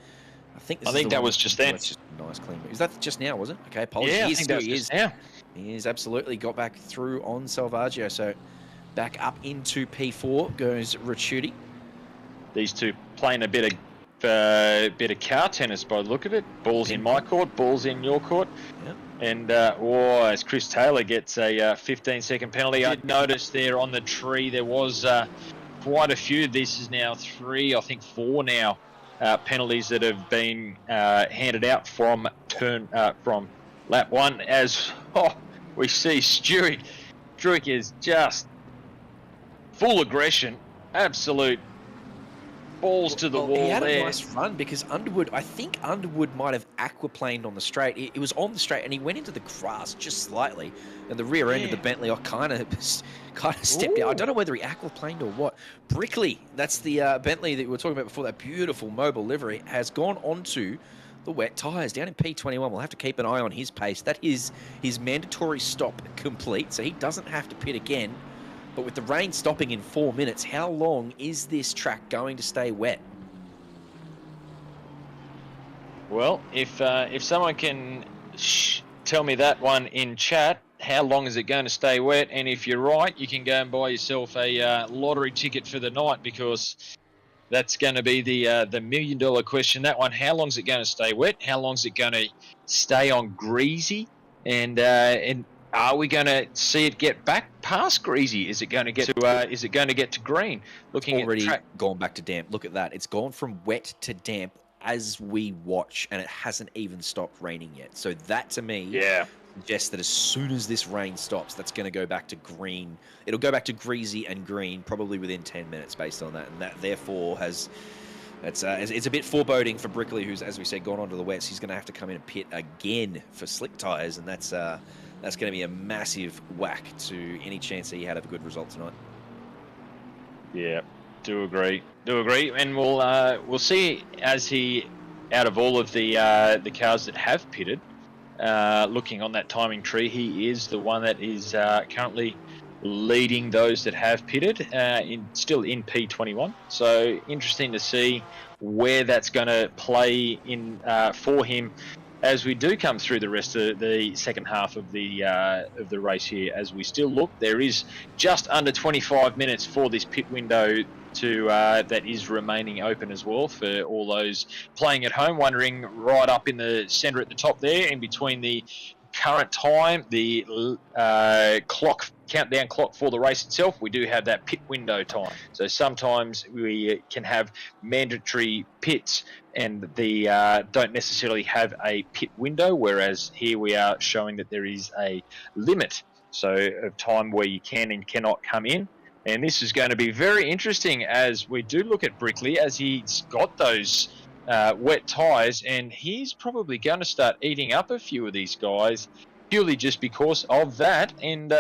I think that was just then. It's just a nice clean move. Is that just now, was it? Okay, apologies. Yeah, I think that's just now. He is absolutely got back through on Salvaggio. So back up into P4 goes Ricciuti. These two playing a bit of car tennis by the look of it. Ball's in my court, ball's in your court. Yep. And as Chris Taylor gets a 15-second penalty, I noticed there on the tree there was quite a few. This is now 3, I think 4 now penalties that have been handed out from lap 1. As we see Stewart is just full aggression, absolute balls to the wall. He had there. a nice run because I think Underwood might have aquaplaned on the straight. It was on the straight and he went into the grass just slightly, and the rear end of the Bentley kind of stepped out. I don't know whether he aquaplaned or what. Brickley, that's the Bentley that we were talking about before, that beautiful mobile livery, has gone onto the wet tyres down in P21. We'll have to keep an eye on his pace. That is his mandatory stop complete, so he doesn't have to pit again. But with the rain stopping in 4 minutes, how long is this track going to stay wet? Well, if someone can tell me that one in chat, how long is it going to stay wet? And if you're right, you can go and buy yourself a lottery ticket for the night, because That's going to be the million-dollar question. That one: how long is it going to stay wet? How long is it going to stay on greasy? And are we going to see it get back past greasy? Is it going to get to green? Looking Already at track. gone back to damp. Look at that. It's gone from wet to damp as we watch, and it hasn't even stopped raining yet. So that, to me, suggests that as soon as this rain stops, that's going to go back to green. It'll go back to greasy and green probably within 10 minutes based on that. And that, therefore, it's a bit foreboding for Brickley, who's, as we said, gone onto the wets. He's going to have to come in and pit again for slick tyres, and that's going to be a massive whack to any chance that he had of a good result tonight. Yeah, do agree, and we'll see as he, out of all of the cars that have pitted, looking on that timing tree, he is the one that is currently leading those that have pitted, still in P21. So interesting to see where that's going to play in for him as we do come through the rest of the second half of the race here. As we still look, there is just under 25 minutes for this pit window that is remaining open as well for all those playing at home, wondering right up in the centre at the top there, in between the current time, the countdown clock for the race itself, we do have that pit window time. So sometimes we can have mandatory pits and the don't necessarily have a pit window, whereas here we are showing that there is a limit of time where you can and cannot come in. And this is going to be very interesting as we do look at Brickley, as he's got those wet tyres, and he's probably going to start eating up a few of these guys purely just because of that. And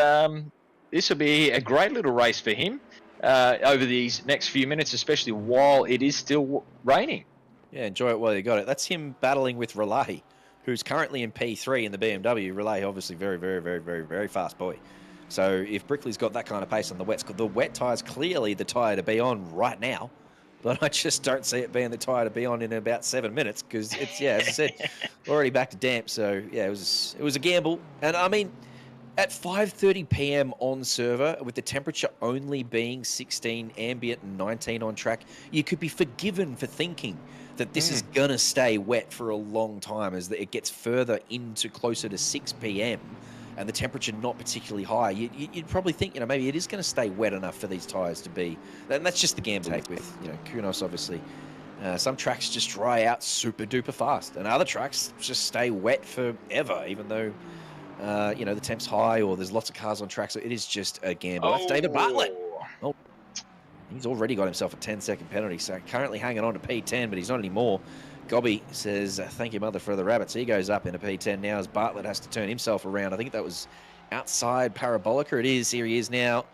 this will be a great little race for him over these next few minutes, especially while it is still raining. Yeah, enjoy it while you got it. That's him battling with Relay, who's currently in P3 in the BMW. Relay, obviously, very, very, very, very, very fast boy. So if Brickley's got that kind of pace on the wets, the wet tyre's clearly the tyre to be on right now. But I just don't see it being the tyre to be on in about 7 minutes because it's, as I said, already back to damp. So, yeah, it was a gamble. And, I mean, at 5:30 p.m. on server, with the temperature only being 16 ambient and 19 on track, you could be forgiven for thinking that this is going to stay wet for a long time as it gets further into closer to 6 p.m. and the temperature not particularly high. You'd probably think, maybe it is going to stay wet enough for these tyres to be. And that's just the gamble take with, Kunos, obviously. Some tracks just dry out super duper fast, and other tracks just stay wet forever, even though, the temp's high or there's lots of cars on track. So it is just a gamble. That's David Bartlett. Oh, he's already got himself a 10-second penalty. So currently hanging on to P10, but he's not anymore. Gobby says, thank you, mother, for the rabbits. He goes up into P10 now as Bartlett has to turn himself around. I think that was outside Parabolica. It is. Here he is now.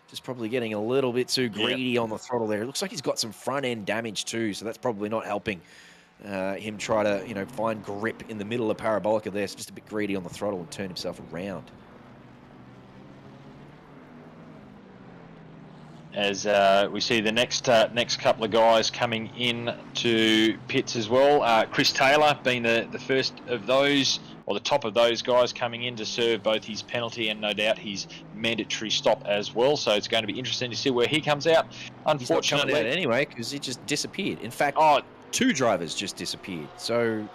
Just probably getting a little bit too greedy on the throttle there. It looks like he's got some front-end damage too, so that's probably not helping him try to, find grip in the middle of Parabolica there. So just a bit greedy on the throttle and turn himself around. As we see the next couple of guys coming in to pits as well. Chris Taylor being the first of those, or the top of those guys coming in to serve both his penalty and no doubt his mandatory stop as well. So it's going to be interesting to see where he comes out. Unfortunately, he's not coming out anyway because he just disappeared. In fact, two drivers just disappeared. So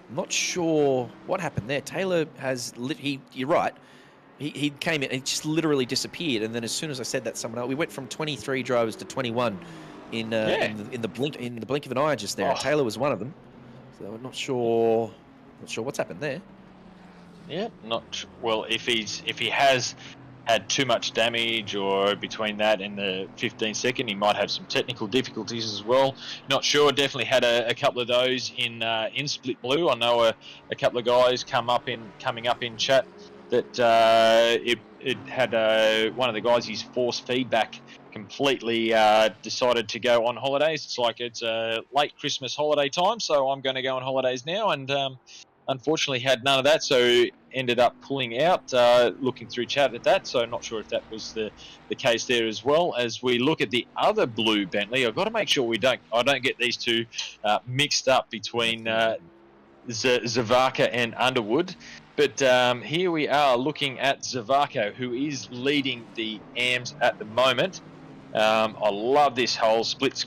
I'm not sure what happened there. Taylor you're right. He came in and just literally disappeared, and then as soon as I said that, someone else, we went from 23 drivers to 21 in the blink of an eye just there. Taylor was one of them, so I'm not sure what's happened there. Yeah, well. If he has had too much damage, or between that and the 15-second, he might have some technical difficulties as well. Not sure. Definitely had a couple of those in Split Blue. I know a couple of guys coming up in chat that it had one of the guys, his force feedback completely decided to go on holidays. It's like it's late Christmas holiday time, so I'm going to go on holidays now, and unfortunately had none of that, so ended up pulling out, looking through chat at that, so not sure if that was the case there as well. As we look at the other blue Bentley, I've got to make sure I don't get these two mixed up between Zavaka and Underwood. But here we are looking at Zavako, who is leading the AMs at the moment. I love this whole split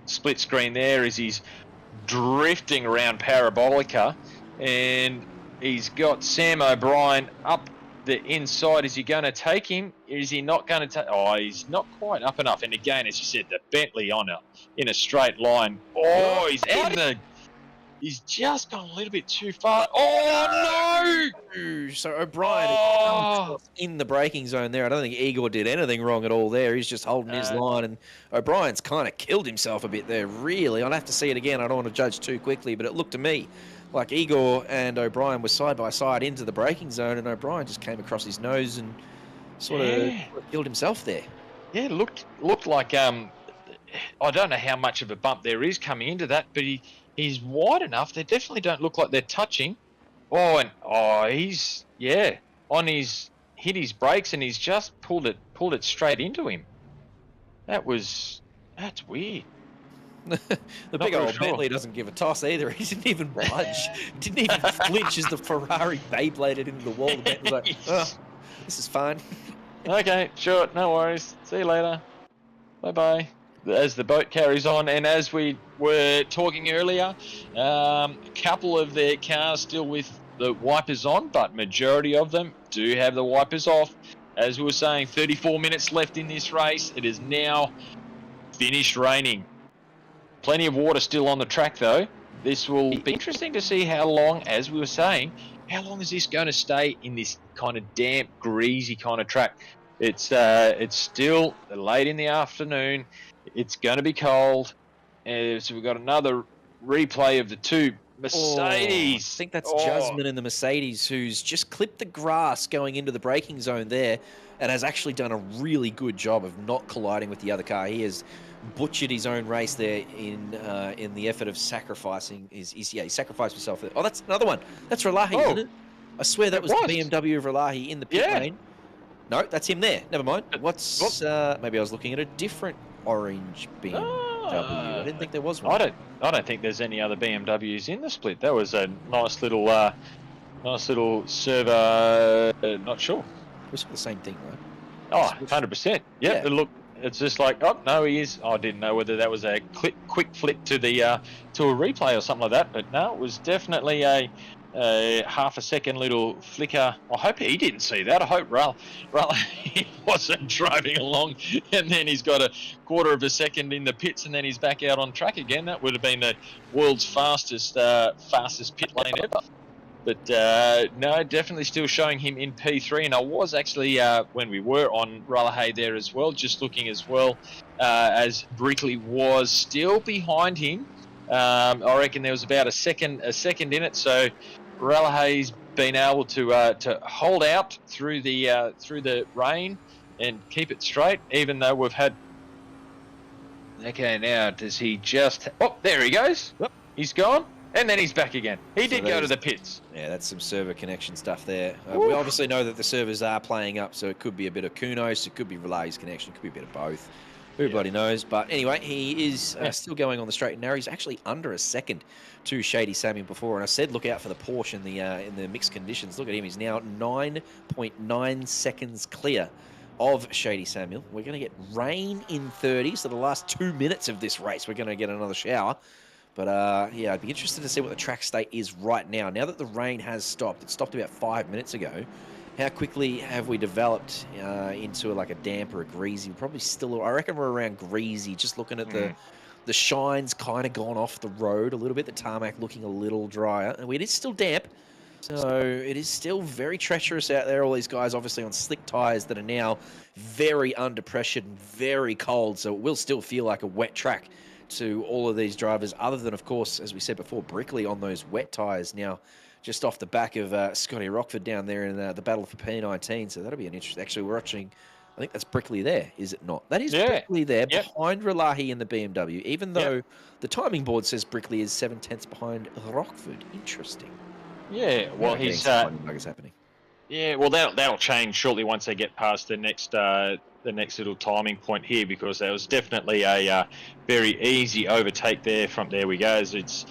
split screen there as he's drifting around Parabolica, and he's got Sam O'Brien up the inside. Is he going to take him? Is he not going to take? Oh, he's not quite up enough. And again, as you said, the Bentley in a straight line. Oh, he's out in the. He's just gone a little bit too far. Oh no! So O'Brien is in the braking zone there. I don't think Igor did anything wrong at all there. He's just holding his line, and O'Brien's kind of killed himself a bit there, really. I'll have to see it again. I don't want to judge too quickly, but it looked to me like Igor and O'Brien were side by side into the braking zone, and O'Brien just came across his nose and sort of killed himself there. Yeah, looked like I don't know how much of a bump there is coming into that, but he's wide enough. They definitely don't look like they're touching. He's hit his brakes, and he's just pulled it straight into him. That's weird. The big old Bentley doesn't give a toss either. He didn't even budge. Didn't even flinch as the Ferrari Beybladed into the wall. The Bentley was like, oh, this is fine. Okay, sure, no worries. See you later. Bye-bye. As the boat carries on, and as we were talking earlier, a couple of their cars still with the wipers on, but majority of them do have the wipers off. As we were saying, 34 minutes left in this race. It is now finished raining. Plenty of water still on the track, though. This will be interesting to see how long, as we were saying, how long is this going to stay in this kind of damp, greasy kind of track? It's still late in the afternoon. It's going to be cold. So we've got another replay of the two Mercedes. I think that's Jasmine in the Mercedes, who's just clipped the grass going into the braking zone there and has actually done a really good job of not colliding with the other car. He has butchered his own race there in the effort of sacrificing he sacrificed himself there. Oh, that's another one. That's Relahi, isn't it? I swear that was the BMW of Relahi in the pit lane. No, that's him there. Never mind. Maybe I was looking at a different orange BMW. I didn't think there was one. I don't think there's any other BMWs in the split. That was a nice little server. Not sure. It was the same thing, right? Oh, 100%. Yeah. Look, it's just like, oh no, he is. I didn't know whether that was a quick flick to the to a replay or something like that. But no, it was definitely a half a second little flicker. I hope he didn't see that. I hope he wasn't driving along and then he's got a quarter of a second in the pits and then he's back out on track again. That would have been the world's fastest pit lane ever. But no, definitely still showing him in P3. And I was actually, when we were on Ralahay there as well, just looking as well, as Brickley was still behind him. I reckon there was about a second in it. So Ralahay's been able to hold out through the rain and keep it straight, even though we've had. Okay, now does he just? Oh, there he goes. Oh, he's gone. And then he's back again. He did go to the pits. Yeah, that's some server connection stuff there. We obviously know that the servers are playing up, so it could be a bit of Kunos, it could be Relay's connection, it could be a bit of both. Everybody knows. But anyway, he is still going on the straight and narrow. He's actually under a second to Shady Samuel before. And I said look out for the Porsche in the mixed conditions. Look at him. He's now 9.9 seconds clear of Shady Samuel. We're going to get rain in 30, so the last 2 minutes of this race, we're going to get another shower. But, I'd be interested to see what the track state is right now. Now that the rain has stopped, it stopped about 5 minutes ago, how quickly have we developed into like a damp or a greasy? Probably still, I reckon we're around greasy, just looking at the shine's kind of gone off the road a little bit, the tarmac looking a little drier. And it is still damp, so it is still very treacherous out there. All these guys obviously on slick tyres that are now very under pressure and very cold, so it will still feel like a wet track to all of these drivers, other than, of course, as we said before, Brickley on those wet tyres now, just off the back of Scotty Rockford down there in the battle for P19. So that'll be an interesting. Actually, we're watching. I think that's Brickley there, is it not? That is Brickley there, behind Relahi in the BMW, even though the timing board says Brickley is 7/10 behind Rockford. Interesting. Yeah, well, he's happening. Yeah, well, that'll change shortly once they get past the next little timing point here, because there was definitely a very easy overtake there. From there we go. As it's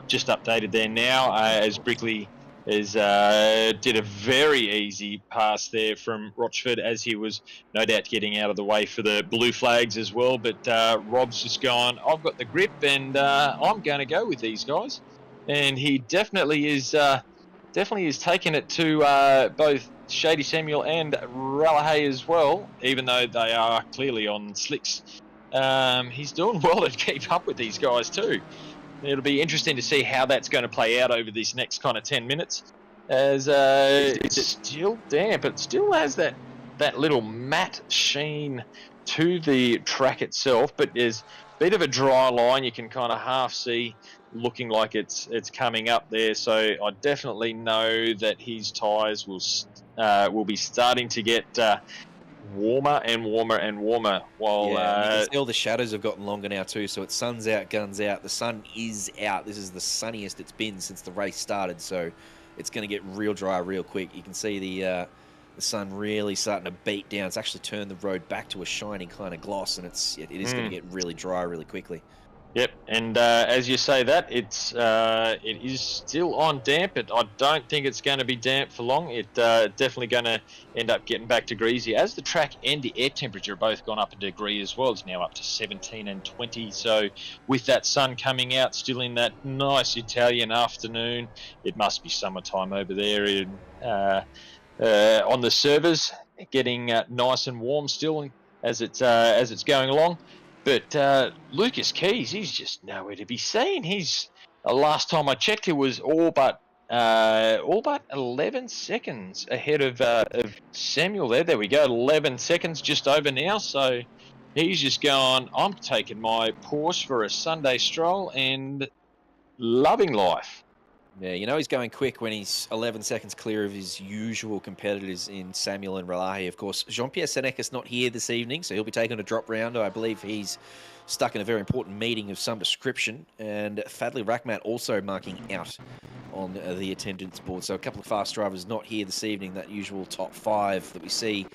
just updated there now, as Brickley did a very easy pass there from Rochford as he was no doubt getting out of the way for the blue flags as well. But Rob's just gone, I've got the grip and I'm going to go with these guys. And he definitely is taking it to both Shady Samuel and Ralahay as well, even though they are clearly on slicks. He's doing well to keep up with these guys too. It'll be interesting to see how that's going to play out over this next kind of 10 minutes. As it's still damp, it still has that little matte sheen to the track itself, but there's a bit of a dry line you can kind of half see looking like it's coming up there. So I definitely know that his tyres will be starting to get warmer and warmer and warmer. While you can see all the shadows have gotten longer now too. So it's sun's out, guns out. The sun is out. This is the sunniest it's been since the race started. So it's going to get real dry real quick. You can see the sun really starting to beat down. It's actually turned the road back to a shiny kind of gloss, and it is going to get really dry really quickly. Yep, and as you say that, it is still on damp, but I don't think it's going to be damp for long. It definitely going to end up getting back to greasy. As the track and the air temperature have both gone up a degree as well, it's now up to 17 and 20. So with that sun coming out, still in that nice Italian afternoon, it must be summertime over there on the servers, getting nice and warm still as it's going along. But Lucas Keys, he's just nowhere to be seen. Last time I checked, he was all but 11 seconds ahead of Samuel there. There we go, 11 seconds just over now. So he's just going, I'm taking my Porsche for a Sunday stroll and loving life. Yeah, you know he's going quick when he's 11 seconds clear of his usual competitors in Samuel and Ralahi. Of course, Jean-Pierre Seneca's not here this evening, so he'll be taking a drop round. I believe he's stuck in a very important meeting of some description. And Fadli Rakhmat also marking out on the attendance board. So a couple of fast drivers not here this evening. That usual top 5 that we see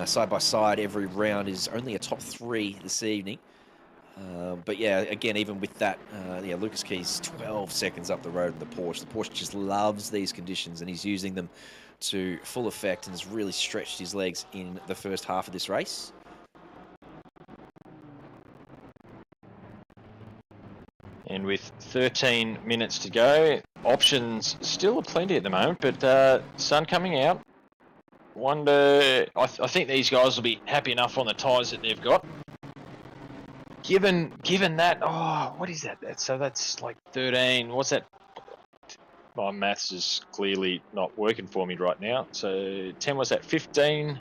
side by side every round is only a top 3 this evening. But yeah, again, even with that, Lucas Keys 12 seconds up the road in the Porsche. The Porsche just loves these conditions, and he's using them to full effect and has really stretched his legs in the first half of this race. And with 13 minutes to go, options still plenty at the moment, but sun coming out. I think these guys will be happy enough on the tyres that they've got. Given that, what is that? So that's like 13. What's that? My maths is clearly not working for me right now. So 10, what's that? 15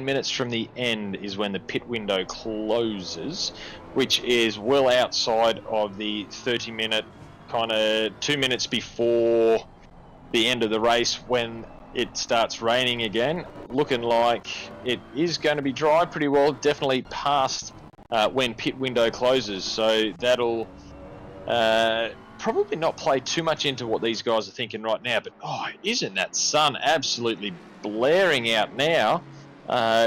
minutes from the end is when the pit window closes, which is well outside of the 30-minute, kind of 2 minutes before the end of the race when it starts raining again. Looking like it is going to be dry pretty well, definitely past when pit window closes. So that'll probably not play too much into what these guys are thinking right now. But isn't that sun absolutely blaring out now?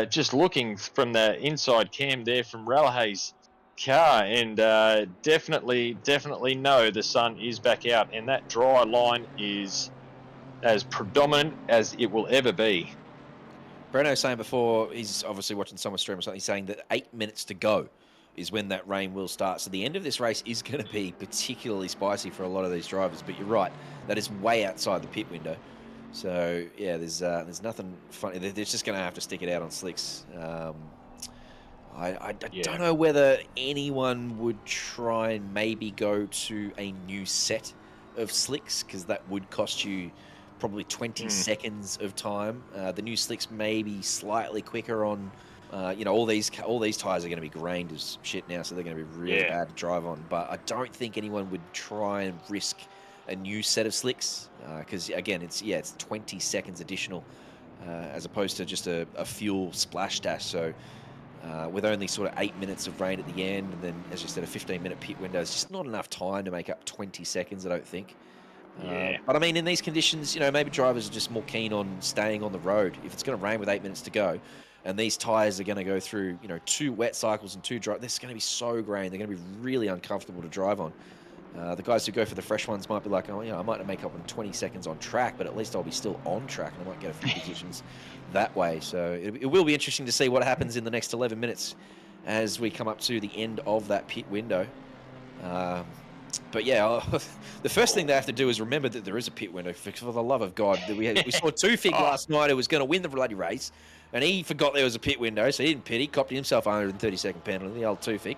Just looking from the inside cam there from Ralahay's car, and definitely know the sun is back out, and that dry line is as predominant as it will ever be. Breno saying before, he's obviously watching someone stream or something, saying that 8 minutes to go is when that rain will start. So the end of this race is going to be particularly spicy for a lot of these drivers. But you're right, that is way outside the pit window. So yeah, there's nothing funny. They're just going to have to stick it out on slicks. I don't know whether anyone would try and maybe go to a new set of slicks, because that would cost you probably 20 seconds of time. The new slicks may be slightly quicker on, all these tyres are going to be grained as shit now, so they're going to be really bad to drive on. But I don't think anyone would try and risk a new set of slicks, because again, it's 20 seconds additional, as opposed to just a fuel splash dash. So with only sort of 8 minutes of rain at the end, and then, as you said, a 15-minute pit window, it's just not enough time to make up 20 seconds, I don't think. But I mean, in these conditions, maybe drivers are just more keen on staying on the road. If it's going to rain with 8 minutes to go, and these tyres are going to go through, 2 wet cycles and 2 dry, this is going to be so grain. They're going to be really uncomfortable to drive on. The guys who go for the fresh ones might be like, oh, I might make up on 20 seconds on track, but at least I'll be still on track and I might get a few positions that way. So it will be interesting to see what happens in the next 11 minutes as we come up to the end of that pit window. But yeah, the first thing they have to do is remember that there is a pit window. For the love of God, we saw Tufik last night who was going to win the bloody race, and he forgot there was a pit window, so he didn't pit. He copped himself a 130-second penalty, the old Tufik.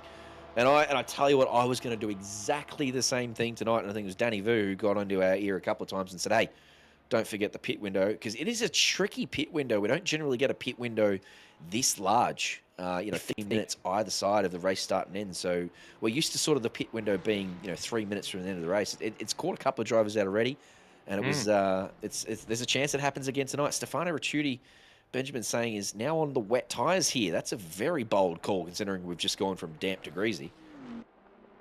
And I tell you what, I was going to do exactly the same thing tonight, and I think it was Danny Vu who got onto our ear a couple of times and said, hey, don't forget the pit window, because it is a tricky pit window. We don't generally get a pit window this large, 15 minutes either side of the race start and end. So we're used to sort of the pit window being, 3 minutes from the end of the race. It's caught a couple of drivers out already, and it was there's a chance it happens again tonight. Stefano Ricciuti, Benjamin saying, is now on the wet tyres here. That's a very bold call considering we've just gone from damp to greasy.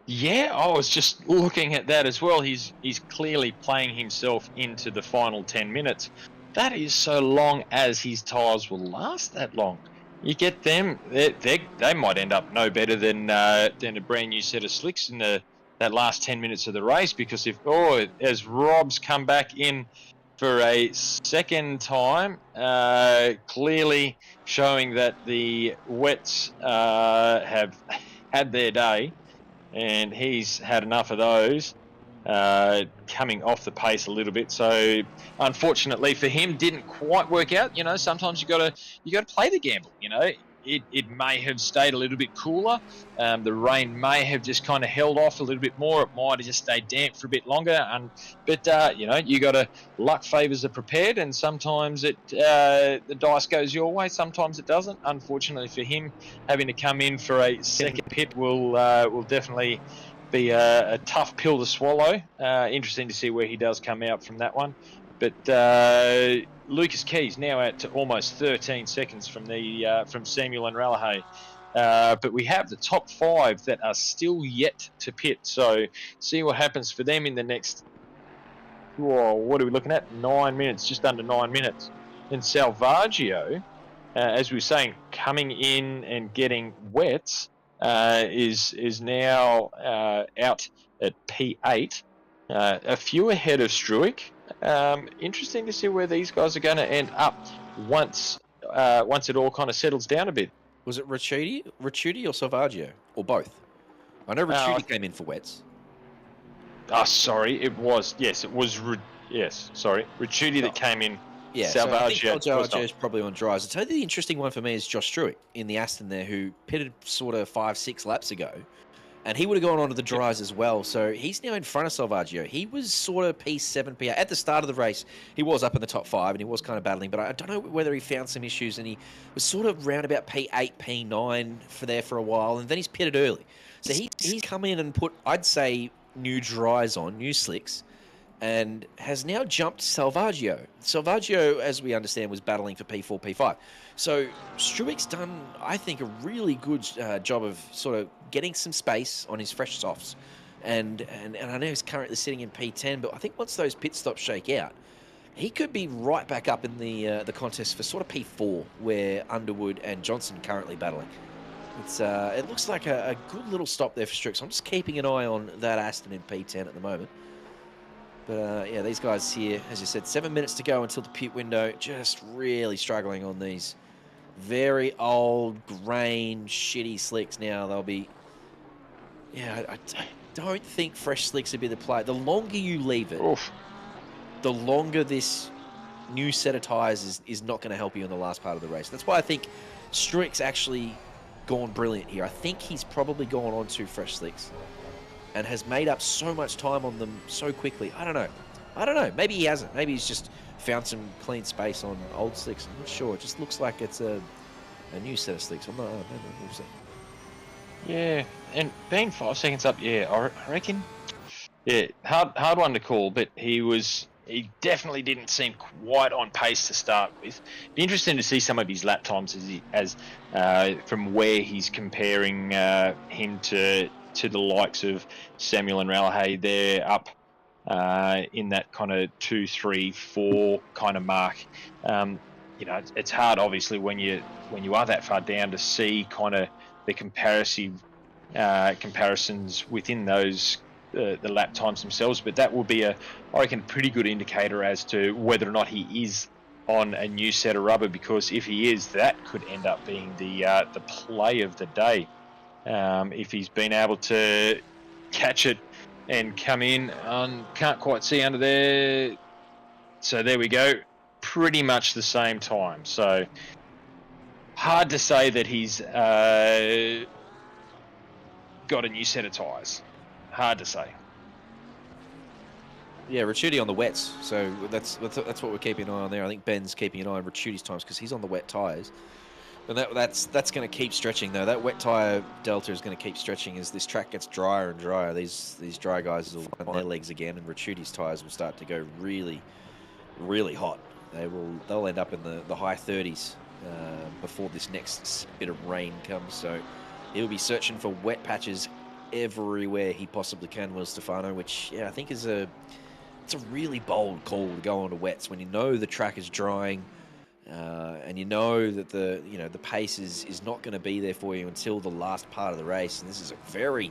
Yeah, I was just looking at that as well. He's clearly playing himself into the final 10 minutes. That is so long as his tyres will last that long. You get them, they might end up no better than a brand new set of slicks in that last 10 minutes of the race, because as Rob's come back in for a second time, clearly showing that the wets have had their day, and he's had enough of those, coming off the pace a little bit. So unfortunately for him, didn't quite work out. Sometimes you got to play the gamble. It may have stayed a little bit cooler. The rain may have just kind of held off a little bit more. It might have just stayed damp for a bit longer. But you got to, luck favours the prepared, and sometimes the dice goes your way, sometimes it doesn't. Unfortunately for him, having to come in for a second pit will definitely be a tough pill to swallow. Interesting to see where he does come out from that one. But Lucas Keys now out to almost 13 seconds from Samuel and Ralahay. But we have the top 5 that are still yet to pit. So see what happens for them in the next, what are we looking at? 9 minutes, just under 9 minutes. And Salvaggio, as we were saying, coming in and getting wets, is now out at P8, a few ahead of Struik. Interesting to see where these guys are going to end up once it all kind of settles down a bit. Was it Ricciuti or Salvaggio, or both? I know Ricciuti came in for wets. Sorry, it was Ricciuti that came in. Yeah, Salvaggio so I think is probably on dries. I'll tell you the interesting one for me is Josh Struik in the Aston there, who pitted sort of 5-6 laps ago, and he would have gone onto the dries as well. So he's now in front of Salvaggio. He was sort of P7, P8 at the start of the race. He was up in the top 5 and he was kind of battling, but I don't know whether he found some issues, and he was sort of round about P8, P9 for a while, and then he's pitted early. So he's come in and put, I'd say, new dries on, new slicks, and has now jumped Salvaggio. Salvaggio, as we understand, was battling for P4, P5. So Struik's done, I think, a really good job of sort of getting some space on his fresh softs. And I know he's currently sitting in P10, but I think once those pit stops shake out, he could be right back up in the contest for sort of P4, where Underwood and Johnson currently battling. It looks like a good little stop there for Struik. So I'm just keeping an eye on that Aston in P10 at the moment. But yeah, these guys here, as you said, 7 minutes to go until the pit window. Just really struggling on these very old, grain, shitty slicks now. They'll be... Yeah, I don't think fresh slicks would be the play. The longer you leave it, the longer this new set of tyres is not going to help you in the last part of the race. That's why I think Struik's actually gone brilliant here. I think he's probably gone on to fresh slicks and has made up so much time on them so quickly. I don't know. Maybe he hasn't. Maybe he's just found some clean space on old slicks. I'm not sure. It just looks like it's a new set of slicks. We'll see. Yeah, and being 5 seconds up, I reckon. Yeah, hard one to call, but he definitely didn't seem quite on pace to start with. Be interesting to see some of his lap times as from where he's comparing him to the likes of Samuel and Ralahay. They're up in that kind of 2, 3, 4 kind of mark. It's hard, obviously, when you are that far down to see kind of the comparisons within those the lap times themselves, but that will be I reckon, pretty good indicator as to whether or not he is on a new set of rubber, because if he is, that could end up being the play of the day. If he's been able to catch it and come in on, can't quite see under there. So there we go. Pretty much the same time. So hard to say that he's got a new set of tyres. Hard to say. Yeah, Ricciuti on the wets, so that's what we're keeping an eye on there. I think Ben's keeping an eye on Ricciuti's times because he's on the wet tyres. And that's going to keep stretching, though. That wet tyre delta is going to keep stretching as this track gets drier and drier. These dry guys will run their legs again, and Ricciuti's tyres will start to go really, really hot. They'll end up in the high 30s before this next bit of rain comes. So he'll be searching for wet patches everywhere he possibly can, Will Stefano, which I think is it's a really bold call to go onto wets when you know the track is drying. And you know that the pace is not going to be there for you until the last part of the race. And this is a very,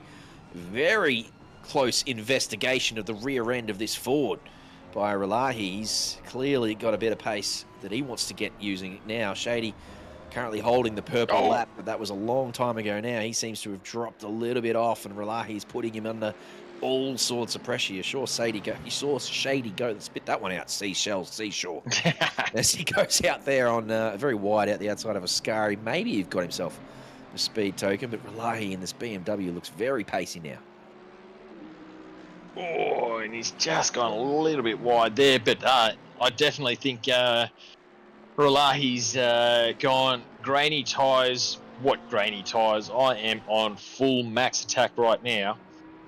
very close investigation of the rear end of this Ford by Ralahi. He's clearly got a bit of pace that he wants to get using now. Shady currently holding the purple lap, but that was a long time ago now. He seems to have dropped a little bit off, and Ralahi's putting him under all sorts of pressure. You saw Shady go. Let's spit that one out. Seashore. As he goes out there on very wide out the outside of Ascari. Maybe he's got himself a speed token, but Ralahi in this BMW looks very pacey now. Oh, and he's just gone a little bit wide there, but I definitely think Ralahi's gone grainy tyres. What grainy tyres? I am on full max attack right now.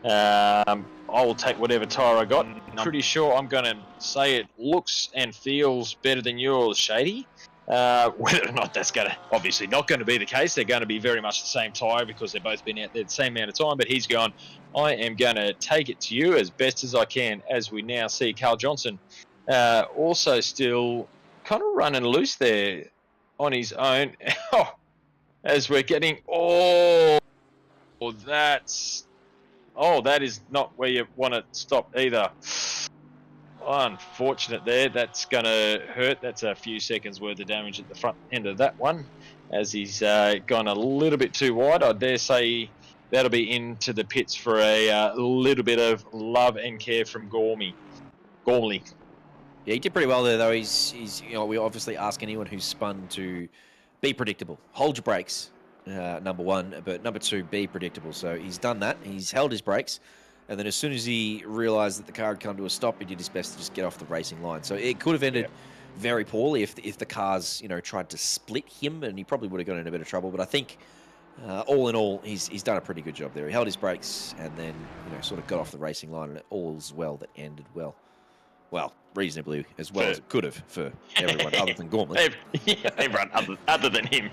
I will take whatever tyre I got. I'm pretty sure I'm going to say it looks and feels better than yours, Shady. Whether or not that's obviously not going to be the case. They're going to be very much the same tyre because they've both been out there the same amount of time. But he's gone, I am going to take it to you as best as I can, as we now see Carl Johnson also still kind of running loose there on his own. As we're getting, that is not where you want to stop either. Unfortunate there. That's going to hurt. That's a few seconds worth of damage at the front end of that one, as he's gone a little bit too wide. I dare say that'll be into the pits for a little bit of love and care from Gormley. Yeah, he did pretty well there, though. He's we obviously ask anyone who's spun to be predictable. Hold your brakes. Number one, but number two, be predictable. So he's done that. He's held his brakes, and then as soon as he realised that the car had come to a stop, he did his best to just get off the racing line. So it could have ended very poorly if the cars tried to split him, and he probably would have got in a bit of trouble. But I think all in all, he's done a pretty good job there. He held his brakes and then sort of got off the racing line, and all's well that ended well. Well, reasonably as well as it could have for everyone other than Gormley. Everyone other than him.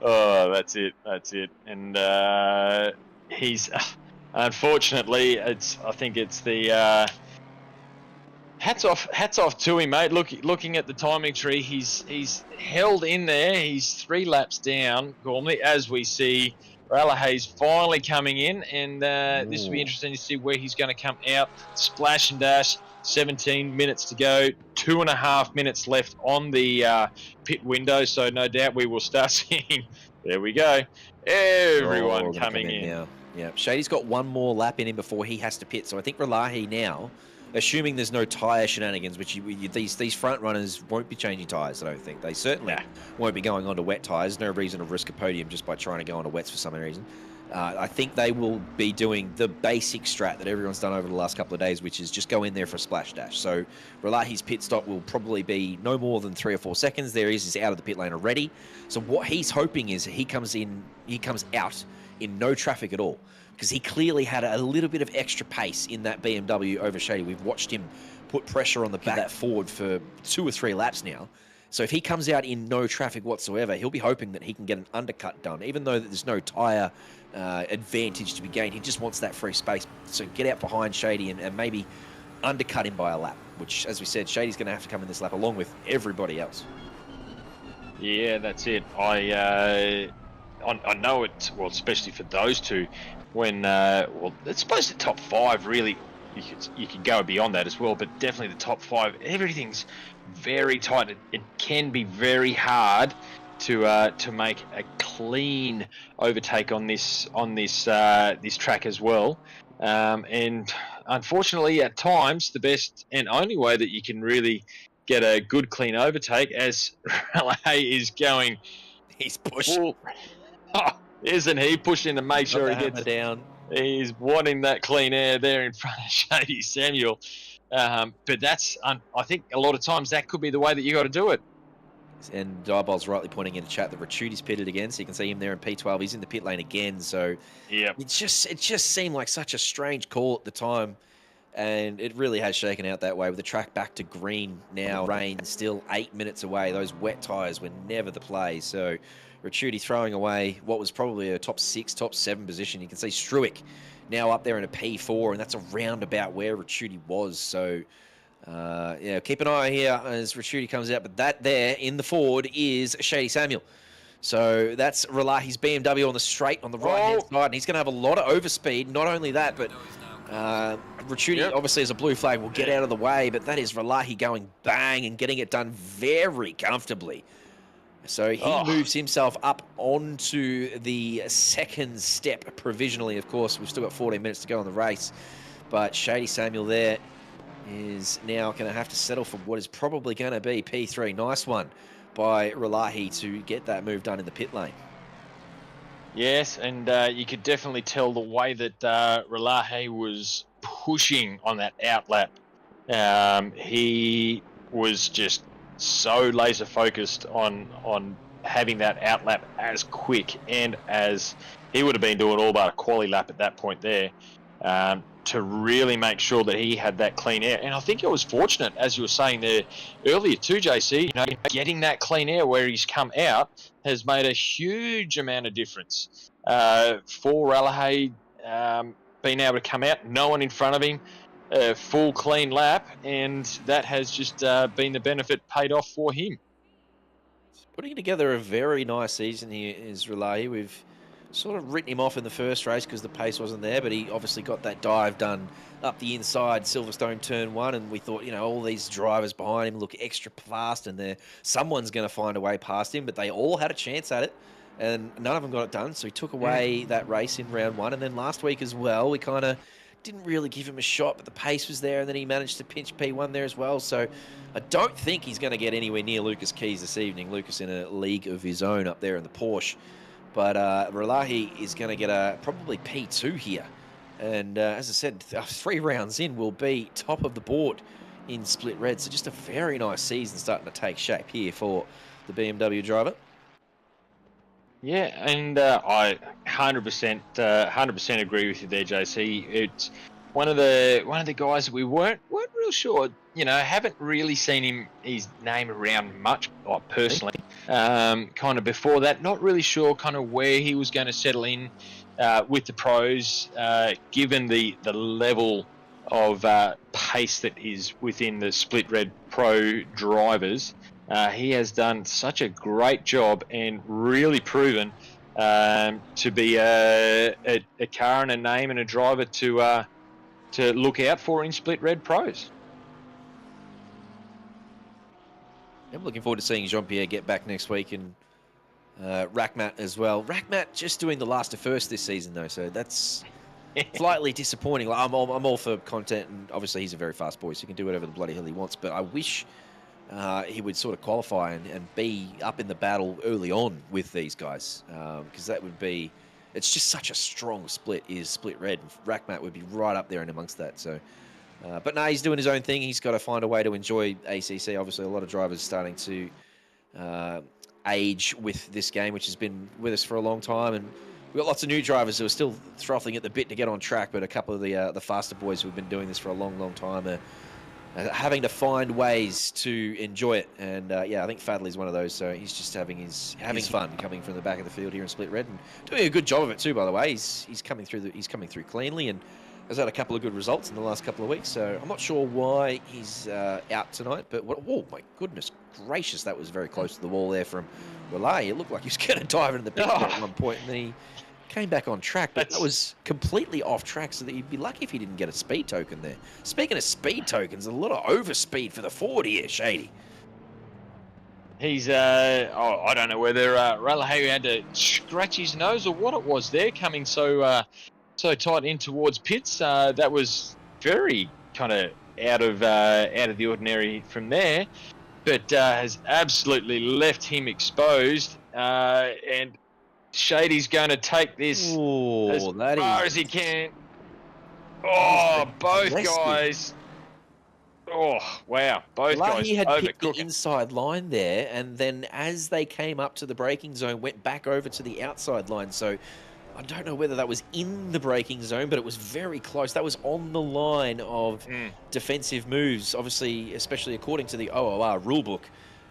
Oh, that's it. And he's unfortunately, I think it's the hats off to him, mate. Looking at the timing tree, he's held in there. He's 3 laps down, Gormley, as we see Ralahi's finally coming in, and this will be interesting to see where he's going to come out. Splash and dash. 17 minutes to go, 2.5 minutes left on the pit window, so no doubt we will start seeing, there we go, everyone coming in now. Yeah, Shady's got one more lap in him before he has to pit, so I think Ralahi now, assuming there's no tyre shenanigans, which these front runners won't be changing tyres, I don't think. They certainly won't be going on to wet tyres. No reason to risk a podium just by trying to go on to wets for some reason. I think they will be doing the basic strat that everyone's done over the last couple of days, which is just go in there for a splash dash. So Ralahi's pit stop will probably be no more than 3 or 4 seconds. He's out of the pit lane already. So what he's hoping is he comes out in no traffic at all, because he clearly had a little bit of extra pace in that BMW over Shady. We've watched him put pressure on the back of that Ford for 2 or 3 laps now. So if he comes out in no traffic whatsoever, he'll be hoping that he can get an undercut done, even though there's no tyre advantage to be gained. He just wants that free space. So get out behind Shady and maybe undercut him by a lap, which, as we said, Shady's going to have to come in this lap along with everybody else. Yeah, that's it. I I know it, well, especially for those two, when, well, it's supposed to top 5, really. You could go beyond that as well, but definitely the top 5, everything's very tight. It can be very hard to make a clean overtake on this track as well. And unfortunately, at times, the best and only way that you can really get a good clean overtake, as Relay is going He's pushed. full, isn't he pushing to make sure he gets down. He's wanting that clean air there in front of Shady Samuel. But that's, I think a lot of times that could be the way that you got to do it. And Diabol's rightly pointing in the chat that Ricciuti's pitted again, so you can see him there in P12. He's in the pit lane again, so yeah, it just seemed like such a strange call at the time, and it really has shaken out that way with the track back to green now. Rain still 8 minutes away. Those wet tyres were never the play, so Ricciuti throwing away what was probably a top 6, top 7 position. You can see Struick now up there in a P4, and that's around about where Ricciuti was, so... yeah, keep an eye here as Ricciuti comes out, but that there in the Ford is Shady Samuel. So that's Relahi's BMW on the straight on the right-hand side, and he's going to have a lot of overspeed. Not only that, but Ricciuti obviously as a blue flag will get out of the way, but that is Relahi going bang and getting it done very comfortably. So he moves himself up onto the second step provisionally, of course. We've still got 14 minutes to go on the race, but Shady Samuel there is now going to have to settle for what is probably going to be P3. Nice one by Relahi to get that move done in the pit lane. Yes, and you could definitely tell the way that Relahi was pushing on that outlap. He was just so laser focused on having that outlap as quick, and as he would have been doing all about a quali lap at that point there. To really make sure that he had that clean air. And I think it was fortunate, as you were saying there earlier too, JC, getting that clean air where he's come out has made a huge amount of difference for Relahi, being able to come out, no one in front of him, full clean lap, and that has just been the benefit paid off for him. Putting together a very nice season here is Relahi. We've sort of written him off in the first race because the pace wasn't there, but he obviously got that dive done up the inside Silverstone turn 1, and we thought, all these drivers behind him look extra fast, and someone's going to find a way past him, but they all had a chance at it, and none of them got it done, so he took away that race in round 1, and then last week as well, we kind of didn't really give him a shot, but the pace was there, and then he managed to pinch P1 there as well, so I don't think he's going to get anywhere near Lucas Keys this evening. Lucas in a league of his own up there in the Porsche. But Relahi is going to get probably P2 here. And as I said, 3 rounds in will be top of the board in Split Red. So just a very nice season starting to take shape here for the BMW driver. Yeah, and I 100% agree with you there, JC. It's one of the guys that we weren't real sure. Haven't really seen his name around much, personally. Kind of before that, not really sure kind of where he was going to settle in with the pros, given the level of pace that is within the Split Red Pro drivers. He has done such a great job and really proven to be a car and a name and a driver to look out for in Split Red Pros. I'm looking forward to seeing Jean-Pierre get back next week, and Rackmat as well. Rackmat just doing the last to first this season, though, so that's slightly disappointing. I'm all for content, and obviously he's a very fast boy, so he can do whatever the bloody hell he wants, but I wish he would sort of qualify and be up in the battle early on with these guys, because that would be... It's just such a strong split, is Split Red. Rackmat would be right up there and amongst that, so... but no, he's doing his own thing. He's got to find a way to enjoy ACC. Obviously, a lot of drivers starting to age with this game, which has been with us for a long time. And we've got lots of new drivers who are still throttling at the bit to get on track, but a couple of the faster boys who've been doing this for a long, long time are having to find ways to enjoy it. And yeah, I think Fadley's one of those. So he's just having fun coming from the back of the field here in Split Red and doing a good job of it too. By the way, he's coming through cleanly and has had a couple of good results in the last couple of weeks, so I'm not sure why he's out tonight. But oh my goodness gracious, that was very close to the wall there from Relay. It looked like he was going to dive into the pit at one point, and then he came back on track. But that was completely off track, so that you'd be lucky if he didn't get a speed token there. Speaking of speed tokens, a lot of overspeed for the forward here, Shady. He's, I don't know whether Relay had to scratch his nose or what it was there, coming so tight in towards pits. That was very kind of out of the ordinary from there, but has absolutely left him exposed. And Shady's going to take this as far as he can. Oh, both guys. Oh, wow. Both guys had picked the overcooking. inside line there, and then as they came up to the braking zone, went back over to the outside line. So I don't know whether that was in the braking zone, but it was very close. That was on the line of defensive moves, obviously, especially according to the OOR rulebook,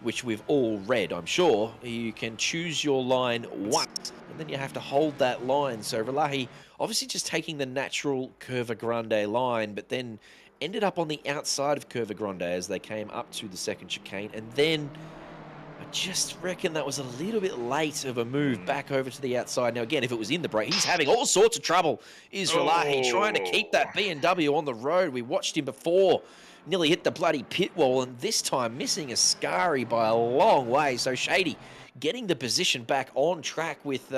which we've all read, I'm sure. You can choose your line once, and then you have to hold that line. So Relahi obviously just taking the natural Curva Grande line, but then ended up on the outside of Curva Grande as they came up to the second chicane. And then I just reckon that was a little bit late of a move back over to the outside. Now, again, if it was in the break, he's having all sorts of trouble, is Relahi, trying to keep that BMW on the road. We watched him before, nearly hit the bloody pit wall, and this time missing Ascari by a long way. So Shady getting the position back on track with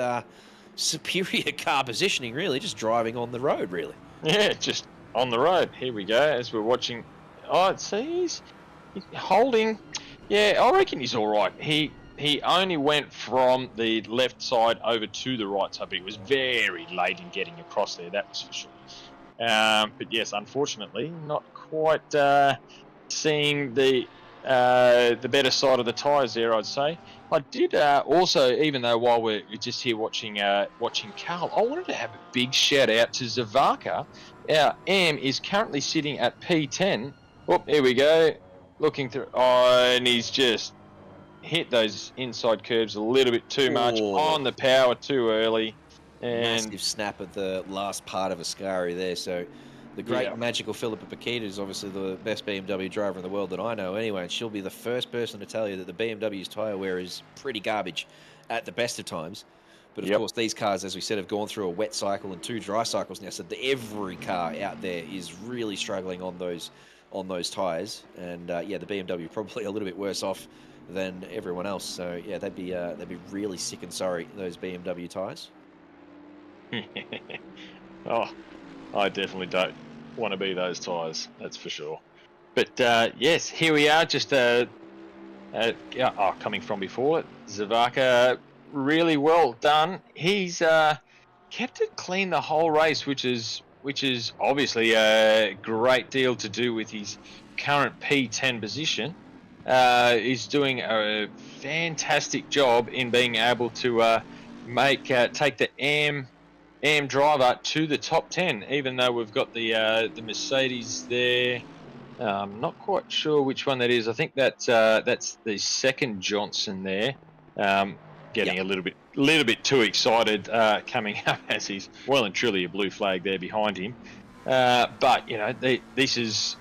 superior car positioning, really, just driving on the road, really. Yeah, just on the road. Here we go, as we're watching. Oh, he's holding. Yeah, I reckon he's all right. He only went from the left side over to the right side, but he was very late in getting across there, that was for sure. But yes, unfortunately, not quite seeing the better side of the tyres there, I'd say. I did also, even though while we're just here watching Carl, I wanted to have a big shout out to Zavaka. Our AM is currently sitting at P10. Oh, here we go. Looking through. Oh, and he's just hit those inside curves a little bit too much on the power too early. And massive snap at the last part of Ascari there. So the great magical Philippa Paquita is obviously the best BMW driver in the world that I know anyway, and she'll be the first person to tell you that the BMW's tyre wear is pretty garbage at the best of times. But of course, these cars, as we said, have gone through a wet cycle and 2 dry cycles now, so every car out there is really struggling on those tyres. And yeah, the BMW probably a little bit worse off than everyone else. So yeah, they'd be really sick and sorry, those BMW tyres. Oh, I definitely don't want to be those tyres, that's for sure. But yes, here we are, just coming from before, Zavaka, really well done. He's kept it clean the whole race, which is obviously a great deal to do with his current P10 position. He's doing a fantastic job in being able to take the AM driver to the top 10, even though we've got the Mercedes there. Not quite sure which one that is. I think that's the second Johnson there. Getting a little bit too excited coming up, as he's well and truly a blue flag there behind him. But this is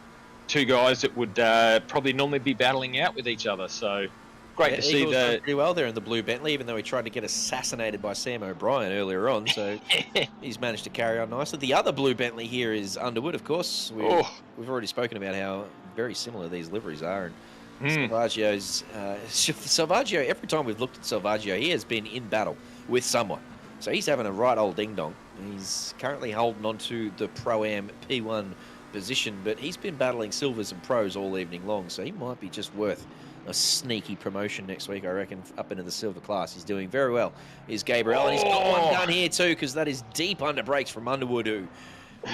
2 guys that would probably normally be battling out with each other. So great to see that. Pretty well there in the blue Bentley, even though he tried to get assassinated by Sam O'Brien earlier on. So he's managed to carry on nicely. The other blue Bentley here is Underwood, of course. We've already spoken about how very similar these liveries are. And Salvaggio, every time we've looked at Salvaggio, he has been in battle with someone. So he's having a right old ding-dong. He's currently holding on to the Pro-Am P1 position, but he's been battling Silvers and Pros all evening long, so he might be just worth a sneaky promotion next week, I reckon, up into the silver class. He's doing very well, is Gabriel, and he's got one done here too, because that is deep under brakes from Underwood, who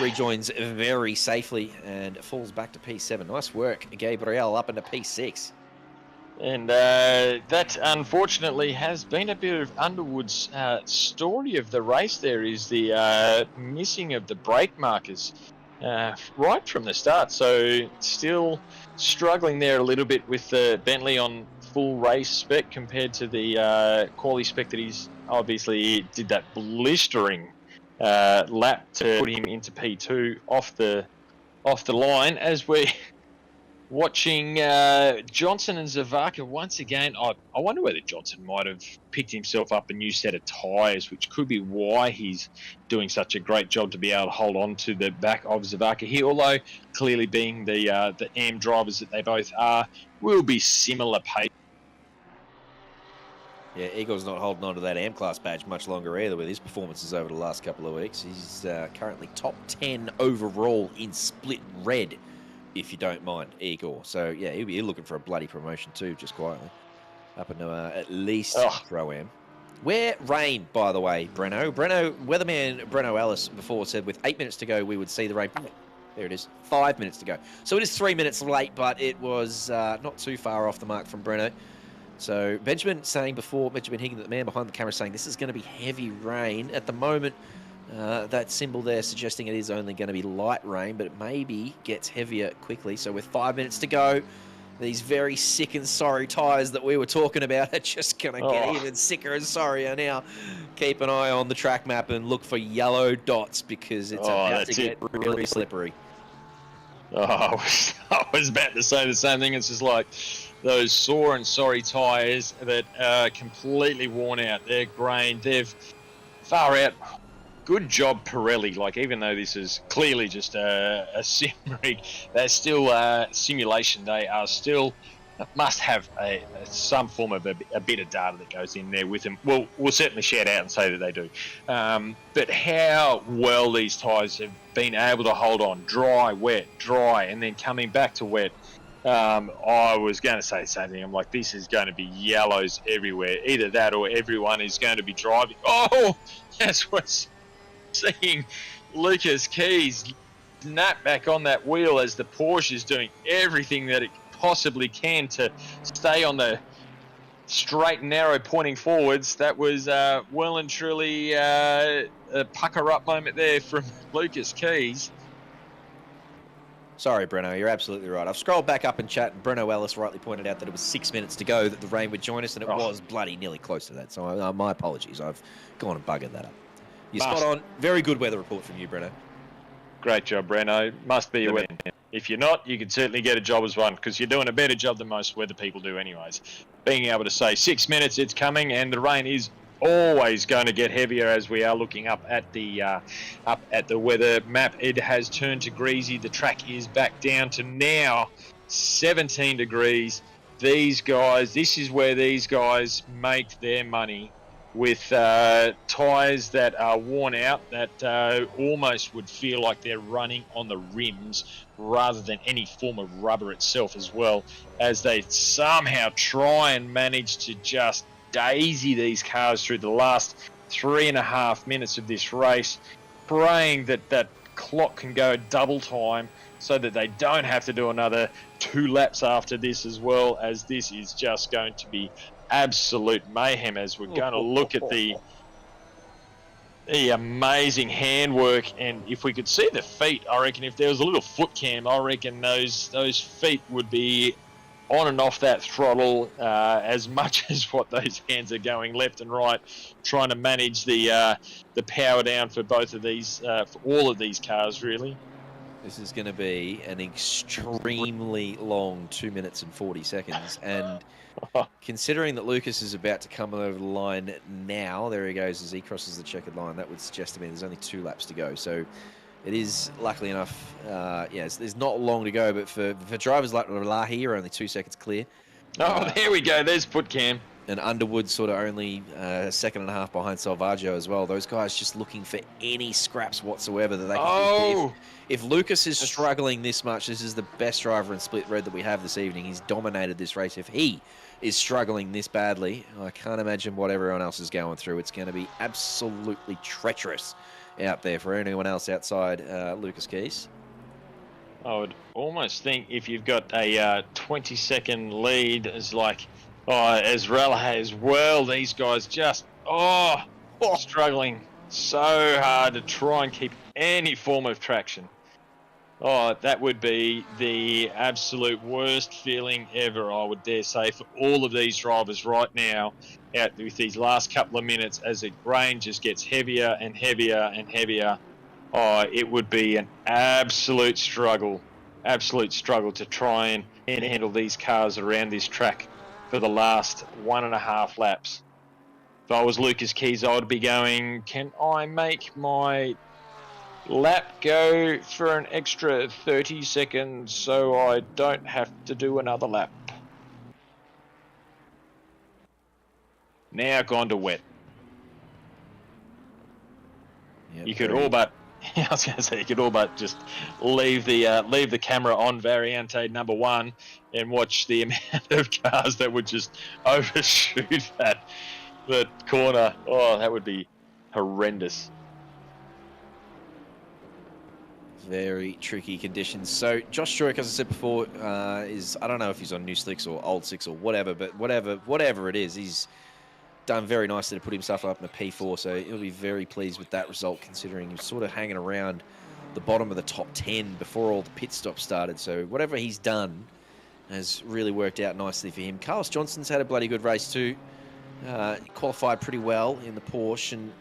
rejoins very safely and falls back to P7. Nice work, Gabriel, up into P6. And that, unfortunately, has been a bit of Underwood's story of the race. There is the missing of the brake markers right from the start. So still struggling there a little bit with the Bentley on full race spec compared to the quali spec that he's obviously did that blistering lap to put him into P2 off the line. As we're watching Johnson and Zavaka once again, I wonder whether Johnson might have picked himself up a new set of tyres, which could be why he's doing such a great job to be able to hold on to the back of Zavaka here. Although clearly, being the AM drivers that they both are, will be similar pace. Yeah, Igor's not holding on to that AM class badge much longer either with his performances over the last couple of weeks. He's currently top 10 overall in split red, if you don't mind, Igor. So, yeah, he'll be looking for a bloody promotion too, just quietly. Up into at least Pro-Am. Where rain, by the way, weatherman Breno Ellis before said with 8 minutes to go, we would see the rain. There it is, 5 minutes to go. So it is 3 minutes late, but it was not too far off the mark from Breno. So Benjamin saying before, Benjamin Higgins, the man behind the camera, saying this is going to be heavy rain. At the moment, that symbol there suggesting it is only going to be light rain, but it maybe gets heavier quickly. So with 5 minutes to go, these very sick and sorry tyres that we were talking about are just going to get even sicker and sorrier now. Keep an eye on the track map and look for yellow dots because it's about to get really slippery. I was about to say the same thing. It's just like those sore and sorry tyres that are completely worn out. They're grained. They've far out. Good job, Pirelli. Like, even though this is clearly just a sim rig, they're still simulation. They are still must have some form of a bit of data that goes in there with them. We'll certainly shout out and say that they do. But how well these tyres have been able to hold on, dry, wet, dry, and then coming back to wet. I was going to say the same thing. I'm like, this is going to be yellows everywhere. Either that or everyone is going to be driving. Oh, yes, we're seeing Lucas Keys snap back on that wheel as the Porsche is doing everything that it possibly can to stay on the straight and narrow pointing forwards. That was well and truly a pucker up moment there from Lucas Keys. Sorry, Breno, you're absolutely right. I've scrolled back up in chat, and Breno Ellis rightly pointed out that it was 6 minutes to go that the rain would join us, and it was bloody nearly close to that. So my apologies. I've gone and buggered that up. You're spot on. Very good weather report from you, Breno. Great job, Breno. Must be a win. If you're not, you can certainly get a job as one, because you're doing a better job than most weather people do anyways. Being able to say 6 minutes, it's coming, and the rain is always going to get heavier as we are looking up at the weather map. It has turned to greasy. The track is back down to now 17 degrees. These guys, this is where these guys make their money, with tyres that are worn out, that almost would feel like they're running on the rims rather than any form of rubber itself as well, as they somehow try and manage to just daisy these cars through the last 3.5 minutes of this race, praying that that clock can go double time so that they don't have to do another 2 laps after this, as well, as this is just going to be absolute mayhem as we're going to look at the amazing handwork. And if we could see the feet, I reckon if there was a little foot cam, I reckon those feet would be on and off that throttle as much as what those hands are going left and right, trying to manage the power down for both of these, for all of these cars, really. This is going to be an extremely long 2 minutes and 40 seconds. And considering that Lucas is about to come over the line now, there he goes as he crosses the checkered line, that would suggest to me there's only 2 laps to go. So it is, luckily enough, there's not long to go, but for drivers like Lahi, you're only 2 seconds clear. There we go. There's foot cam. And Underwood sort of only a second and a half behind Salvaggio as well. Those guys just looking for any scraps whatsoever that they can do. If Lucas is struggling this much, this is the best driver in split red that we have this evening. He's dominated this race. If he is struggling this badly, I can't imagine what everyone else is going through. It's going to be absolutely treacherous out there for anyone else outside Lucas Keys. I would almost think if you've got a 20-second lead, as like as Rella as well, these guys just struggling so hard to try and keep any form of traction. Oh, that would be the absolute worst feeling ever, I would dare say, for all of these drivers right now out with these last couple of minutes as the rain just gets heavier and heavier and heavier. Oh, it would be an absolute struggle to try and handle these cars around this track for the last 1.5 laps. If I was Lucas Keys, I would be going, can I make my lap go for an extra 30 seconds so I don't have to do another lap? Now gone to wet. Yep, You could all but, I was going to say, you could all but just leave the camera on Variante number 1 and watch the amount of cars that would just overshoot that corner. Oh, that would be horrendous. Very tricky conditions. So Josh Trueck, as I said before, is, I don't know if he's on new slicks or old slicks or whatever, but whatever it is, he's done very nicely to put himself up in a P4. So he'll be very pleased with that result, considering he was sort of hanging around the bottom of the top 10 before all the pit stops started. So whatever he's done has really worked out nicely for him. Carlos Johnson's had a bloody good race too. Qualified pretty well in the Porsche and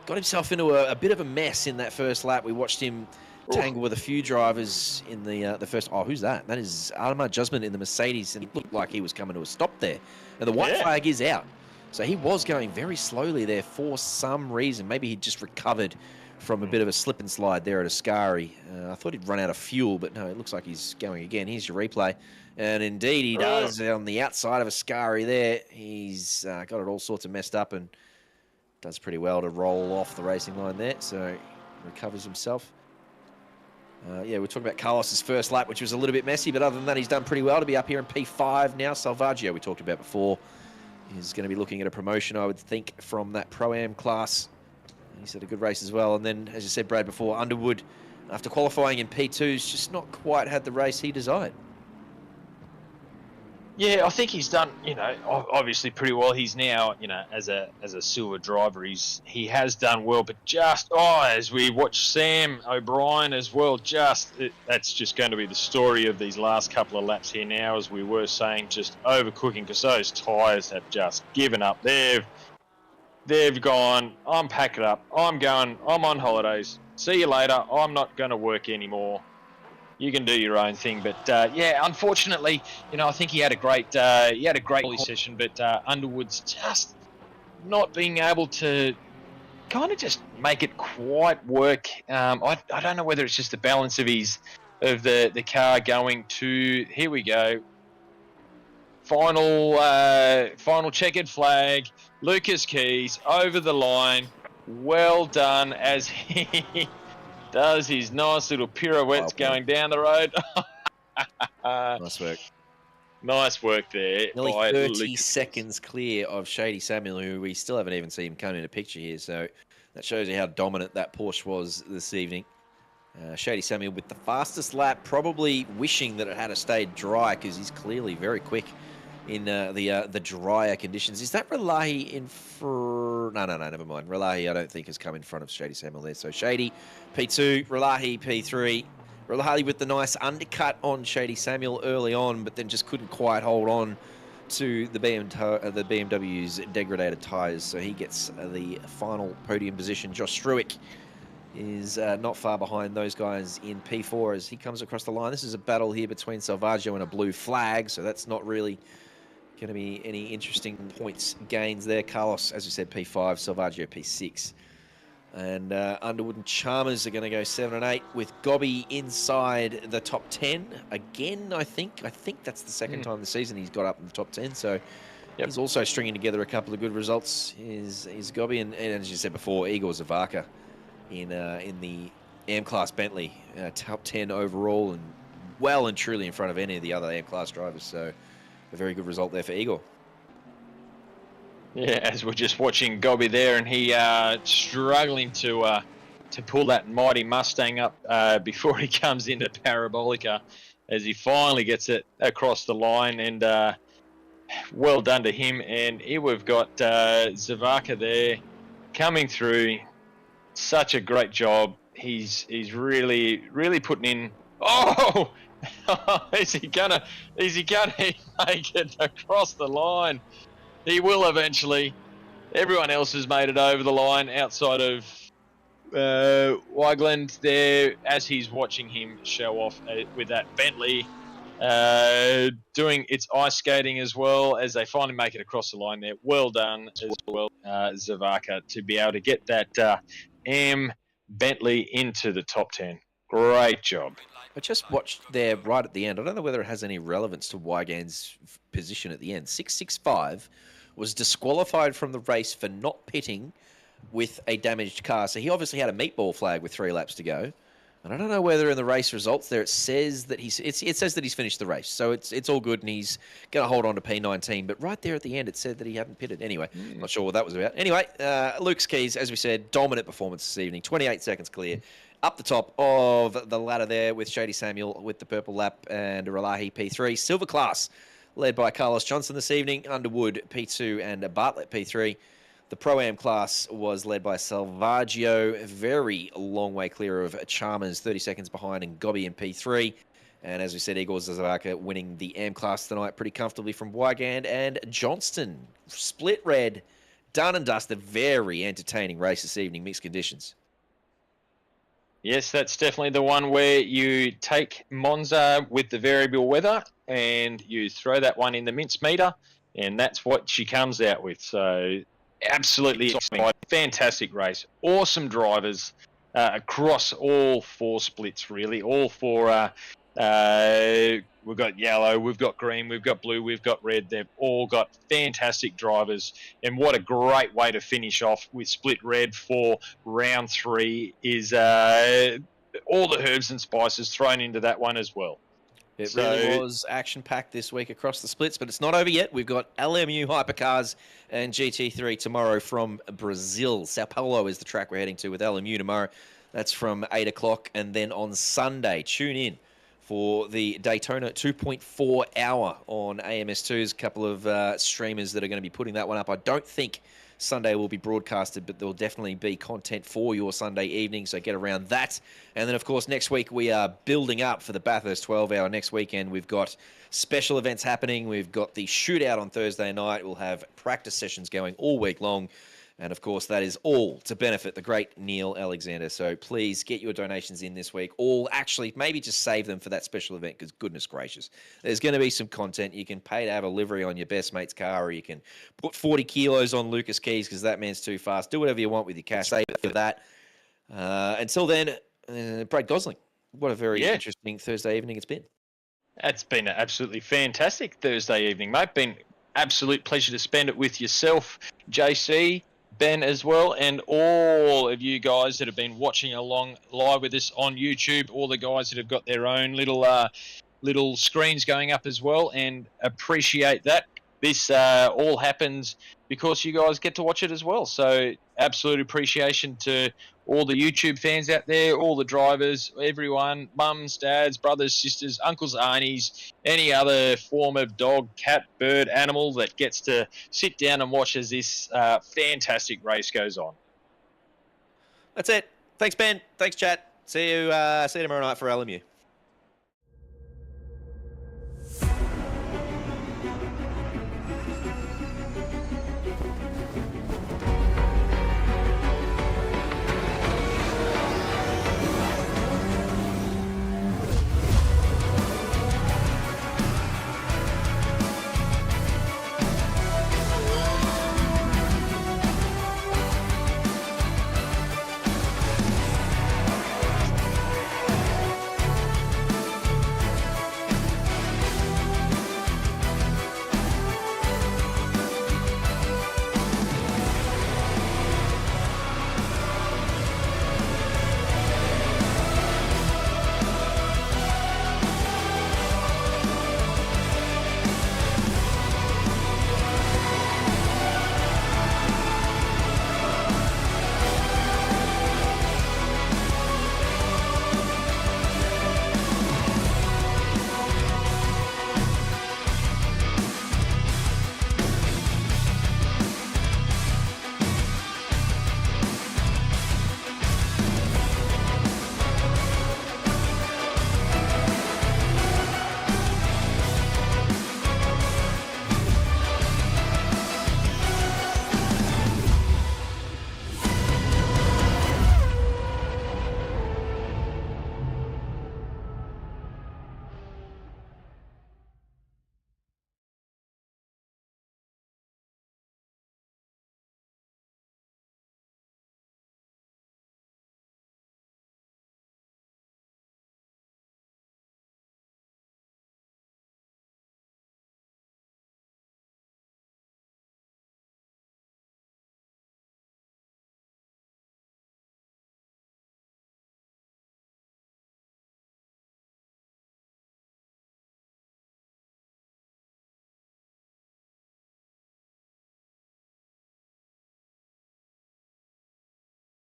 got himself into a bit of a mess in that first lap. We watched him tangle with a few drivers in the first. Oh, who's that? That is Adama Jusman in the Mercedes, and it looked like he was coming to a stop there. And the white flag is out. So he was going very slowly there for some reason. Maybe he just recovered from a bit of a slip and slide there at Ascari. I thought he'd run out of fuel, but no, it looks like he's going again. Here's your replay. And indeed he does on the outside of Ascari there. He's got it all sorts of messed up and does pretty well to roll off the racing line there. So recovers himself. Yeah, we're talking about Carlos's first lap, which was a little bit messy, but other than that, he's done pretty well to be up here in P5 now. Salvaggio, we talked about before, is going to be looking at a promotion, I would think, from that Pro-Am class. He's had a good race as well. And then, as you said, Brad, before, Underwood, after qualifying in P2's just not quite had the race he desired. Yeah, I think he's done, obviously pretty well. He's now, as a silver driver, he has done well. But just, as we watch Sam O'Brien as well, that's just going to be the story of these last couple of laps here now, as we were saying, just overcooking, because those tyres have just given up. They've gone, I'm packing up, I'm on holidays. See you later. I'm not going to work anymore. You can do your own thing, but unfortunately, I think he had a great session, but Underwood's just not being able to kind of just make it quite work. I don't know whether it's just the balance of the car going to, here we go, final checkered flag. Lucas Keys over the line. Well done as he does his nice little pirouettes going down the road. Nice work. Nice work there. Nearly 30 seconds clear of Shady Samuel, who we still haven't even seen him come into picture here. So that shows you how dominant that Porsche was this evening. Shady Samuel with the fastest lap, probably wishing that it had stayed dry, because he's clearly very quick in the drier conditions. Is that Relahi in for? No, never mind. Relahi, I don't think, has come in front of Shady Samuel there. So Shady, P2, Relahi, P3. Relahi with the nice undercut on Shady Samuel early on, but then just couldn't quite hold on to the BMW's degraded tyres. So he gets the final podium position. Josh Struick is not far behind those guys in P4 as he comes across the line. This is a battle here between Salvaggio and a blue flag, so that's not really going to be any interesting points gains there. Carlos, as we said, P5, Salvaggio P6. And Underwood and Chalmers are going to go 7 and 8 with Gobby inside the top 10 again, I think. I think that's the second time this season he's got up in the top 10. So he's also stringing together a couple of good results, is Gobby. And as you said before, Igor Zavaka in the M-Class Bentley, top 10 overall, and well and truly in front of any of the other M-Class drivers. So a very good result there for Igor. Yeah, as we're just watching Gobby there, and he struggling to pull that mighty Mustang up before he comes into Parabolica, as he finally gets it across the line, and well done to him. And here we've got Zavaka there coming through. Such a great job. He's really putting in Oh, is he gonna make it across the line? He will eventually. Everyone else has made it over the line outside of Wigland there as he's watching him show off with that Bentley doing its ice skating as well as they finally make it across the line there. Well done as well, Zavaka, to be able to get that Bentley into the top 10. Great job. I just watched there right at the end. I don't know whether it has any relevance to Wygand's position at the end. 665 was disqualified from the race for not pitting with a damaged car. So he obviously had a meatball flag with 3 laps to go. And I don't know whether in the race results there it says that it says that he's finished the race. So it's all good and he's going to hold on to P19. But right there at the end it said that he hadn't pitted. Anyway, not sure what that was about. Anyway, Luke's Keys, as we said, dominant performance this evening. 28 seconds clear. Up the top of the ladder there with Shady Samuel with the purple lap and Relahi P3. Silver class led by Carlos Johnson this evening. Underwood P2 and Bartlett P3. The Pro-Am class was led by Salvaggio, very long way clear of Chalmers, 30 seconds behind, and Gobby in P3. And as we said, Igor Zazavaka winning the Am class tonight pretty comfortably from Wygand. And Johnston, split red, done and dusted. Very entertaining race this evening, mixed conditions. Yes, that's definitely the one where you take Monza with the variable weather and you throw that one in the mince meter, and that's what she comes out with. So absolutely fantastic race. Awesome drivers across all 4 splits, really. All 4. We've got yellow, we've got green, we've got blue, we've got red. They've all got fantastic drivers. And what a great way to finish off with split red for round 3 is all the herbs and spices thrown into that one as well. It really was action-packed this week across the splits, but it's not over yet. We've got LMU Hypercars and GT3 tomorrow from Brazil. Sao Paulo is the track we're heading to with LMU tomorrow. That's from 8 o'clock. And then on Sunday, tune in for the Daytona 2.4 hour on AMS2's. A couple of streamers that are going to be putting that one up. I don't think Sunday will be broadcasted, but there'll definitely be content for your Sunday evening, so get around that. And then, of course, next week we are building up for the Bathurst 12-hour. Next weekend we've got special events happening. We've got the shootout on Thursday night. We'll have practice sessions going all week long. And, of course, that is all to benefit the great Neil Alexander. So please get your donations in this week. Or actually, maybe just save them for that special event, because goodness gracious, there's going to be some content. You can pay to have a livery on your best mate's car, or you can put 40 kilos on Lucas Keys because that man's too fast. Do whatever you want with your cash. Save it for that. Until then, Brad Gosling, what a very interesting Thursday evening it's been. It's been an absolutely fantastic Thursday evening, mate. Been absolute pleasure to spend it with yourself, JC, Ben as well, and all of you guys that have been watching along live with us on YouTube, all the guys that have got their own little screens going up as well, and appreciate that. This all happens because you guys get to watch it as well. So absolute appreciation to all the YouTube fans out there, all the drivers, everyone, mums, dads, brothers, sisters, uncles, aunties, any other form of dog, cat, bird, animal that gets to sit down and watch as this fantastic race goes on. That's it. Thanks, Ben. Thanks, chat. See you tomorrow night for LMU.